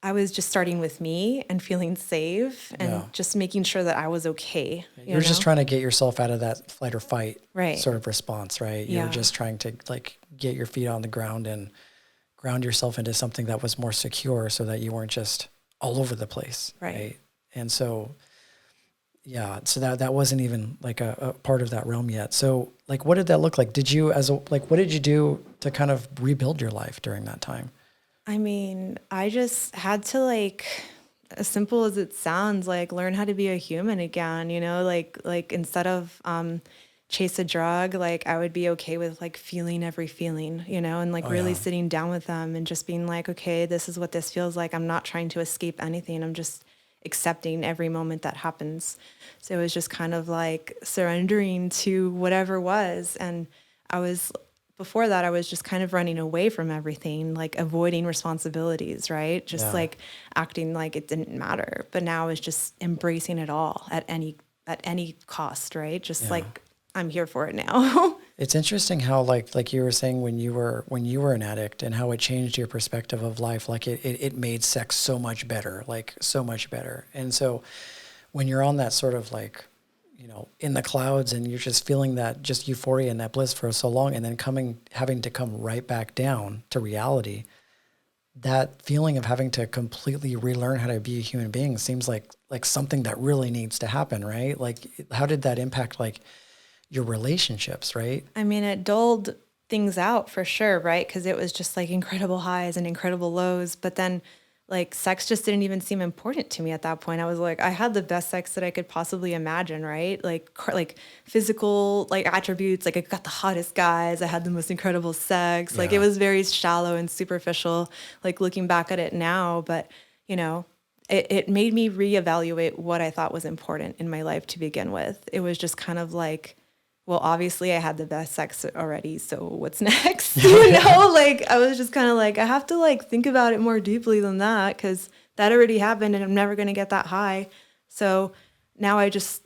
I was just starting with me and feeling safe and just making sure that I was okay. You're just trying to get yourself out of that flight or fight sort of response, right? Yeah. You're just trying to like get your feet on the ground and ground yourself into something that was more secure so that you weren't just all over the place. Right. And so, yeah, so that wasn't even like a part of that realm yet. So like, what did that look like? Did you what did you do to kind of rebuild your life during that time? I mean, I just had to like, as simple as it sounds, like learn how to be a human again, like instead of chase a drug, like I would be okay with like feeling every feeling, and like really sitting down with them and just being like, okay, this is what this feels like. I'm not trying to escape anything. I'm just accepting every moment that happens. So it was just kind of like surrendering to whatever was. And before that, I was just kind of running away from everything, like avoiding responsibilities, right? Just like acting like it didn't matter. But now it's just embracing it all at any cost, right? Just like, I'm here for it now. It's interesting how like you were saying when you were an addict and how it changed your perspective of life. Like it made sex so much better, like so much better. And so when you're on that sort of like, in the clouds and you're just feeling that just euphoria and that bliss for so long and then having to come right back down to reality, that feeling of having to completely relearn how to be a human being seems like something that really needs to happen, right? Like how did that impact like your relationships, right? I mean, it dulled things out for sure, right? Because it was just like incredible highs and incredible lows. But then like sex just didn't even seem important to me at that point. I was like, I had the best sex that I could possibly imagine, right? Like physical like attributes, like I got the hottest guys. I had the most incredible sex. Like it was very shallow and superficial, like looking back at it now. But, it made me reevaluate what I thought was important in my life to begin with. It was just kind of like, well, obviously I had the best sex already, so what's next? Like I was just kind of like, I have to like think about it more deeply than that because that already happened and I'm never going to get that high. So now I just,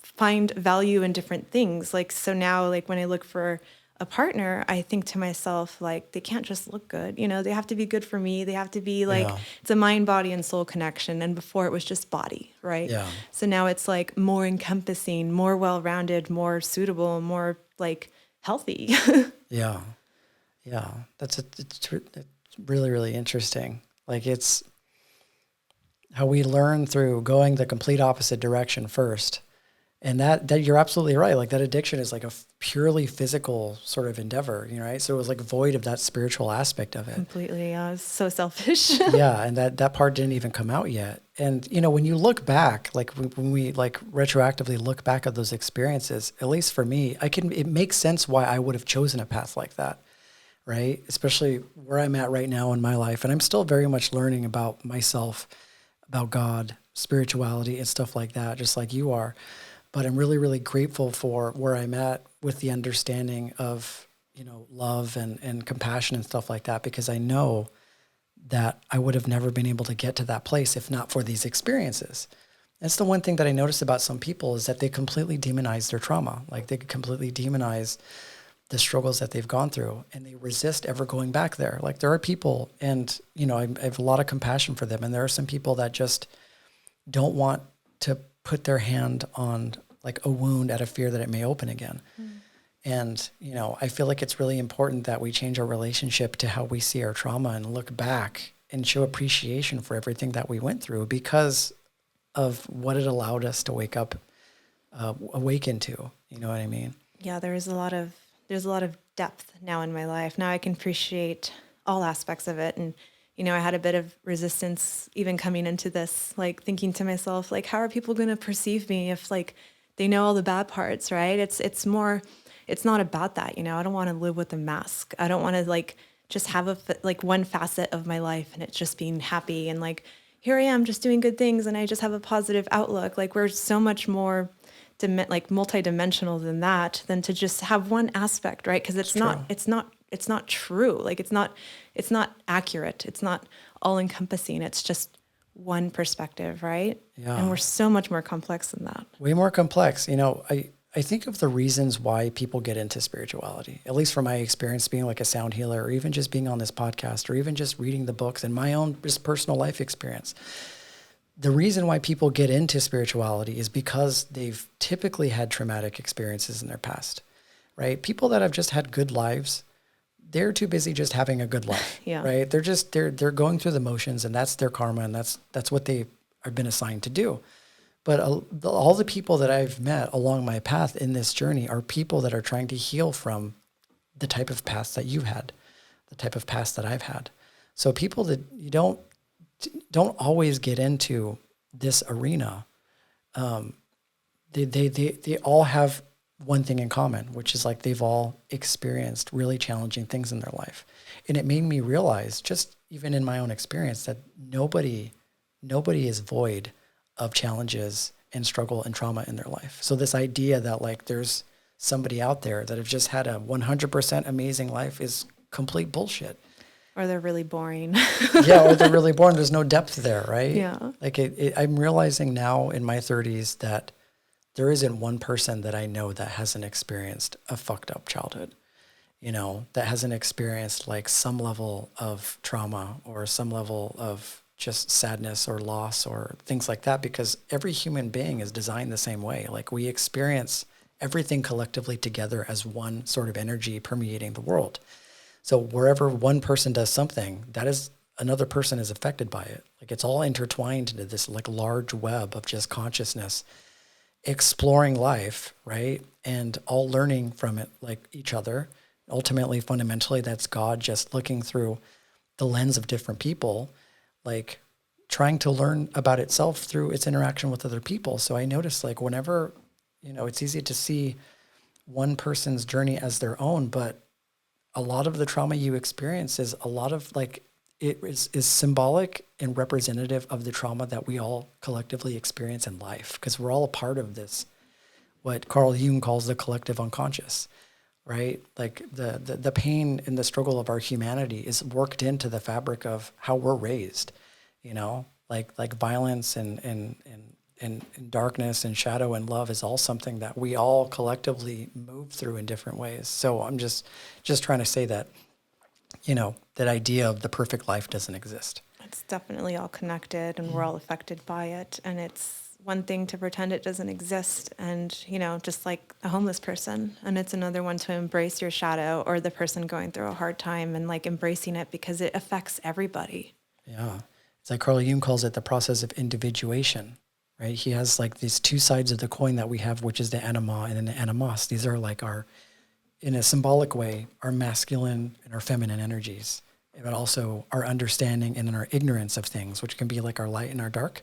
find value in different things. Like, so now like when I look for a partner, I think to myself, like, they can't just look good. They have to be good for me. They have to be like, it's a mind, body, and soul connection. And before it was just body, right? Yeah. So now it's like more encompassing, more well-rounded, more suitable, more like healthy. Yeah. Yeah. It's really, really interesting. Like it's how we learn through going the complete opposite direction first. And that you're absolutely right. Like that addiction is like a purely physical sort of endeavor, right? So it was like void of that spiritual aspect of it. Completely. I was so selfish. Yeah. And that part didn't even come out yet. And, when you look back, like when we like retroactively look back at those experiences, at least for me, it makes sense why I would have chosen a path like that, right? Especially where I'm at right now in my life. And I'm still very much learning about myself, about God, spirituality and stuff like that, just like you are. But I'm really, really grateful for where I'm at with the understanding of, love and compassion and stuff like that, because I know that I would have never been able to get to that place if not for these experiences. That's the one thing that I noticed about some people is that they completely demonize their trauma. Like they completely demonize the struggles that they've gone through, and they resist ever going back there. Like there are people, and I have a lot of compassion for them. And there are some people that just don't want to put their hand on like a wound out of fear that it may open again. And, I feel like it's really important that we change our relationship to how we see our trauma and look back and show appreciation for everything that we went through because of what it allowed us to wake up, awaken to, you know what I mean? Yeah, there's a lot of depth now in my life. Now I can appreciate all aspects of it. And, I had a bit of resistance even coming into this, like thinking to myself, like, how are people going to perceive me if like they know all the bad parts, right? It's not about that. I don't want to live with a mask. I don't want to like just have like one facet of my life and it's just being happy. And like, here I am just doing good things and I just have a positive outlook. Like we're so much more like multidimensional than that, than to just have one aspect, right? Because it's not true. Like it's not accurate. It's not all encompassing. It's just one perspective, right? Yeah. And we're so much more complex than that. Way more complex. I think of the reasons why people get into spirituality, at least from my experience being like a sound healer, or even just being on this podcast, or even just reading the books and my own just personal life experience. The reason why people get into spirituality is because they've typically had traumatic experiences in their past, right? People that have just had good lives, they're too busy just having a good life, Yeah. right? They're going through the motions, and that's their karma, and that's what they have been assigned to do. But all the people that I've met along my path in this journey are people that are trying to heal from the type of past that you've had, the type of past that I've had. So people that you don't always get into this arena. They all have one thing in common, which is like they've all experienced really challenging things in their life. And it made me realize, just even in my own experience, that nobody is void of challenges and struggle and trauma in their life. So this idea that like there's somebody out there that have just had a 100% amazing life is complete bullshit. Or they're really boring. Yeah, or they're really boring. There's no depth there, right? Yeah. Like I'm realizing now in my 30s that there isn't one person that I know that hasn't experienced a fucked up childhood, that hasn't experienced like some level of trauma or some level of just sadness or loss or things like that, because every human being is designed the same way. Like we experience everything collectively together as one sort of energy permeating the world. So wherever one person does something, that is another person is affected by it. Like it's all intertwined into this like large web of just consciousness exploring life, right? And all learning from it, like each other. Ultimately, fundamentally, that's God just looking through the lens of different people, like trying to learn about itself through its interaction with other people. So I noticed like whenever, it's easy to see one person's journey as their own, but a lot of the trauma you experience is a lot of like, it is symbolic and representative of the trauma that we all collectively experience in life, because we're all a part of this, what Carl Jung calls the collective unconscious, right? Like the pain and the struggle of our humanity is worked into the fabric of how we're raised, like violence and darkness and shadow and love is all something that we all collectively move through in different ways. So I'm just trying to say that, that idea of the perfect life doesn't exist. It's definitely all connected and we're all affected by it. And it's one thing to pretend it doesn't exist and, just like a homeless person. And it's another one to embrace your shadow or the person going through a hard time and like embracing it because it affects everybody. Yeah. It's like Carl Jung calls it the process of individuation, right? He has like these two sides of the coin that we have, which is the anima and then the animos. These are like in a symbolic way, our masculine and our feminine energies, but also our understanding and our ignorance of things, which can be like our light and our dark.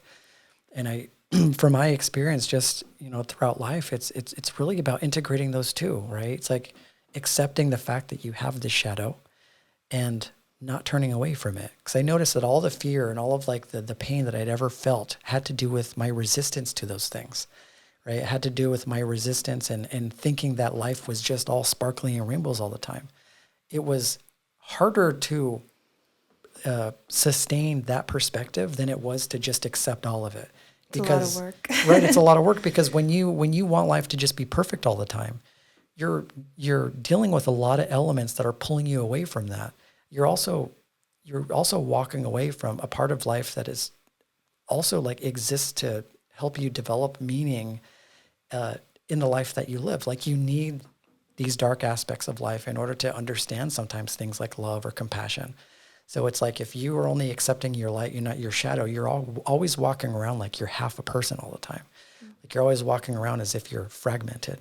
And from my experience, just, throughout life, it's really about integrating those two, right? It's like accepting the fact that you have this shadow and not turning away from it. Because I noticed that all the fear and all of like the pain that I'd ever felt had to do with my resistance to those things, right? It had to do with my resistance and thinking that life was just all sparkling and rainbows all the time. It was harder to sustain that perspective than it was to just accept all of it. It's a lot of work. Right, it's a lot of work because when you want life to just be perfect all the time, you're dealing with a lot of elements that are pulling you away from that. You're also walking away from a part of life that is also like exists to help you develop meaning in the life that you live. Like you need these dark aspects of life in order to understand sometimes things like love or compassion. So it's like if you are only accepting your light, you're not your shadow, you're always walking around like you're half a person all the time. Like you're always walking around as if you're fragmented.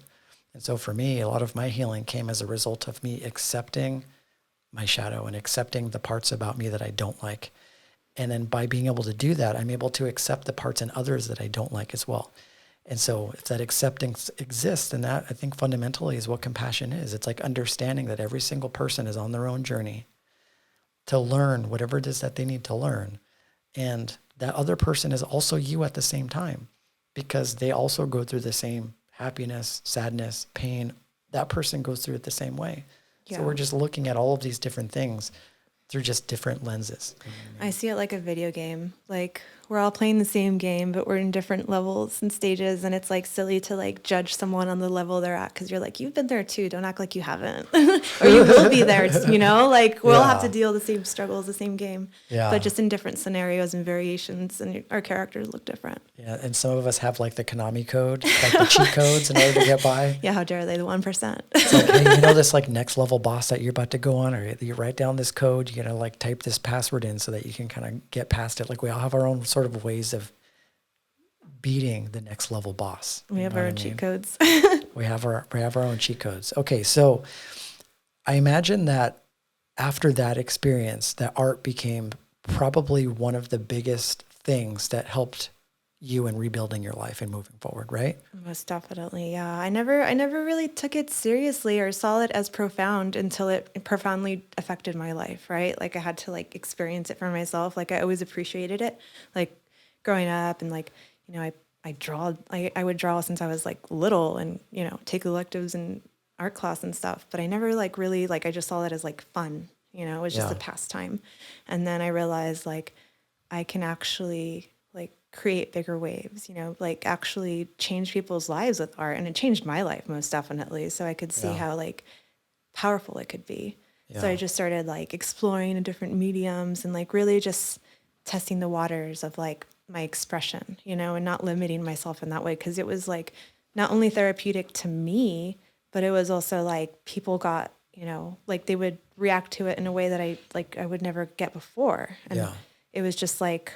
And so for me, a lot of my healing came as a result of me accepting my shadow and accepting the parts about me that I don't like. And then by being able to do that, I'm able to accept the parts in others that I don't like as well. And so if that acceptance exists, then that I think fundamentally is what compassion is. It's like understanding that every single person is on their own journey to learn whatever it is that they need to learn. And that other person is also you at the same time because they also go through the same happiness, sadness, pain. That person goes through it the same way. Yeah. So we're just looking at all of these different things through just different lenses. I see it like a video game. Like we're all playing the same game, but we're in different levels and stages. And it's like silly to like judge someone on the level they're at. Cause you're like, you've been there too. Don't act like you haven't, or you will be there, you know, like we'll have to deal with the same struggles, the same game, but just in different scenarios and variations, and our characters look different. Yeah. And some of us have like the Konami code, like the cheat codes in order to get by. Yeah. How dare they, the 1%. It's like, hey, you know, this like next level boss that you're about to go on, or you write down this code, you gotta like type this password in so that you can kind of get past it. Like we all have our own sort of ways of beating the next level boss. We have our own cheat codes. we have our own cheat codes. Okay, so I imagine that after that experience, that art became probably one of the biggest things that helped you in rebuilding your life and moving forward, right? Most definitely, yeah. I never really took it seriously or saw it as profound until it profoundly affected my life, right? Like I had to like experience it for myself. Like I always appreciated it, like growing up, and like, you know, I would draw since I was like little, and, you know, take electives in art class and stuff, but I never like really, like I just saw it as like fun, you know, it was just a pastime. And then I realized like I can actually like create bigger waves, you know, like actually change people's lives with art. And it changed my life most definitely. So I could see how like powerful it could be. Yeah. So I just started like exploring the different mediums and like really just testing the waters of like my expression, you know, and not limiting myself in that way. Cause it was like not only therapeutic to me, but it was also like people got, you know, like they would react to it in a way that I would never get before. And it was just like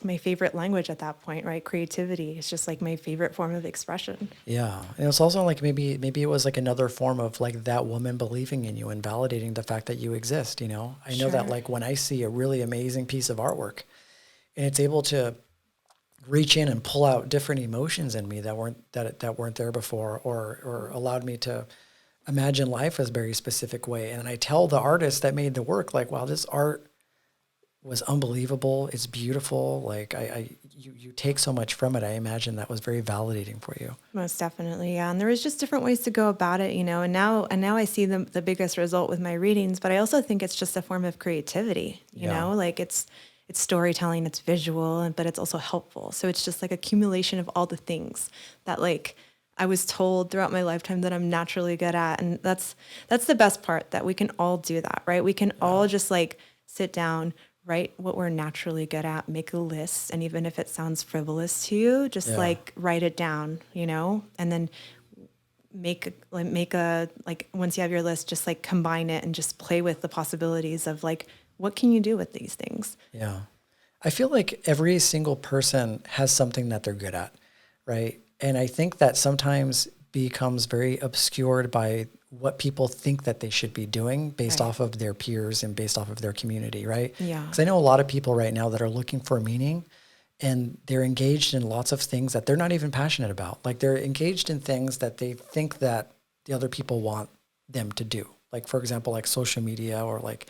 my favorite language at that point, right? Creativity is just like my favorite form of expression. Yeah. And it's also like maybe it was like another form of like that woman believing in you and validating the fact that you exist, you know? I know that like when I see a really amazing piece of artwork and it's able to reach in and pull out different emotions in me that weren't there before, or allowed me to imagine life as a very specific way. And I tell the artist that made the work like, wow, this art was unbelievable. It's beautiful. Like you take so much from it. I imagine that was very validating for you. Most definitely. Yeah. And there was just different ways to go about it, you know, and now I see the biggest result with my readings, but I also think it's just a form of creativity, you know, like it's storytelling, it's visual, but it's also helpful. So it's just like accumulation of all the things that like I was told throughout my lifetime that I'm naturally good at. And that's the best part, that we can all do that, right? We can all just like sit down, write what we're naturally good at, make a list. And even if it sounds frivolous to you, just like write it down, you know, and then make a, like, once you have your list, just like combine it and just play with the possibilities of like, what can you do with these things? Yeah. I feel like every single person has something that they're good at, right? And I think that sometimes becomes very obscured by what people think that they should be doing based off of their peers and based off of their community, right? Yeah. Because I know a lot of people right now that are looking for meaning, and they're engaged in lots of things that they're not even passionate about. Like they're engaged in things that they think that the other people want them to do. Like, for example, like social media, or like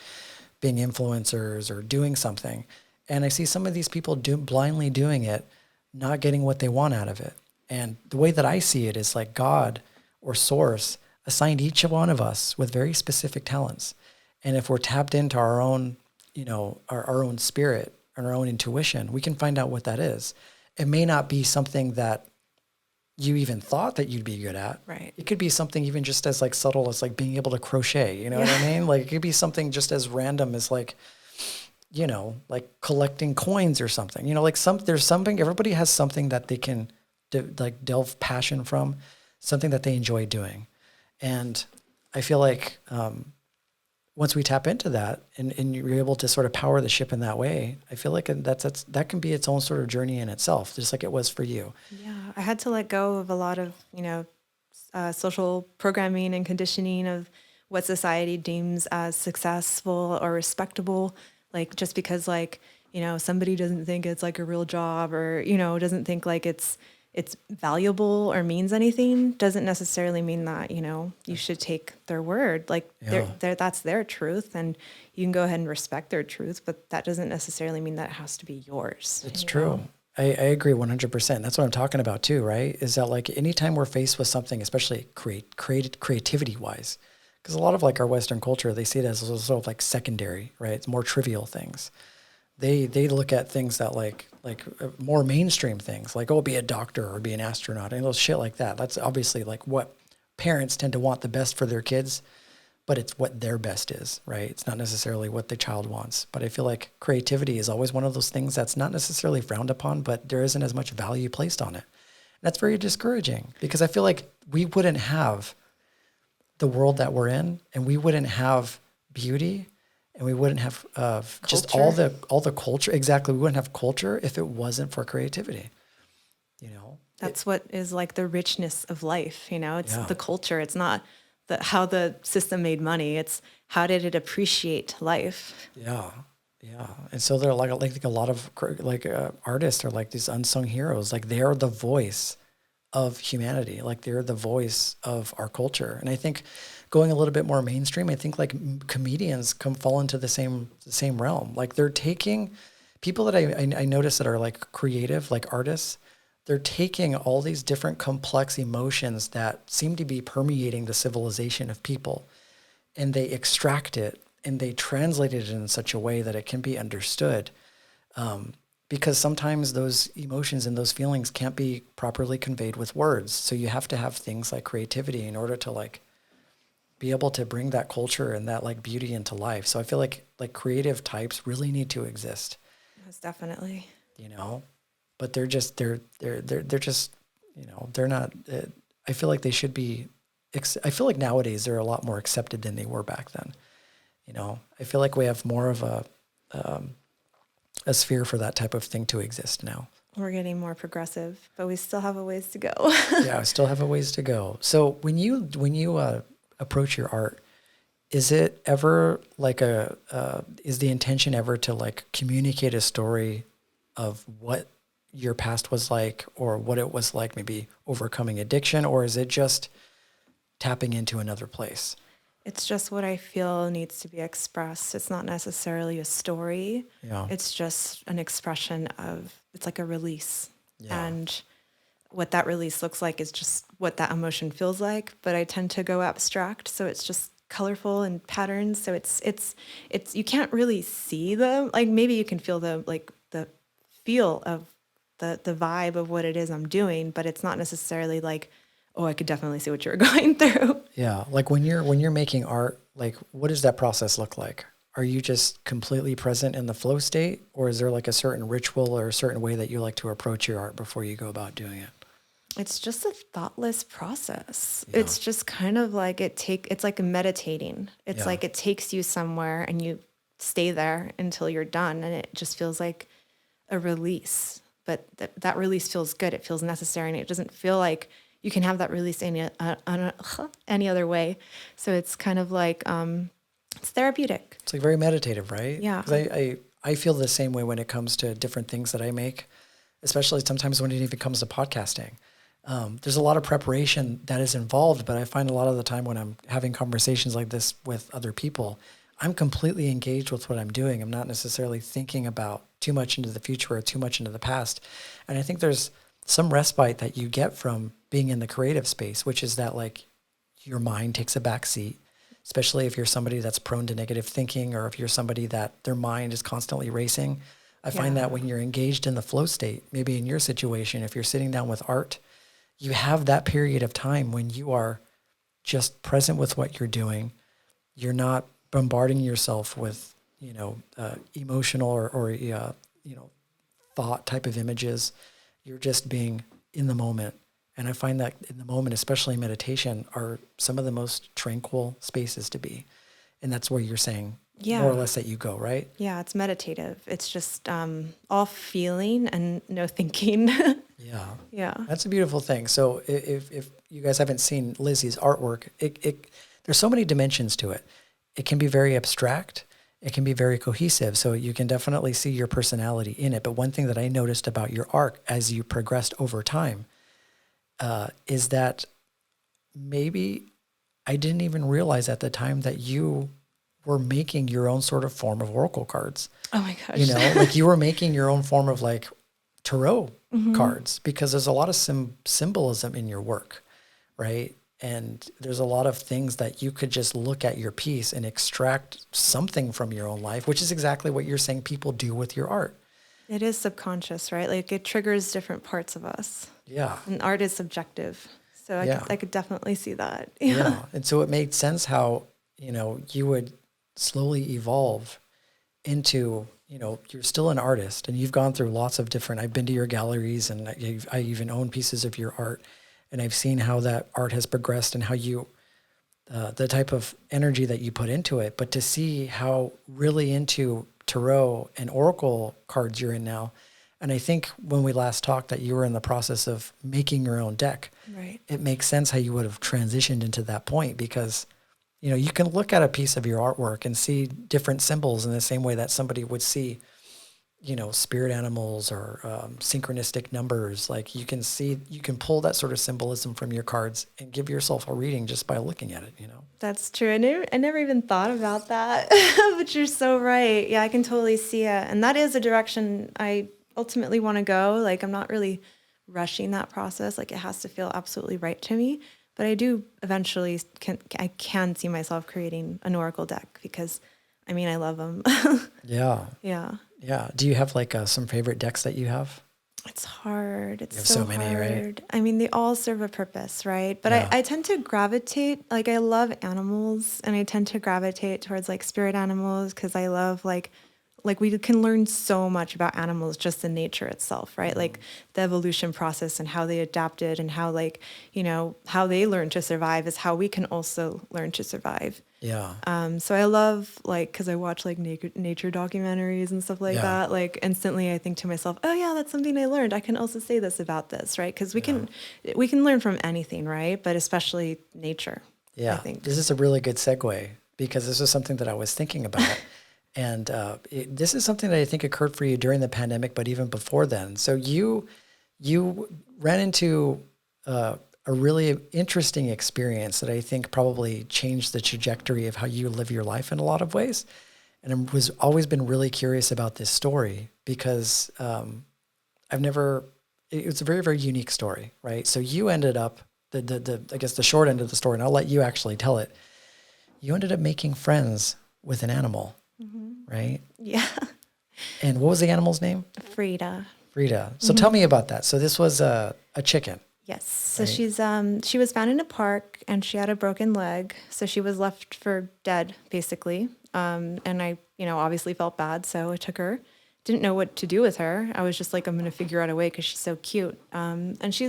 being influencers or doing something. And I see some of these people blindly doing it, not getting what they want out of it. And the way that I see it is like God or source assigned each one of us with very specific talents. And if we're tapped into our own, you know, our own spirit and our own intuition, we can find out what that is. It may not be something that, you even thought that you'd be good at. Right. It could be something even just as like subtle as like being able to crochet, you know what I mean? Like it could be something just as random as like, you know, like collecting coins or something, you know, like there's something, everybody has something that they can like delve passion from, something that they enjoy doing. And I feel like, once we tap into that and you're able to sort of power the ship in that way, I feel like that can be its own sort of journey in itself, just like it was for you. Yeah, I had to let go of a lot of, social programming and conditioning of what society deems as successful or respectable. Like just because somebody doesn't think it's like a real job or, doesn't think like it's valuable or means anything doesn't necessarily mean that, you should take their word. Like that's their truth and you can go ahead and respect their truth, but that doesn't necessarily mean that it has to be yours. It's true. I agree 100%. That's what I'm talking about too, right? Is that like anytime we're faced with something, especially creativity wise, because a lot of like our Western culture, they see it as sort of like secondary, right? It's more trivial things. They look at things that like more mainstream things, like, oh, be a doctor or be an astronaut and those shit like that. That's obviously like what parents tend to want the best for their kids, but it's what their best is, right? It's not necessarily what the child wants. But I feel like creativity is always one of those things that's not necessarily frowned upon, but there isn't as much value placed on it. And that's very discouraging because I feel like we wouldn't have the world that we're in and we wouldn't have beauty and we wouldn't have just all the culture. Exactly. We wouldn't have culture if it wasn't for creativity, That's what is like the richness of life, it's the culture. It's not how the system made money. It's how did it appreciate life? Yeah. Yeah. And so they're like a lot of artists are like these unsung heroes. Like they are the voice of humanity. Like they're the voice of our culture. And I think going a little bit more mainstream, I think like comedians fall into the same realm. Like they're taking people that I notice that are like creative, like artists, they're taking all these different complex emotions that seem to be permeating the civilization of people and they extract it and they translate it in such a way that it can be understood. Because sometimes those emotions and those feelings can't be properly conveyed with words. So you have to have things like creativity in order to like be able to bring that culture and that like beauty into life. So I feel like creative types really need to exist. Yes, definitely. But they're just, they're not, I feel like they should be, I feel like nowadays they're a lot more accepted than they were back then. I feel like we have more of a sphere for that type of thing to exist now. We're getting more progressive, but we still have a ways to go. Yeah, we still have a ways to go. So when you approach your art, is it ever like is the intention ever to like communicate a story of what your past was like or what it was like maybe overcoming addiction, or is it just tapping into another place? It's just what I feel needs to be expressed. It's not necessarily a story. Yeah. It's just an expression it's like a release. Yeah. And what that release looks like is just what that emotion feels like. But I tend to go abstract. So it's just colorful and patterns. So it's you can't really see them. Like maybe you can feel the feel of the vibe of what it is I'm doing, but it's not necessarily like, oh, I could definitely see what you're going through. Yeah. Like when you're making art, like what does that process look like? Are you just completely present in the flow state, or is there like a certain ritual or a certain way that you like to approach your art before you go about doing it? It's just a thoughtless process. Yeah. It's just kind of like it's like meditating. It's like it takes you somewhere and you stay there until you're done, and it just feels like a release. But that release feels good. It feels necessary, and it doesn't feel like you can have that release any other way. So it's kind of like it's therapeutic. It's like very meditative, right? Yeah. 'Cause I feel the same way when it comes to different things that I make, especially sometimes when it even comes to podcasting. There's a lot of preparation that is involved, but I find a lot of the time when I'm having conversations like this with other people, I'm completely engaged with what I'm doing. I'm not necessarily thinking about too much into the future or too much into the past. And I think there's some respite that you get from being in the creative space, which is that like your mind takes a back seat, especially if you're somebody that's prone to negative thinking, or if you're somebody that their mind is constantly racing. I find that when you're engaged in the flow state, maybe in your situation, if you're sitting down with art, you have that period of time when you are just present with what you're doing. You're not bombarding yourself with, emotional or thought type of images. You're just being in the moment. And I find that in the moment, especially meditation, are some of the most tranquil spaces to be. And that's where you're saying more or less that you go, right? Yeah, it's meditative. It's just all feeling and no thinking. Yeah. Yeah. That's a beautiful thing. So if you guys haven't seen Lizzie's artwork, there's so many dimensions to it. It can be very abstract. It can be very cohesive. So you can definitely see your personality in it. But one thing that I noticed about your art as you progressed over time is that maybe I didn't even realize at the time that you were making your own sort of form of oracle cards. Oh my gosh. Like you were making your own form of like tarot cards, because there's a lot of symbolism in your work, right? And there's a lot of things that you could just look at your piece and extract something from your own life, which is exactly what you're saying people do with your art. It is subconscious, right? Like it triggers different parts of us. Yeah. And art is subjective. So I could definitely see that. Yeah. And so it made sense how, you would slowly evolve into, you're still an artist and you've gone through lots of different, I've been to your galleries and I even own pieces of your art, and I've seen how that art has progressed and how you, the type of energy that you put into it. But to see how really into tarot and oracle cards you're in now. And I think when we last talked that you were in the process of making your own deck, Right. it makes sense how you would have transitioned into that point, because you can look at a piece of your artwork and see different symbols in the same way that somebody would see, spirit animals or synchronistic numbers. Like you can pull that sort of symbolism from your cards and give yourself a reading just by looking at it, That's true. I never even thought about that, but you're so right. Yeah, I can totally see it. And that is a direction I ultimately want to go. Like I'm not really rushing that process. Like it has to feel absolutely right to me. But I do eventually I can see myself creating an oracle deck, because I love them. Yeah. Yeah. Yeah. Do you have like some favorite decks that you have? It's hard. It's You have so so many, hard. right? They all serve a purpose, right? But Yeah. I tend to gravitate, like I love animals, and I tend to gravitate towards like spirit animals, because I love like we can learn so much about animals just in nature itself, right? Like the evolution process and how they adapted and how how they learn to survive is how we can also learn to survive. Yeah. So I love because I watch like nature documentaries and stuff like that. Like instantly I think to myself, oh yeah, that's something I learned. I can also say this about this, right? Because we can learn from anything, right? But especially nature. Yeah. I think This is a really good segue, because this is something that I was thinking about. And this is something that I think occurred for you during the pandemic, but even before then. So you ran into a really interesting experience that I think probably changed the trajectory of how you live your life in a lot of ways. And I was always been really curious about this story, because it's a very, very unique story, right? So you ended up, I guess the short end of the story, and I'll let you actually tell it. You ended up making friends with an animal. Right? Yeah. And what was the animal's name? Frida. So tell me about that. So this was a chicken. Yes. So Right. she was found in a park and she had a broken leg. So she was left for dead, basically. And I, obviously felt bad. So I took her. Didn't know what to do with her. I was just like, I'm going to figure out a way because she's so cute. And she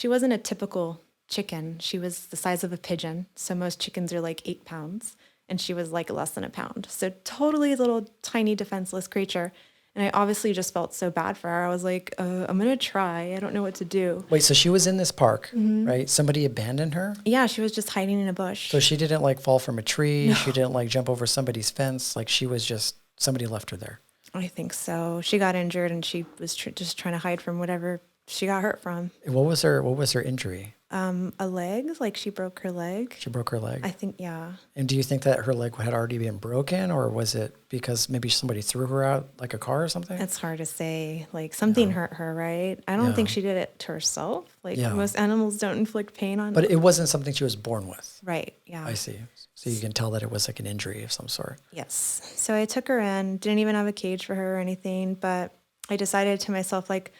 wasn't a typical chicken. She was the size of a pigeon. So most chickens are like 8 pounds. And she was like less than a pound. So totally little tiny defenseless creature. And I obviously just felt so bad for her. I was like, I'm going to try. I don't know what to do. Wait, so she was in this park, right? Somebody abandoned her? Yeah, she was just hiding in a bush. So she didn't like fall from a tree. No. She didn't like jump over somebody's fence. Like she was just, somebody left her there. I think so. She got injured and she was just trying to hide from whatever she got hurt from. What was her injury? A leg, like she broke her leg. She broke her leg? I think, yeah. And do you think that her leg had already been broken, or was it because maybe somebody threw her out like a car or something? It's hard to say. Like something hurt her, right? I don't think she did it to herself. Like most animals don't inflict pain on. But it wasn't something she was born with. Right, yeah. I see. So you can tell that it was like an injury of some sort. Yes. So I took her in, didn't even have a cage for her or anything, but I decided to myself, like,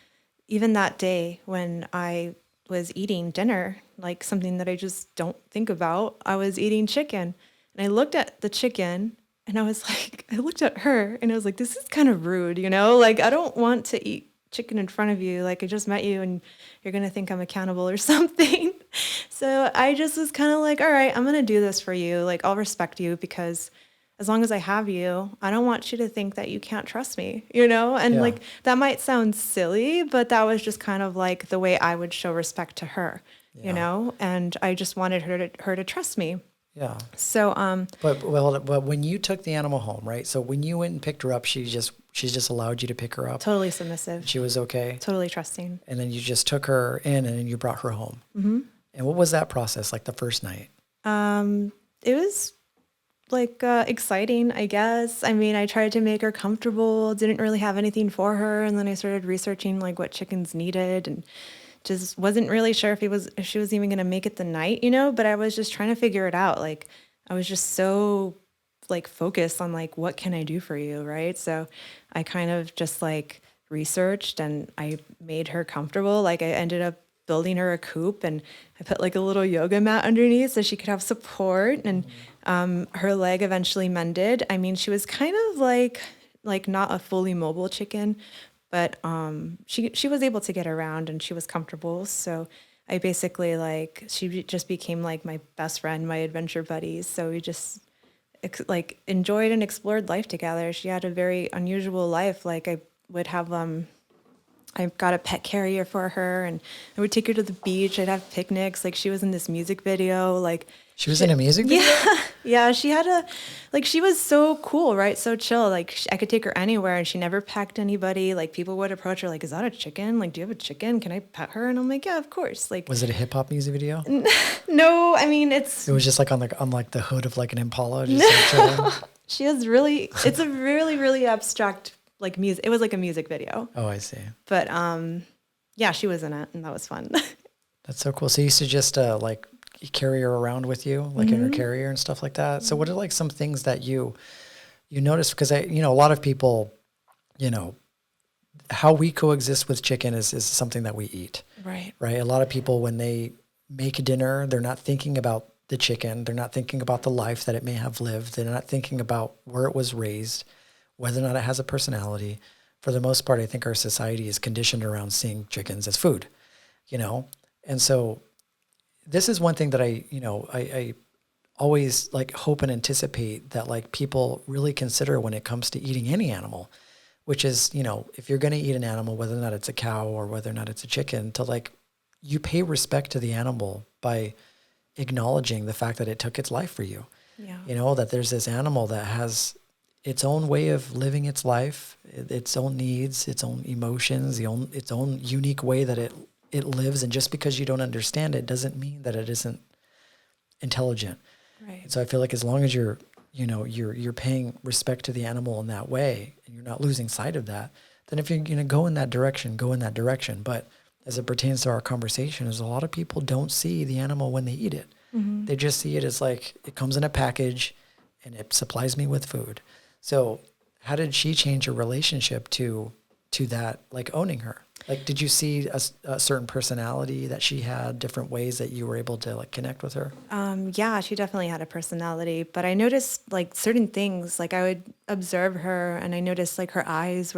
even that day when I was eating dinner, like something that I just don't think about. I was eating chicken, and I looked at the chicken, and I was like, I looked at her, and I was like, this is kind of rude, you know? Like, I don't want to eat chicken in front of you. Like, I just met you, and you're going to think I'm accountable or something. So I just was kind of like, all right, I'm going to do this for you. Like, I'll respect you, because as long as I have you, I don't want you to think that you can't trust me, you know? And Yeah. like, that might sound silly, but that was just kind of like the way I would show respect to her, Yeah. you know? And I just wanted her to trust me. Yeah. So, But when you took the animal home, right? So when you went and picked her up, she just allowed you to pick her up. totally submissive, She was okay. totally trusting. And then you just took her in, and then you brought her home. Mm-hmm. And what was that process like the first night? It was like exciting, I guess. I mean, I tried to make her comfortable, didn't really have anything for her, and then I started researching like what chickens needed, and just wasn't really sure if she was even going to make it the night, you know, but I was just trying to figure it out. Like, I was just so like focused on like, what can I do for you, right? So I kind of just like researched, and I made her comfortable. Like, I ended up building her a coop, and I put like a little yoga mat underneath so she could have support, and her leg eventually mended. I mean, she was kind of like not a fully mobile chicken, but she was able to get around, and she was comfortable. So I basically like, she just became like my best friend, my adventure buddies. So we just like enjoyed and explored life together. She had a very unusual life. Like, I would have I got a pet carrier for her, and I would take her to the beach. I'd have picnics. Like, she was in this music video. Like, She was in a music video? yeah, she had she was so cool, right? So chill. Like, I could take her anywhere, and she never pecked anybody. Like, people would approach her like, is that a chicken? Like, do you have a chicken? Can I pet her? And I'm like, yeah, of course. Like, Was it a hip hop music video? no, I mean, It was just like on the hood of like an Impala. Just she has really, it's a really, really abstract like music. It was like a music video. Oh, I see. But yeah, she was in it, and that was fun. That's so cool. So you used to just like carry her around with you, like in her carrier and stuff like that. So what are like some things that you notice? Because a lot of people, how we coexist with chicken is something that we eat. Right. Right. A lot of people, when they make dinner, they're not thinking about the chicken. They're not thinking about the life that it may have lived. They're not thinking about where it was raised, whether or not it has a personality. For the most part, I think our society is conditioned around seeing chickens as food, And so this is one thing that I always like hope and anticipate that like people really consider when it comes to eating any animal, which is, if you're going to eat an animal, whether or not it's a cow or whether or not it's a chicken, to like, you pay respect to the animal by acknowledging the fact that it took its life for you. Yeah. That there's this animal that has its own way of living its life, its own needs, its own emotions, its own unique way that it lives. And just because you don't understand it doesn't mean that it isn't intelligent. Right. And so I feel like as long as you're paying respect to the animal in that way, and you're not losing sight of that, then if you're going to go in that direction, go in that direction. But as it pertains to our conversation, is a lot of people don't see the animal when they eat it. Mm-hmm. They just see it as like, it comes in a package and it supplies me with food. So how did she change her relationship to that, like owning her? Like, did you see a certain personality that she had, different ways that you were able to like connect with her? Yeah, she definitely had a personality, but I noticed like certain things, like I would observe her, and I noticed like her eyes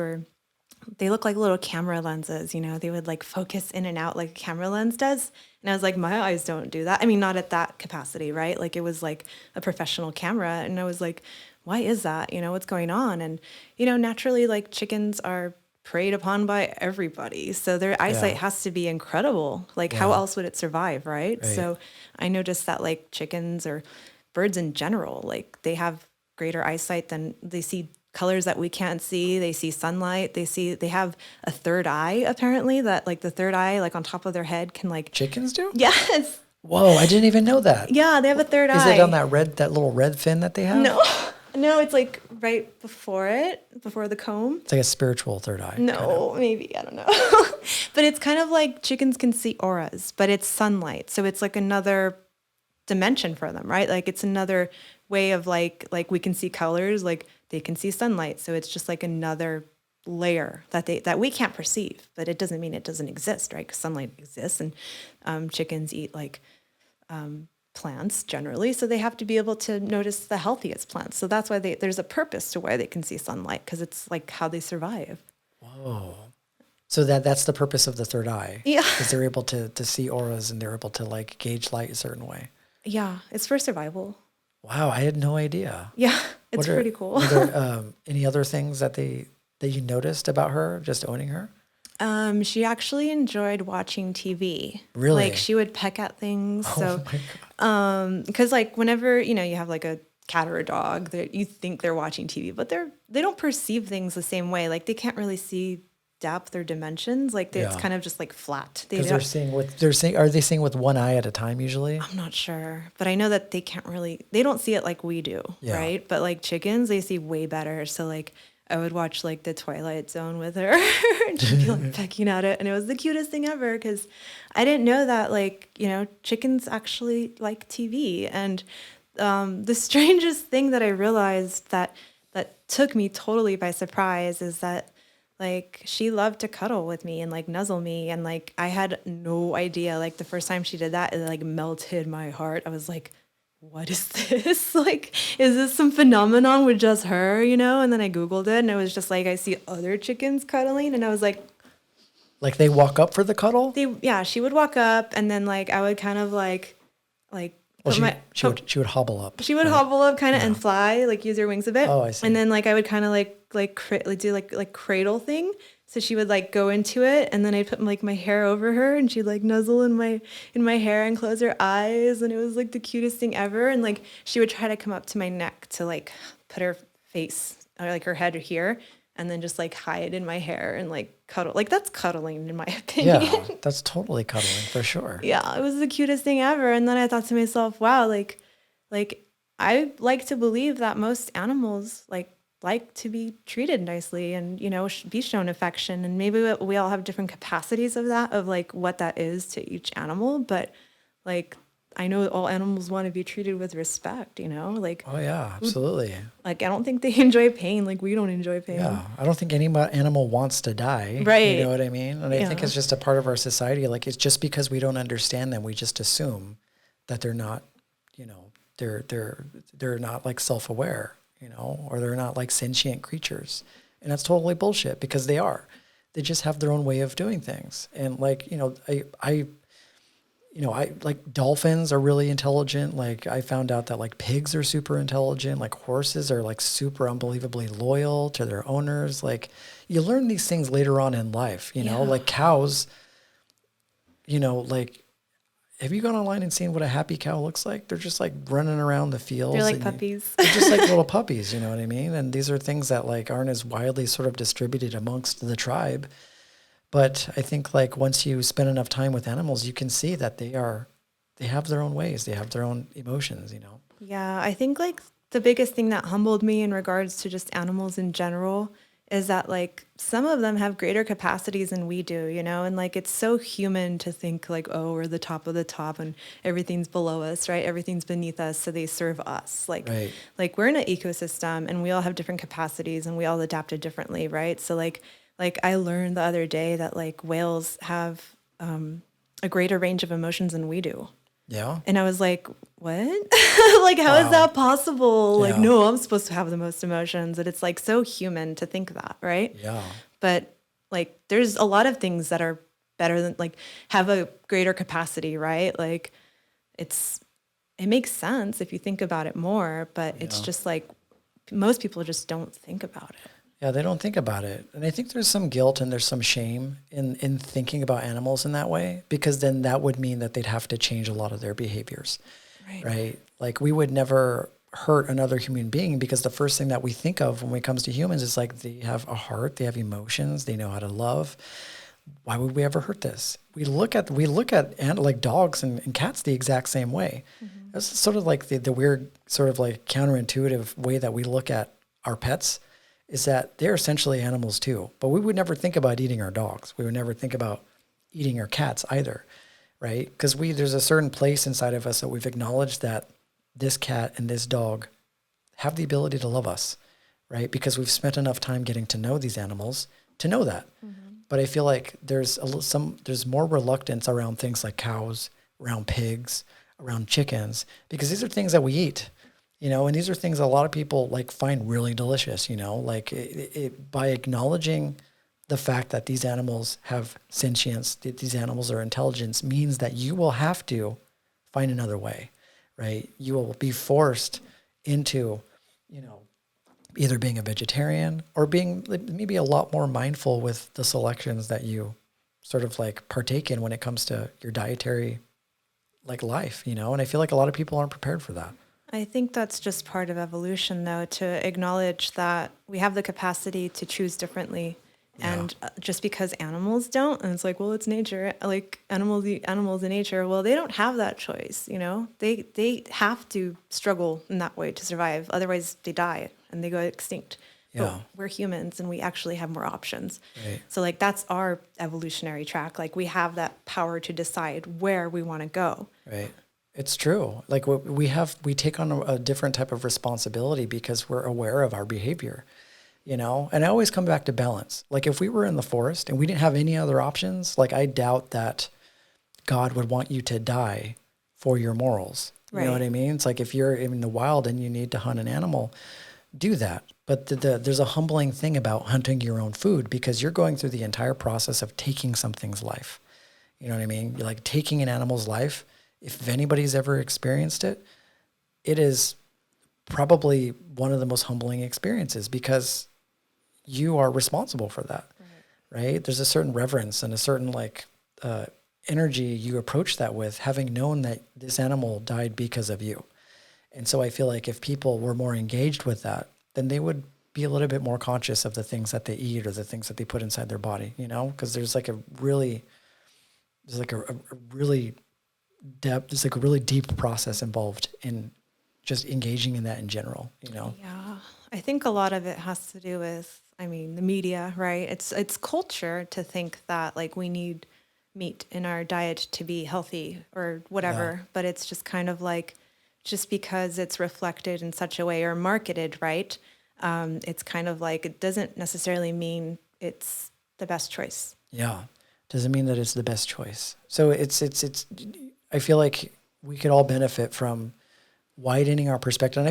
they look like little camera lenses, they would like focus in and out like a camera lens does. And I was like, my eyes don't do that. I mean, not at that capacity, right? Like, it was like a professional camera. And I was like, why is that? What's going on? And, naturally, like, chickens are preyed upon by everybody. So their eyesight has to be incredible. Like, how else would it survive, right? So I noticed that like chickens or birds in general, like they have greater eyesight than they see colors that we can't see. They see sunlight. They have a third eye, apparently, that like the third eye, like on top of their head can like. Chickens do? Yes. Whoa, I didn't even know that. Yeah, they have a third eye. Is it on that little red fin that they have? No, it's like right before the comb. It's like a spiritual third eye. No, maybe, I don't know. But it's kind of like chickens can see auras, but it's sunlight. So it's like another dimension for them, right? Like, it's another way of like we can see colors, like they can see sunlight. So it's just like another layer that we can't perceive, but it doesn't mean it doesn't exist, right? Because sunlight exists, and chickens eat like plants generally, so they have to be able to notice the healthiest plants. So that's why there's a purpose to why they can see sunlight, because it's like how they survive. Whoa. So that's the purpose of the third eye. Yeah. Because they're able to see auras, and they're able to like gauge light a certain way. Yeah, it's for survival. Wow, I had no idea. Yeah, it's pretty cool. Are there any other things that you noticed about her, just owning her? She actually enjoyed watching TV. Really? Like she would peck at things. Oh So, my God. because like whenever, you have like a cat or a dog that you think they're watching TV, but they don't perceive things the same way. Like they can't really see depth or dimensions. Like it's kind of just like flat. Because are they seeing with one eye at a time usually? I'm not sure, but I know that they don't see it like we do, right? But like chickens, they see way better. So like I would watch like the Twilight Zone with her and she'd be like pecking at it. And it was the cutest thing ever, because I didn't know that like, chickens actually like TV. And the strangest thing that I realized that took me totally by surprise is that like she loved to cuddle with me and like nuzzle me. And like I had no idea. Like the first time she did that, it like melted my heart. I was like, what is this? Like, is this some phenomenon with just her, And then I Googled it, and it was just like, I see other chickens cuddling, and I was like they walk up for the cuddle? She would walk up, and then like, I would kind of like, she would hobble up. She would hobble up kind of and fly, like use her wings a bit. Oh, I see. And then like, I would kind of do like cradle thing. So she would like go into it, and then I'd put like my hair over her, and she'd like nuzzle in my hair and close her eyes, and it was like the cutest thing ever. And like she would try to come up to my neck to like put her face or like her head here, and then just like hide in my hair and like cuddle. Like that's cuddling in my opinion. Yeah, that's totally cuddling for sure. Yeah, it was the cutest thing ever. And then I thought to myself, wow, like I like to believe that most animals like to be treated nicely and, be shown affection. And maybe we all have different capacities of that, of like what that is to each animal. But like, I know all animals want to be treated with respect, like. Oh yeah, absolutely. Like, I don't think they enjoy pain. Like we don't enjoy pain. Yeah. I don't think any animal wants to die. Right. You know what I mean? And I think it's just a part of our society. Like it's just because we don't understand them, we just assume that they're not, they're not like self-aware. Or they're not like sentient creatures. And that's totally bullshit, because they are. They just have their own way of doing things. And like, I like dolphins are really intelligent. Like I found out that like pigs are super intelligent. Like horses are like super unbelievably loyal to their owners. Like you learn these things later on in life, like cows, like, have you gone online and seen what a happy cow looks like? They're just like running around the fields. They're like puppies. They're just like little puppies, you know what I mean? And these are things that like aren't as widely sort of distributed amongst the tribe. But I think like once you spend enough time with animals, you can see that they have their own ways. They have their own emotions, Yeah, I think like the biggest thing that humbled me in regards to just animals in general is that like some of them have greater capacities than we do, and like it's so human to think like, oh, we're the top of the top and everything's below us, right? Everything's beneath us, so they serve us. Like, right. Like we're in an ecosystem and we all have different capacities and we all adapted differently, right? So like I learned the other day that like whales have a greater range of emotions than we do. Yeah. And I was like, what? Like, how is that possible? Like, no, I'm supposed to have the most emotions. And it's like so human to think that, right? Yeah. But like, there's a lot of things that are better than like have a greater capacity, right? Like it makes sense if you think about it more, but it's just like most people just don't think about it. Yeah, they don't think about it. And I think there's some guilt and there's some shame in thinking about animals in that way, because then that would mean that they'd have to change a lot of their behaviors, right? Like we would never hurt another human being, because the first thing that we think of when it comes to humans is like they have a heart, they have emotions, they know how to love. Why would we ever hurt this? We look at like dogs and cats the exact same way. Mm-hmm. That's sort of like the weird sort of like counterintuitive way that we look at our pets, is that they're essentially animals too. But we would never think about eating our dogs. We would never think about eating our cats either, right? Because there's a certain place inside of us that we've acknowledged that this cat and this dog have the ability to love us, right? Because we've spent enough time getting to know these animals to know that. But I feel like there's there's more reluctance around things like cows, around pigs, around chickens, because these are things that we eat, and these are things a lot of people like find really delicious, like by acknowledging the fact that these animals have sentience, that these animals are intelligence, means that you will have to find another way, right? You will be forced into, either being a vegetarian or being maybe a lot more mindful with the selections that you sort of like partake in when it comes to your dietary like life, and I feel like a lot of people aren't prepared for that. I think that's just part of evolution, though, to acknowledge that we have the capacity to choose differently. Yeah. And just because animals don't, and it's like, well, it's nature. Like animals eat animals in nature. Well, they don't have that choice. They have to struggle in that way to survive. Otherwise, they die and they go extinct. Yeah. But we're humans, and we actually have more options. Right. So, like, that's our evolutionary track. Like, we have that power to decide where we want to go. Right. It's true. Like we take on a different type of responsibility because we're aware of our behavior. And I always come back to balance. Like if we were in the forest and we didn't have any other options, like I doubt that God would want you to die for your morals. You know what I mean? It's like if you're in the wild and you need to hunt an animal, do that. But there's a humbling thing about hunting your own food because you're going through the entire process of taking something's life. You know what I mean? You're like taking an animal's life. If anybody's ever experienced it, it is probably one of the most humbling experiences because you are responsible for that, right? There's a certain reverence and a certain energy you approach that with, having known that this animal died because of you. And so I feel like if people were more engaged with that, then they would be a little bit more conscious of the things that they eat or the things that they put inside their body, because there's a really deep process involved in just engaging in that in general, Yeah. I think a lot of it has to do with, the media, right? It's culture to think that like we need meat in our diet to be healthy or whatever, but it's just kind of like, just because it's reflected in such a way or marketed, right? It's kind of like, it doesn't necessarily mean it's the best choice. Yeah. Doesn't mean that it's the best choice. So it's, I feel like we could all benefit from widening our perspective. And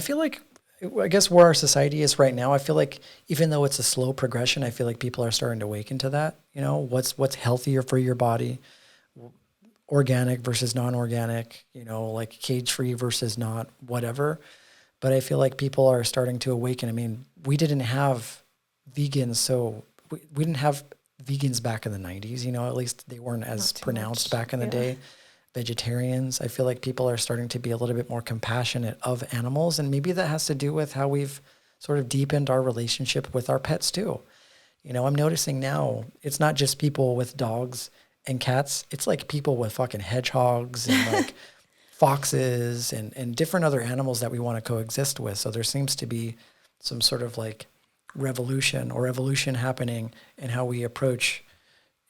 I guess where our society is right now, I feel like even though it's a slow progression, I feel like people are starting to awaken to that. What's healthier for your body, organic versus non-organic, like cage-free versus not, whatever. But I feel like people are starting to awaken. We didn't have vegans, so we didn't have vegans back in the 90s, at least they weren't as pronounced back in the day. Vegetarians, I feel like people are starting to be a little bit more compassionate of animals. And maybe that has to do with how we've sort of deepened our relationship with our pets too. I'm noticing now it's not just people with dogs and cats. It's like people with fucking hedgehogs and like foxes and different other animals that we want to coexist with. So there seems to be some sort of like revolution or evolution happening in how we approach,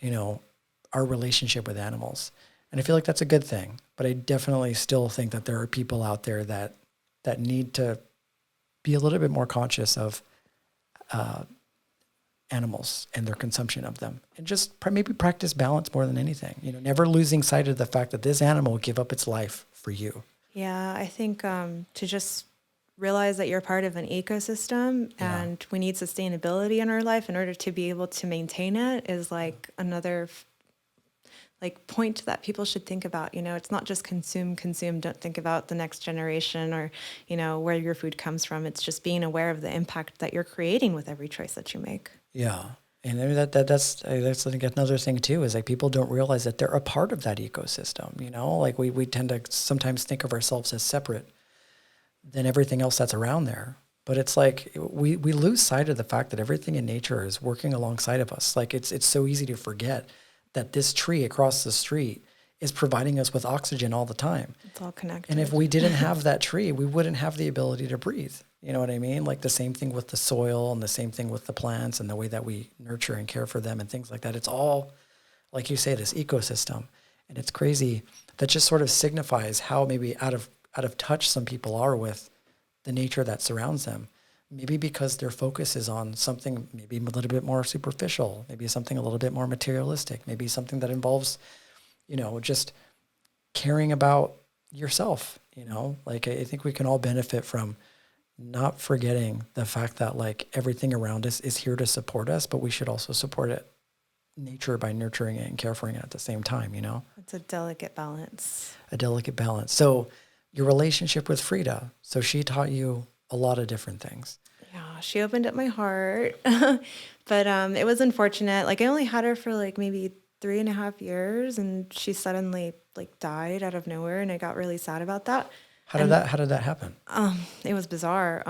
our relationship with animals. And I feel like that's a good thing, but I definitely still think that there are people out there that need to be a little bit more conscious of animals and their consumption of them, and just maybe practice balance more than anything. Never losing sight of the fact that this animal will give up its life for you. Yeah, I think to just realize that you're part of an ecosystem and we need sustainability in our life in order to be able to maintain it is like another point that people should think about. It's not just consume, don't think about the next generation or, where your food comes from. It's just being aware of the impact that you're creating with every choice that you make. Yeah. And that's I think another thing too, is like people don't realize that they're a part of that ecosystem, like we tend to sometimes think of ourselves as separate than everything else that's around there. But it's like we lose sight of the fact that everything in nature is working alongside of us. Like it's so easy to forget that this tree across the street is providing us with oxygen all the time. It's all connected. And if we didn't have that tree, we wouldn't have the ability to breathe. You know what I mean? Like the same thing with the soil and the same thing with the plants and the way that we nurture and care for them and things like that. It's all, like you say, this ecosystem. And it's crazy. That just sort of signifies how maybe out of touch some people are with the nature that surrounds them. maybe because their focus is on something maybe a little bit more superficial, maybe something a little bit more materialistic, maybe something that involves, just caring about yourself, like I think we can all benefit from not forgetting the fact that like everything around us is here to support us, but we should also support it, nature, by nurturing it and caring for it at the same time, It's a delicate balance. A delicate balance. So your relationship with Frida, so she taught you a lot of different things. Yeah, she opened up my heart. But it was unfortunate. Like I only had her for like maybe 3.5 years, and she suddenly like died out of nowhere, and I got really sad about that. How did that happen? It was bizarre.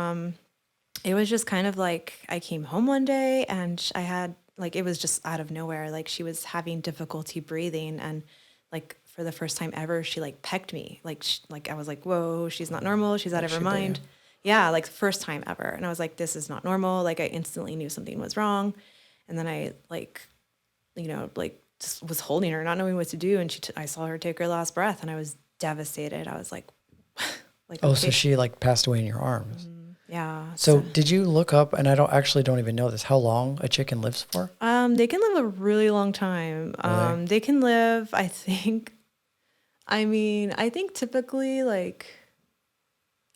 It was just kind of like I came home one day and I had like, it was just out of nowhere. Like she was having difficulty breathing, and like for the first time ever, she like pecked me. Like I was like, whoa, she's not normal. She's out of her mind. Yeah. Like first time ever. And I was like, this is not normal. Like I instantly knew something was wrong. And then I like just was holding her, not knowing what to do. And I saw her take her last breath, and I was devastated. I was like, oh, okay. so she like passed away in your arms. Yeah. So did you look up, and I don't even know this, how long a chicken lives for? They can live a really long time. Really? They can live, I think typically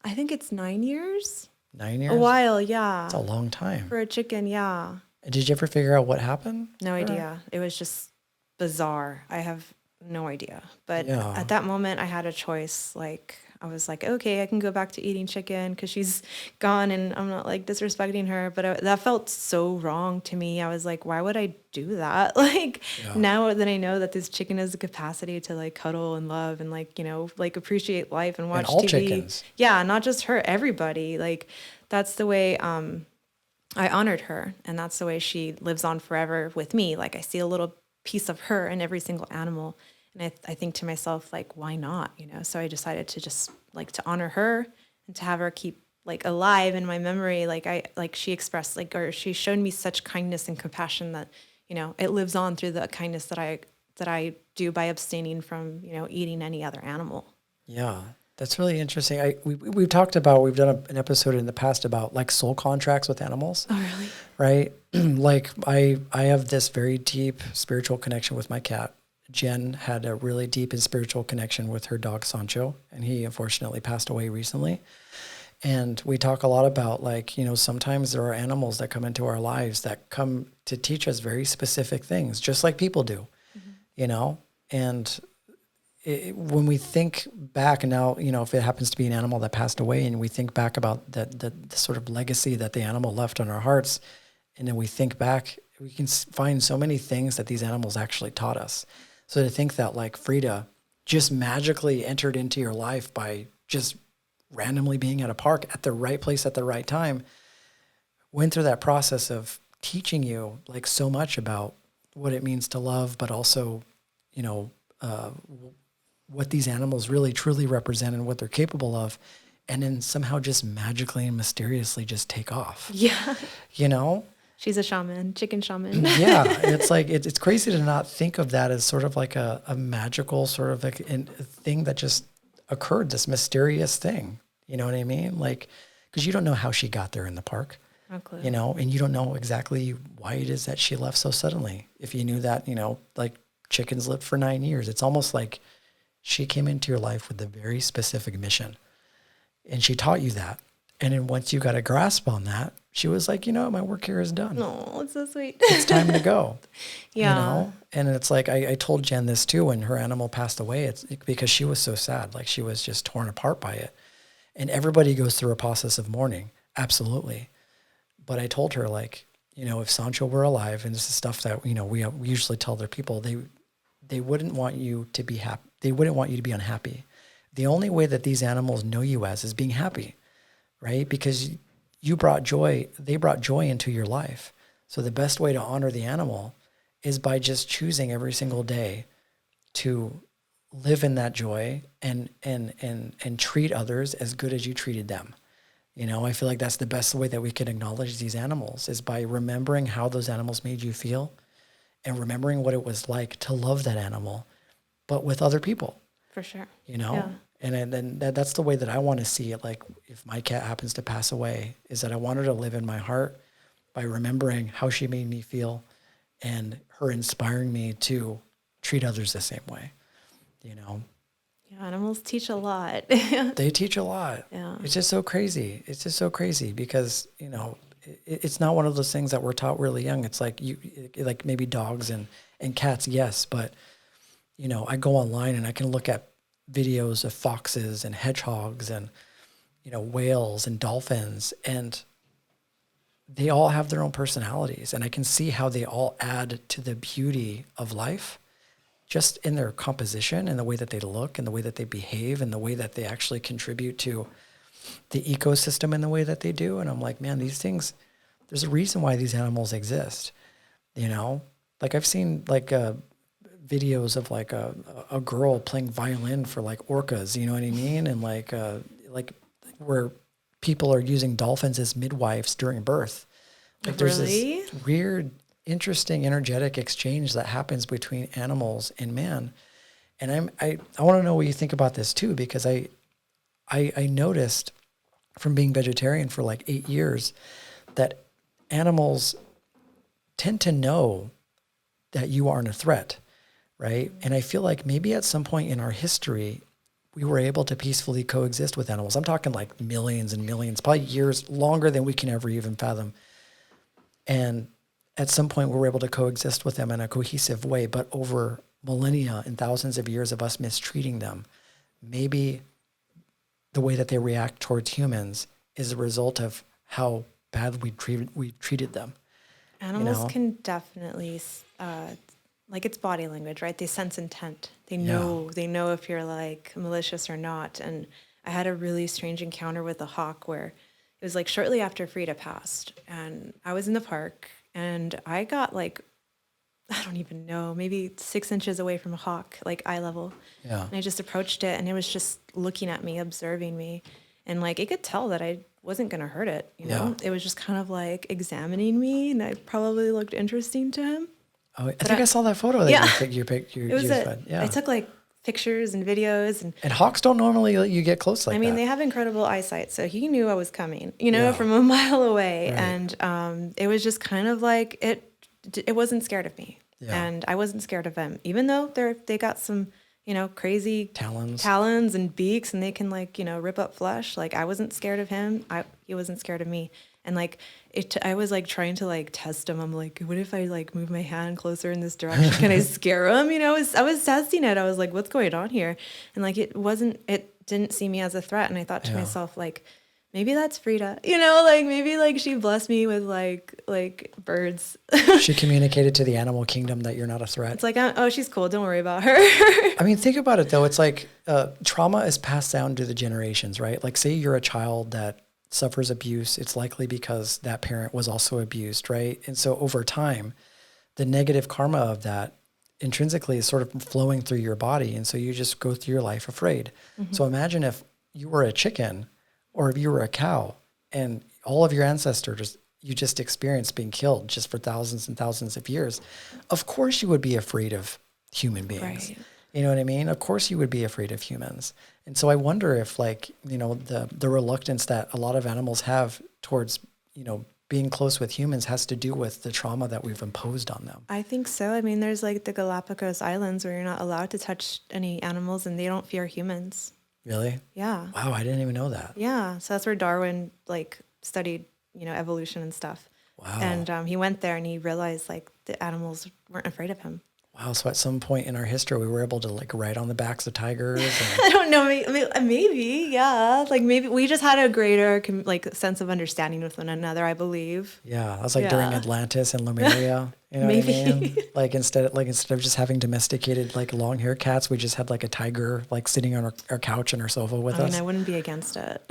I think it's 9 years. 9 years? A while, yeah. It's a long time. For a chicken, yeah. Did you ever figure out what happened? No idea. It was just bizarre. I have no idea. But Yeah. at that moment, I had a choice. Like, I was like, okay, I can go back to eating chicken because she's gone, and I'm not like disrespecting her. But that felt so wrong to me. I was like, why would I do that? Like, now that I know that this chicken has the capacity to like cuddle and love and like, like appreciate life and watch And all TV. chickens. Yeah, not just her, everybody. Like, that's the way I honored her, and that's the way she lives on forever with me. Like I see a little piece of her in every single animal, and I think to myself, like, why not? So I decided to just like to honor her and to have her keep like alive in my memory. Like she expressed or she showed me such kindness and compassion that it lives on through the kindness that I do by abstaining from eating any other animal. Yeah. That's really interesting. We've talked about, we've done an episode in the past about like soul contracts with animals. Oh, really? Right? Like I have this very deep spiritual connection with my cat. Jen had a really deep and spiritual connection with her dog Sancho, and he unfortunately passed away recently. And we talk a lot about like, sometimes there are animals that come into our lives that come to teach us very specific things, just like people do, and when we think back now, if it happens to be an animal that passed away, and we think back about the sort of legacy that the animal left on our hearts, and then we think back, we can find so many things that these animals actually taught us. So to think that like Frida just magically entered into your life by just randomly being at a park at the right place at the right time, went through that process of teaching you like so much about what it means to love, but also, what these animals really truly represent and what they're capable of, and then somehow just magically and mysteriously just take off. Yeah. She's a shaman, chicken shaman. Yeah. It's like, it's crazy to not think of that as sort of like a magical sort of like a thing that just occurred, this mysterious thing. You know what I mean? Like, because you don't know how she got there in the park. No clue. And you don't know exactly why it is that she left so suddenly. If you knew that, like chickens lived for 9 years, it's almost like she came into your life with a very specific mission, and she taught you that. And then once you got a grasp on that, she was like, my work here is done. Oh, it's so sweet. It's time to go. Yeah. And it's like, I told Jen this too, when her animal passed away, it's because she was so sad. Like she was just torn apart by it. And everybody goes through a process of mourning. Absolutely. But I told her, like, if Sancho were alive, and this is stuff that, we usually tell their people, they wouldn't want you to be happy. They wouldn't want you to be unhappy. The only way that these animals know you as is being happy, right? Because they brought joy into your life. So the best way to honor the animal is by just choosing every single day to live in that joy and treat others as good as you treated them. I feel like that's the best way that we can acknowledge these animals, is by remembering how those animals made you feel, and remembering what it was like to love that animal, but with other people. For sure. Yeah. And then that's the way that I want to see it. Like if my cat happens to pass away, is that I want her to live in my heart by remembering how she made me feel and her inspiring me to treat others the same way, you know? Yeah, animals teach a lot. They teach a lot. Yeah. It's just so crazy. It's just so crazy because, you know, it's not one of those things that we're taught really young. It's like like maybe dogs and cats, yes. But, you know, I go online and I can look at videos of foxes and hedgehogs and, you know, whales and dolphins, and they all have their own personalities. And I can see how they all add to the beauty of life just in their composition and the way that they look and the way that they behave and the way that they actually contribute to the ecosystem in the way that they do. And I'm like, man, these things, there's a reason why these animals exist, you know? Like I've seen like videos of like a girl playing violin for like orcas, you know what I mean? And like where people are using dolphins as midwives during birth. Like there's this weird, interesting, energetic exchange that happens between animals and man. And I want to know what you think about this too, because I noticed from being vegetarian for like 8 years that animals tend to know that you aren't a threat, right? And I feel like maybe at some point in our history, we were able to peacefully coexist with animals. I'm talking like millions and millions, probably years longer than we can ever even fathom. And at some point, we were able to coexist with them in a cohesive way, but over millennia and thousands of years of us mistreating them, maybe the way that they react towards humans is a result of how bad we treated them. Animals can definitely, like it's body language, right? They sense intent. They know if you're like malicious or not. And I had a really strange encounter with a hawk where it was like shortly after Frida passed, and I was in the park and I got like, I don't even know, maybe 6 inches away from a hawk, like eye level. Yeah. And I just approached it and it was just looking at me, observing me. And like, it could tell that I wasn't going to hurt it. You know, it was just kind of like examining me, and I probably looked interesting to him. Oh, I think I saw that photo that you said. I took like pictures and videos, and hawks don't normally let you get close like that. I mean, they have incredible eyesight, so he knew I was coming, you know, from a mile away. Right. And it was just kind of like it wasn't scared of me, and I wasn't scared of him, even though they got some, you know, crazy talons and beaks, and they can like, you know, rip up flesh. Like I wasn't scared of him. He wasn't scared of me. And like I was like trying to like test him. I'm like, what if I like move my hand closer in this direction? Can I scare him? You know, I was testing it. I was like, what's going on here? And like it didn't see me as a threat. And I thought to myself, like, maybe that's Frida. You know, like maybe like she blessed me with like birds. She communicated to the animal kingdom that you're not a threat. It's like, oh, she's cool. Don't worry about her. I mean, think about it though. It's like trauma is passed down to the generations, right? Like say you're a child that suffers abuse, it's likely because that parent was also abused, right? And so over time, the negative karma of that intrinsically is sort of flowing through your body. And so you just go through your life afraid. Mm-hmm. So imagine if you were a chicken or if you were a cow and all of your ancestors, you just experienced being killed just for thousands and thousands of years. Of course you would be afraid of human beings. Right. You know what I mean? Of course you would be afraid of humans. And so I wonder if like, you know, the reluctance that a lot of animals have towards, you know, being close with humans has to do with the trauma that we've imposed on them. I think so. I mean, there's like the Galapagos Islands where you're not allowed to touch any animals and they don't fear humans. Really? Yeah. Wow, I didn't even know that. Yeah. So that's where Darwin like studied, you know, evolution and stuff. Wow. And he went there and he realized like the animals weren't afraid of him. Wow. So at some point in our history, we were able to like ride on the backs of tigers. And... I don't know. Maybe. Yeah. Like maybe we just had a greater like sense of understanding with one another, I believe. Yeah. That was like during Atlantis and Lemuria. You know maybe. What I mean? Like instead of just having domesticated like long haired cats, we just had like a tiger like sitting on our couch and our sofa with us. I wouldn't be against it.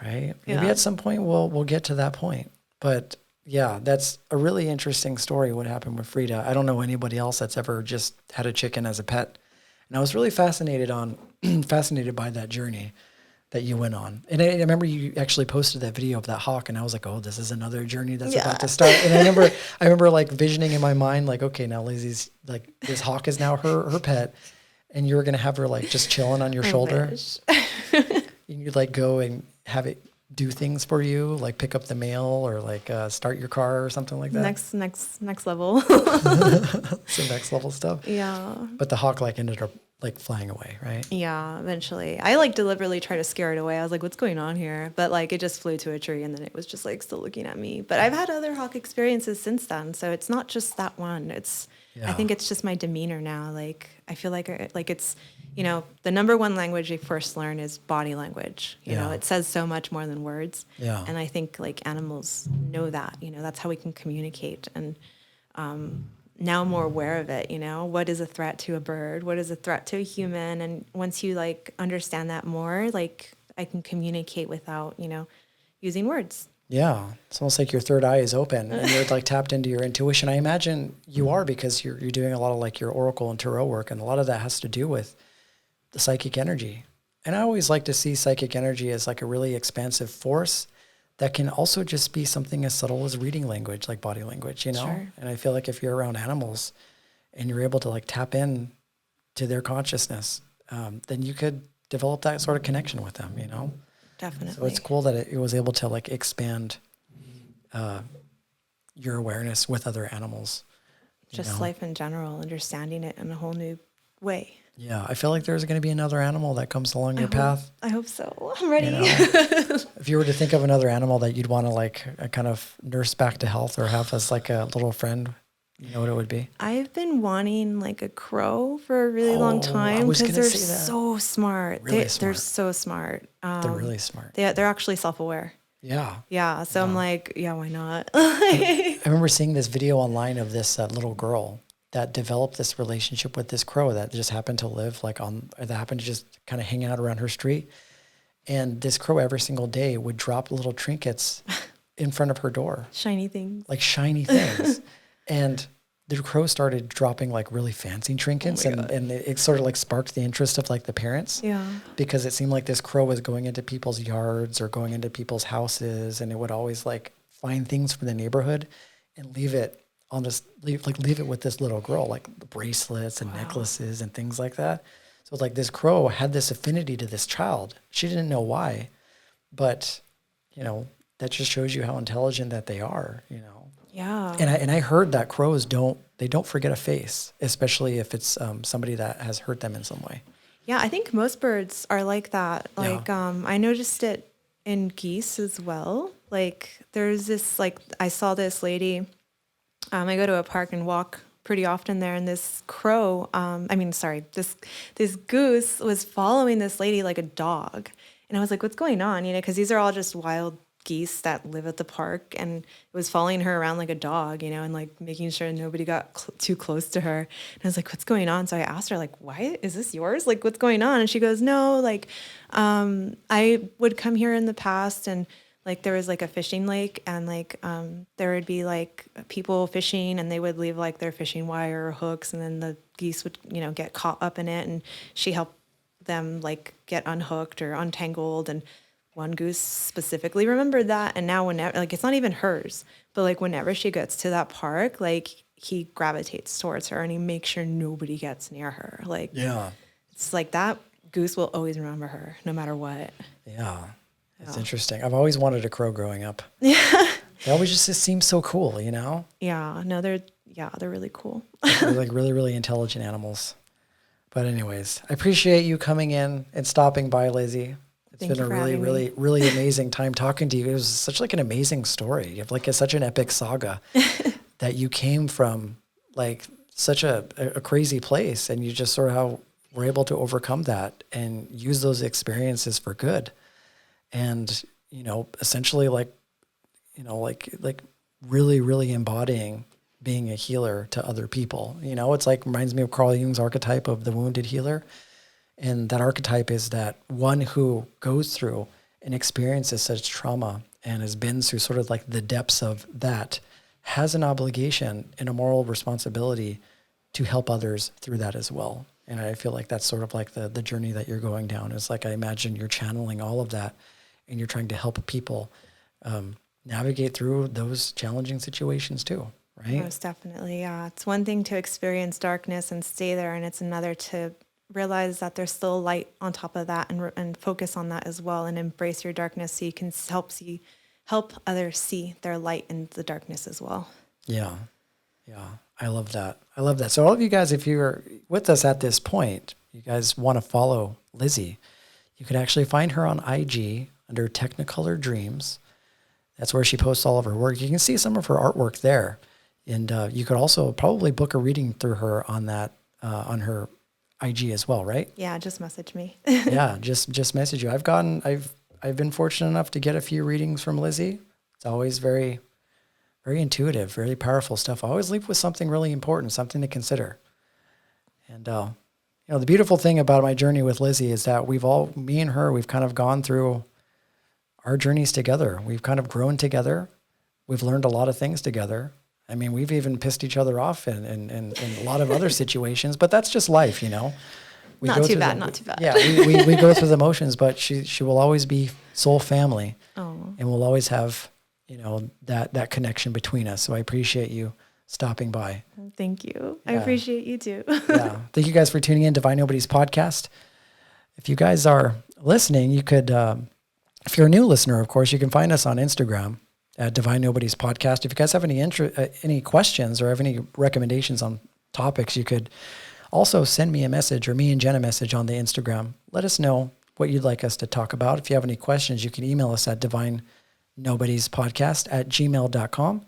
Right. Maybe at some point we'll get to that point. But yeah, that's a really interesting story, what happened with Frida. I don't know anybody else that's ever just had a chicken as a pet. And I was really fascinated by that journey that you went on. And I remember you actually posted that video of that hawk, and I was like, oh, this is another journey that's about to start. And I remember like visioning in my mind, like, okay, now Lizzie's like, this hawk is now her pet. and you were going to have her like just chilling on your shoulder. Wish. You'd like go and have it do things for you, like pick up the mail or like start your car or something like that. Next level. Some next level stuff. Yeah. But the hawk like ended up like flying away, right? Yeah, eventually. I like deliberately tried to scare it away. I was like, what's going on here? But like it just flew to a tree and then it was just like still looking at me. But I've had other hawk experiences since then. So it's not just that one. I think it's just my demeanor now. Like I feel like it's, the number one language you first learn is body language. You know, it says so much more than words. Yeah. And I think like animals know that, that's how we can communicate. And now I'm more aware of it, what is a threat to a bird? What is a threat to a human? And once you like understand that more, like I can communicate without, using words. Yeah. It's almost like your third eye is open and you're like tapped into your intuition. I imagine you are because you're doing a lot of like your oracle and tarot work. And a lot of that has to do with the psychic energy. And I always like to see psychic energy as like a really expansive force that can also just be something as subtle as reading language, like body language, Sure. And I feel like if you're around animals and you're able to like tap in to their consciousness, then you could develop that sort of connection with them, Definitely. So it's cool that it was able to like expand your awareness with other animals. Just life in general, understanding it in a whole new way. Yeah, I feel like there's going to be another animal that comes along your path. I hope so. I'm ready. If you were to think of another animal that you'd want to like kind of nurse back to health or have as like a little friend, you know what it would be? I've been wanting like a crow for a really long time because they're so smart. Really They're so smart. They're really smart. They're actually self-aware. Yeah. Yeah. So I'm like, yeah, why not? I remember seeing this video online of this little girl that developed this relationship with this crow that just happened to live that happened to just kind of hang out around her street. And this crow every single day would drop little trinkets in front of her door. Shiny things. Like shiny things. And the crow started dropping like really fancy trinkets and it sort of like sparked the interest of like the parents. Yeah. Because it seemed like this crow was going into people's yards or going into people's houses and it would always like find things from the neighborhood and leave it with this little girl, like the bracelets and necklaces and things like that. So it's like this crow had this affinity to this child. She didn't know why, but that just shows you how intelligent that they are, Yeah. And I heard that crows don't forget a face, especially if it's somebody that has hurt them in some way. Yeah, I think most birds are like that. Like I noticed it in geese as well. Like there's this I saw this lady. I go to a park and walk pretty often there, and this crow, this goose was following this lady like a dog. And I was like, what's going on? Because these are all just wild geese that live at the park, and it was following her around like a dog, and like making sure nobody got too close to her. And I was like, what's going on? So I asked her, like, why is this yours? Like, what's going on? And she goes, no, like, I would come here in the past and like there was like a fishing lake and like there would be like people fishing and they would leave like their fishing wire or hooks and then the geese would, get caught up in it and she helped them like get unhooked or untangled. And one goose specifically remembered that. And now whenever, like it's not even hers, but like whenever she gets to that park, like he gravitates towards her and he makes sure nobody gets near her. Like, yeah, it's like that goose will always remember her no matter what. Yeah. It's interesting. I've always wanted a crow growing up. Yeah. They always just seem so cool, Yeah. No, they're really cool. They're like really, really intelligent animals. But anyways, I appreciate you coming in and stopping by, Lizzie. It's been a really, really, really amazing time talking to you. It was such like an amazing story. You have like such an epic saga that you came from like such a crazy place and you just sort of were able to overcome that and use those experiences for good. And, essentially like really, really embodying being a healer to other people. It's like reminds me of Carl Jung's archetype of the wounded healer. And that archetype is that one who goes through and experiences such trauma and has been through sort of like the depths of that has an obligation and a moral responsibility to help others through that as well. And I feel like that's sort of like the journey that you're going down. It's like I imagine you're channeling all of that and you're trying to help people navigate through those challenging situations too, right? Most definitely, yeah. It's one thing to experience darkness and stay there, and it's another to realize that there's still light on top of that, and focus on that as well, and embrace your darkness so you can help others see their light in the darkness as well. Yeah. Yeah. I love that. I love that. So all of you guys, if you're with us at this point, you guys want to follow Lizzie, you can actually find her on IG under Technicolor Dreams. That's where she posts all of her work. You can see some of her artwork there. And you could also probably book a reading through her on that, on her IG as well, right? Yeah, just message me. Yeah, just message you. I've been fortunate enough to get a few readings from Lizzie. It's always very, very intuitive, very powerful stuff. I always leave with something really important, something to consider. And the beautiful thing about my journey with Lizzie is that me and her, we've kind of gone through our journeys together. We've kind of grown together. We've learned a lot of things together. I mean, we've even pissed each other off in a lot of other situations, but that's just life, Not too bad. Yeah, we go through the motions, but she will always be soul family. Oh. And we'll always have, that connection between us. So I appreciate you stopping by. Thank you. Yeah. I appreciate you too. Yeah. Thank you guys for tuning in to Divine Nobodies podcast. If you guys are listening, you could, if you're a new listener, of course, you can find us on Instagram at Divine Nobodies podcast. If you guys have any questions or have any recommendations on topics, you could also send me a message, or me and Jen a message on the Instagram. Let us know what you'd like us to talk about. If you have any questions, you can email us at divinenobodiespodcast@gmail.com.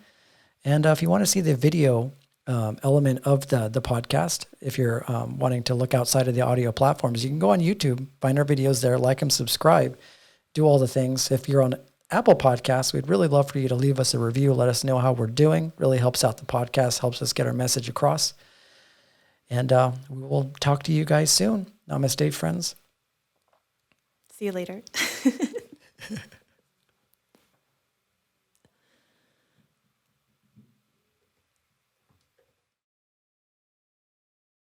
And if you want to see the video element of the podcast, if you're wanting to look outside of the audio platforms, you can go on YouTube, find our videos there, like them, subscribe, do all the things. If you're on Apple Podcasts, we'd really love for you to leave us a review. Let us know how we're doing. Really helps out the podcast, helps us get our message across. And we will talk to you guys soon. Namaste, friends. See you later.